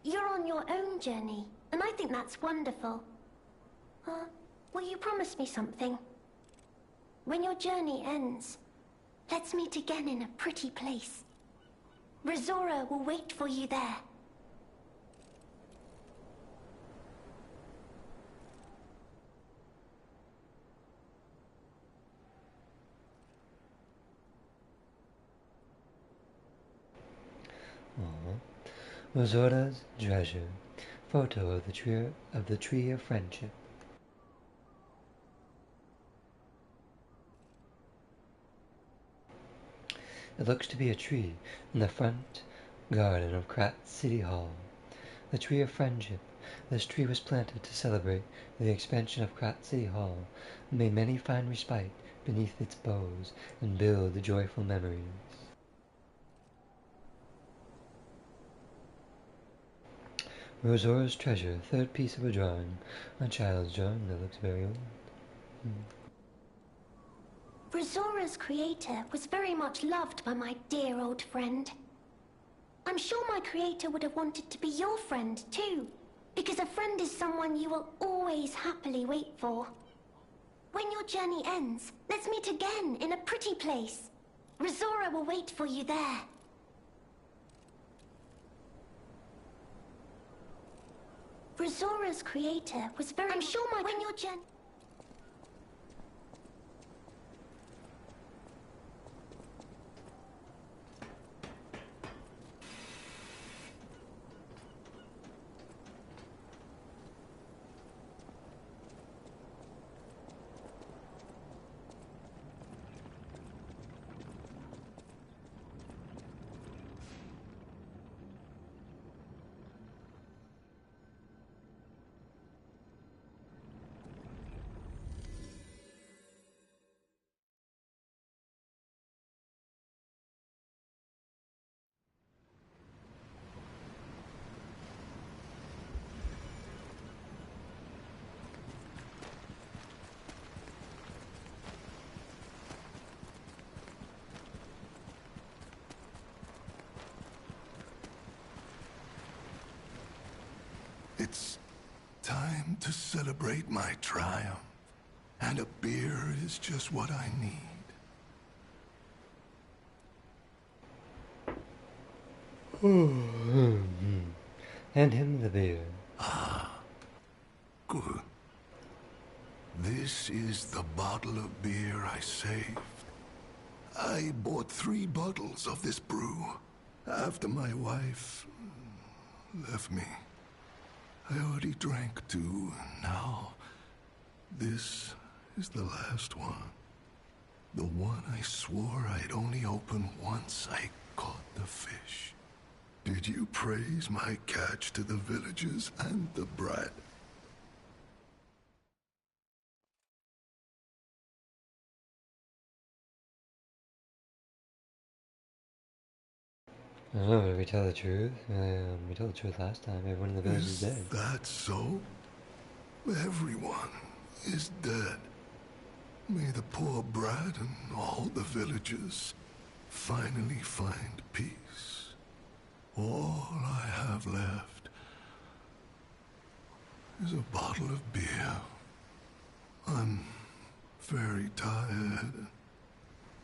You're on your own journey, and I think that's wonderful. Will you promise me something? When your journey ends, let's meet again in a pretty place. Rizora will wait for you there. Rosora's treasure. Photo of the tree of friendship. It looks to be a tree in the front garden of Krat City Hall. The tree of friendship. This tree was planted to celebrate the expansion of Krat City Hall. May many find respite beneath its boughs and build joyful memories. Rosora's treasure, third piece of a drawing. A child's drawing that looks very old. Rizora's creator was very much loved by my dear old friend. I'm sure my creator would have wanted to be your friend too, because a friend is someone you will always happily wait for. When your journey ends, let's meet again in a pretty place. Rizora will wait for you there. Rizora's creator was very... I'm sure my... When your journey... It's time to celebrate my triumph. And a beer is just what I need. Hand him the beer. Good. This is the bottle of beer I saved. I bought 3 bottles of this brew after my wife left me. I already drank 2, and now this is the last one. The one I swore I'd only open once I caught the fish. Did you praise my catch to the villagers and the brat? I don't know, did we tell the truth? We told the truth last time. Everyone in the village is dead. Is that so? Everyone is dead. May the poor brat and all the villagers finally find peace. All I have left is a bottle of beer. I'm very tired.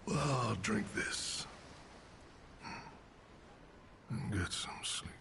Well, I'll drink this and get some sleep.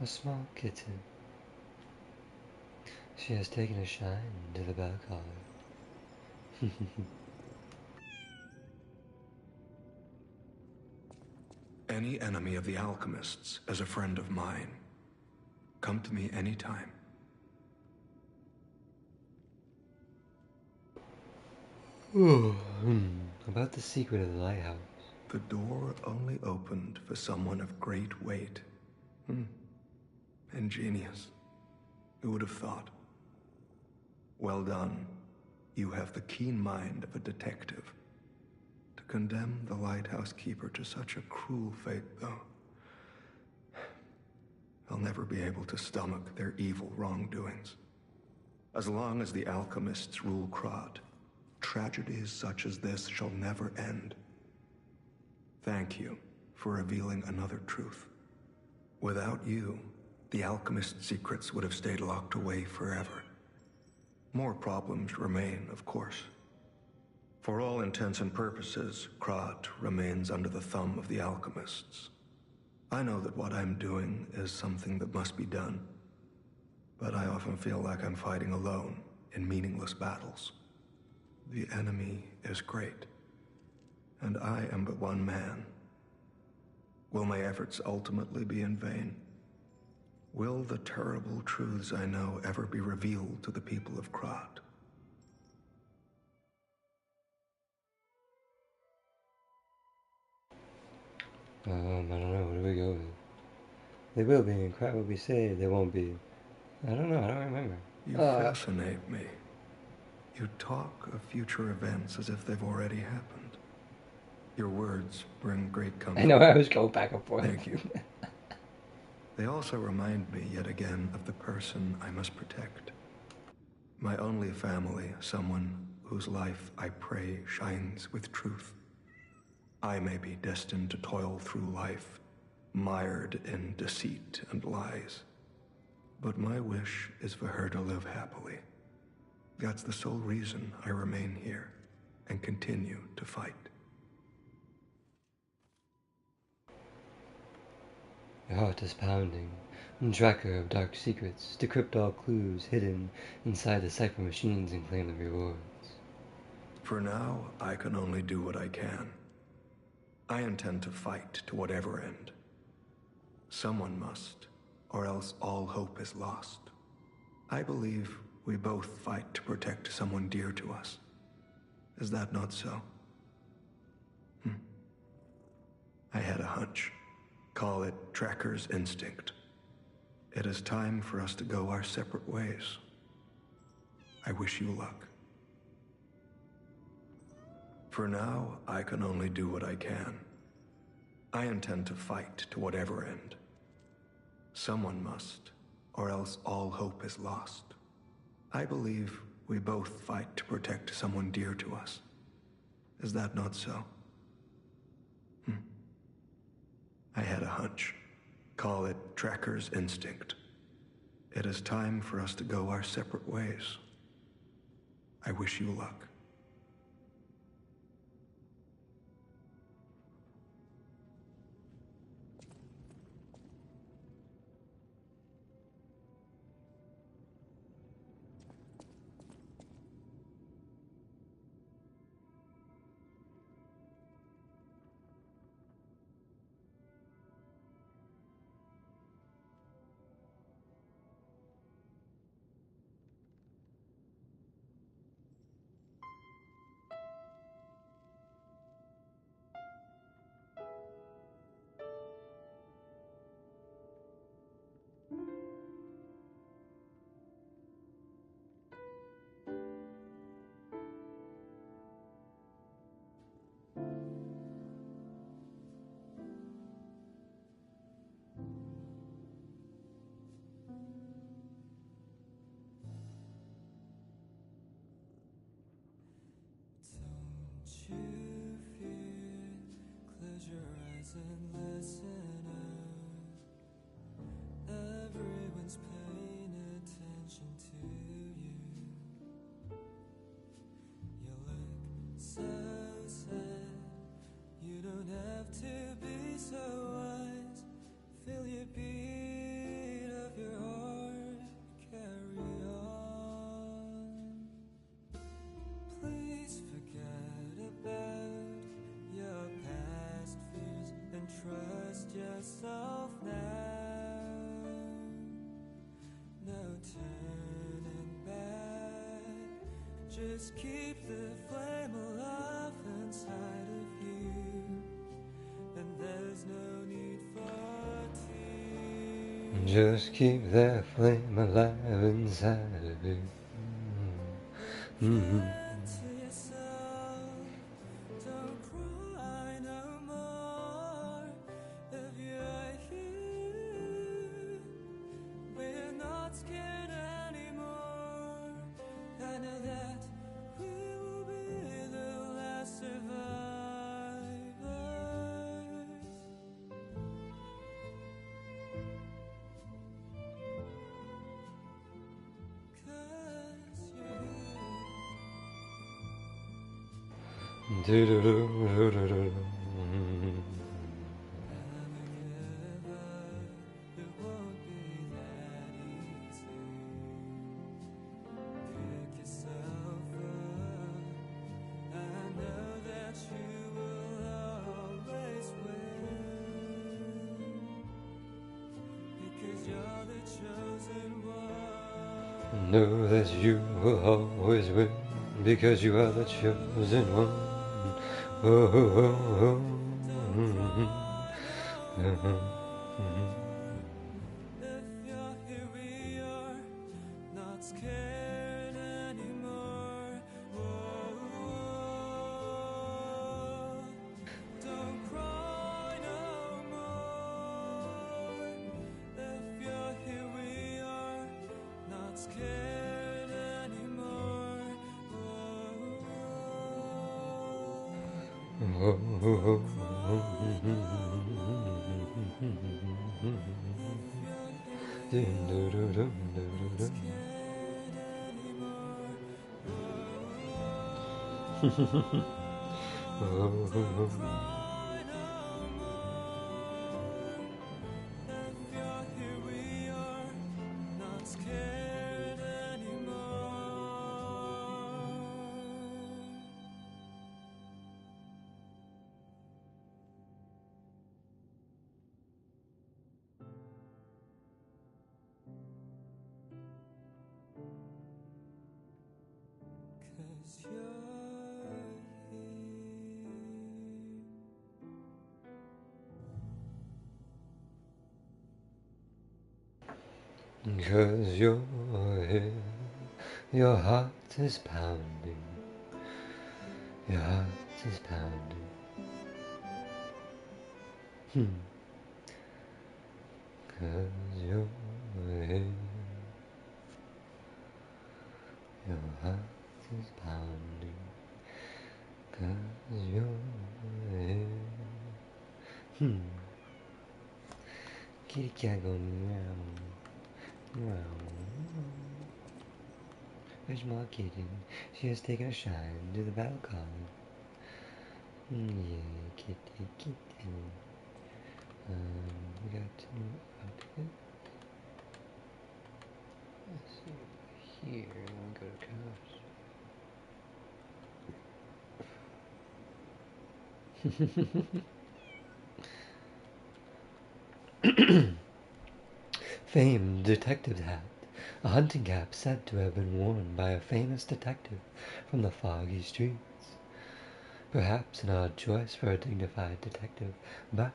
A small kitten. She has taken a shine to the bell collar. Any enemy of the alchemists is a friend of mine. Come to me anytime. About the secret of the lighthouse. The door only opened for someone of great weight. Ingenious. Who would have thought? Well done. You have the keen mind of a detective. To condemn the lighthouse keeper to such a cruel fate, though. I'll never be able to stomach their evil wrongdoings. As long as the alchemists rule Krat, tragedies such as this shall never end. Thank you for revealing another truth. Without you, the alchemist's secrets would have stayed locked away forever. More problems remain, of course. For all intents and purposes, Krat remains under the thumb of the alchemists. I know that what I'm doing is something that must be done, but I often feel like I'm fighting alone in meaningless battles. The enemy is great, and I am but one man. Will my efforts ultimately be in vain? Will the terrible truths I know ever be revealed to the people of Krat? I don't know, where do we go with it? They will be, and Krat will be saved. They won't be. I don't know, I don't remember. You fascinate me. You talk of future events as if they've already happened. Your words bring great comfort. I know, I was going back and forth. Thank you. They also remind me yet again of the person I must protect. My only family, someone whose life I pray shines with truth. I may be destined to toil through life, mired in deceit and lies. But my wish is for her to live happily. That's the sole reason I remain here and continue to fight. Your heart is pounding, tracker of dark secrets, decrypt all clues hidden inside the cipher machines and claim the rewards. For now, I can only do what I can. I intend to fight to whatever end. Someone must, or else all hope is lost. I believe we both fight to protect someone dear to us. Is that not so? I had a hunch. Call it tracker's instinct. It is time for us to go our separate ways. I wish you luck. For now, I can only do what I can. I intend to fight to whatever end. Someone must, or else all hope is lost. I believe we both fight to protect someone dear to us. Is that not so? I had a hunch. Call it tracker's instinct. It is time for us to go our separate ways. I wish you luck. And listen up. Everyone's paying attention to you. You look so sad. You don't have to be so wise. Feel your beat of your heart. Carry on. Please forget about your past fears and trust yourself now. No turning back. Just keep the flame alive inside of you. And there's no need for tears. Just keep that flame alive inside of you. Friend to yourself, don't cry no more. If you're here, we're not scared anymore. I know that we will be the last survivors. 'Cause you're Do-do-do-do-do-do. it won't be that easy. Pick yourself up. I know that you will always win. Because you're the chosen one. Know that you will always win because you are the chosen one. Oh, oh, oh, If you're here, we are not scared anymore. Whoa, don't cry no more. If you're here, we are not scared anymore. If you're here, we are not scared anymore. 'Cause you're here. 'Cause you're here, your heart is pounding, your heart is pounding. 'Cause you're here. Your heart is pounding 'cause you're here. Kitty cat going meow, meow. Where's my kitten? She has taken a shine to the battle call. Yeah, kitty, kitty. We got to outfit. Let's see over here. I'll go to cars. Famed detective's hat. A hunting cap said to have been worn by a famous detective from the foggy streets. Perhaps an odd choice for a dignified detective, but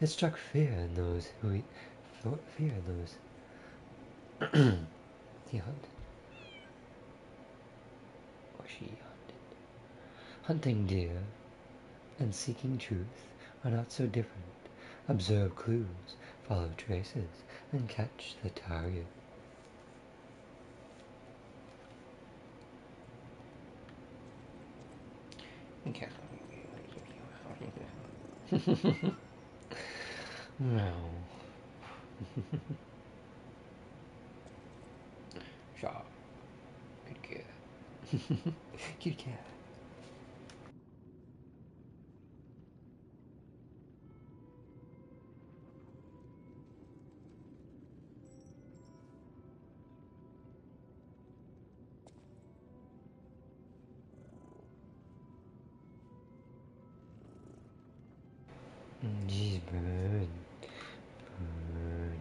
it struck fear in those he hunted, or she hunted. Hunting deer and seeking truth are not so different. Observe clues, follow traces, and catch the target. Meow. Shaw. Good cat. Cute cat. Jeez, bird. Bird.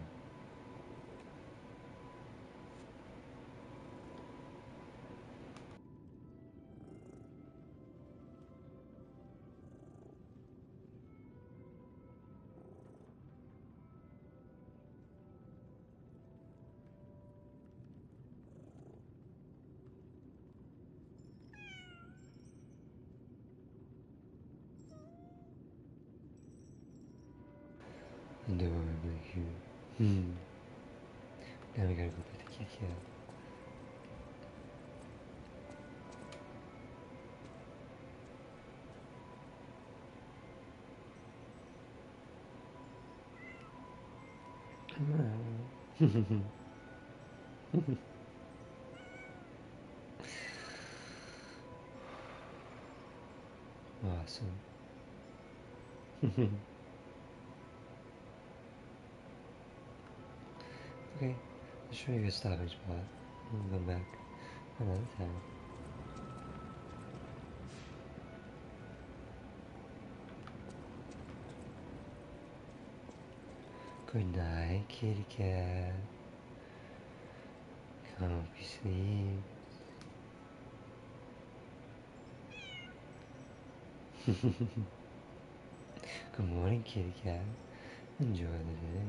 Adorably cute. Now we gotta go pet the kitty cat. Awesome. Okay, let's show you a stopping spot. We'll go back another time. Good night, kitty cat. Comfy sleep. Good morning, kitty cat. Enjoy the day.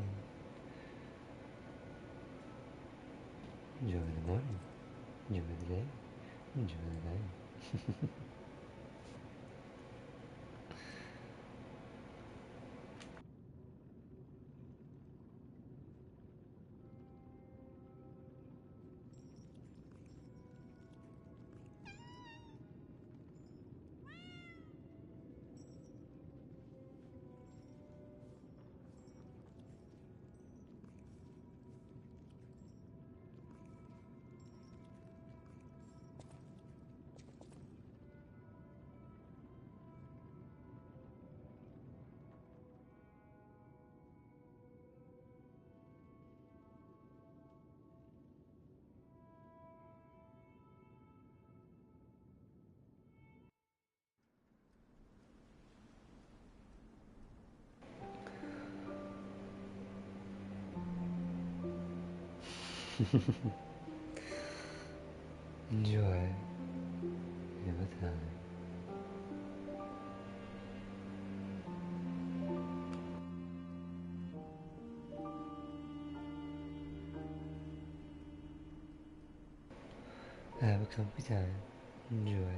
Enjoy the morning. Enjoy the day. Enjoy the night. Enjoy your time. Have a comfy time. Enjoy.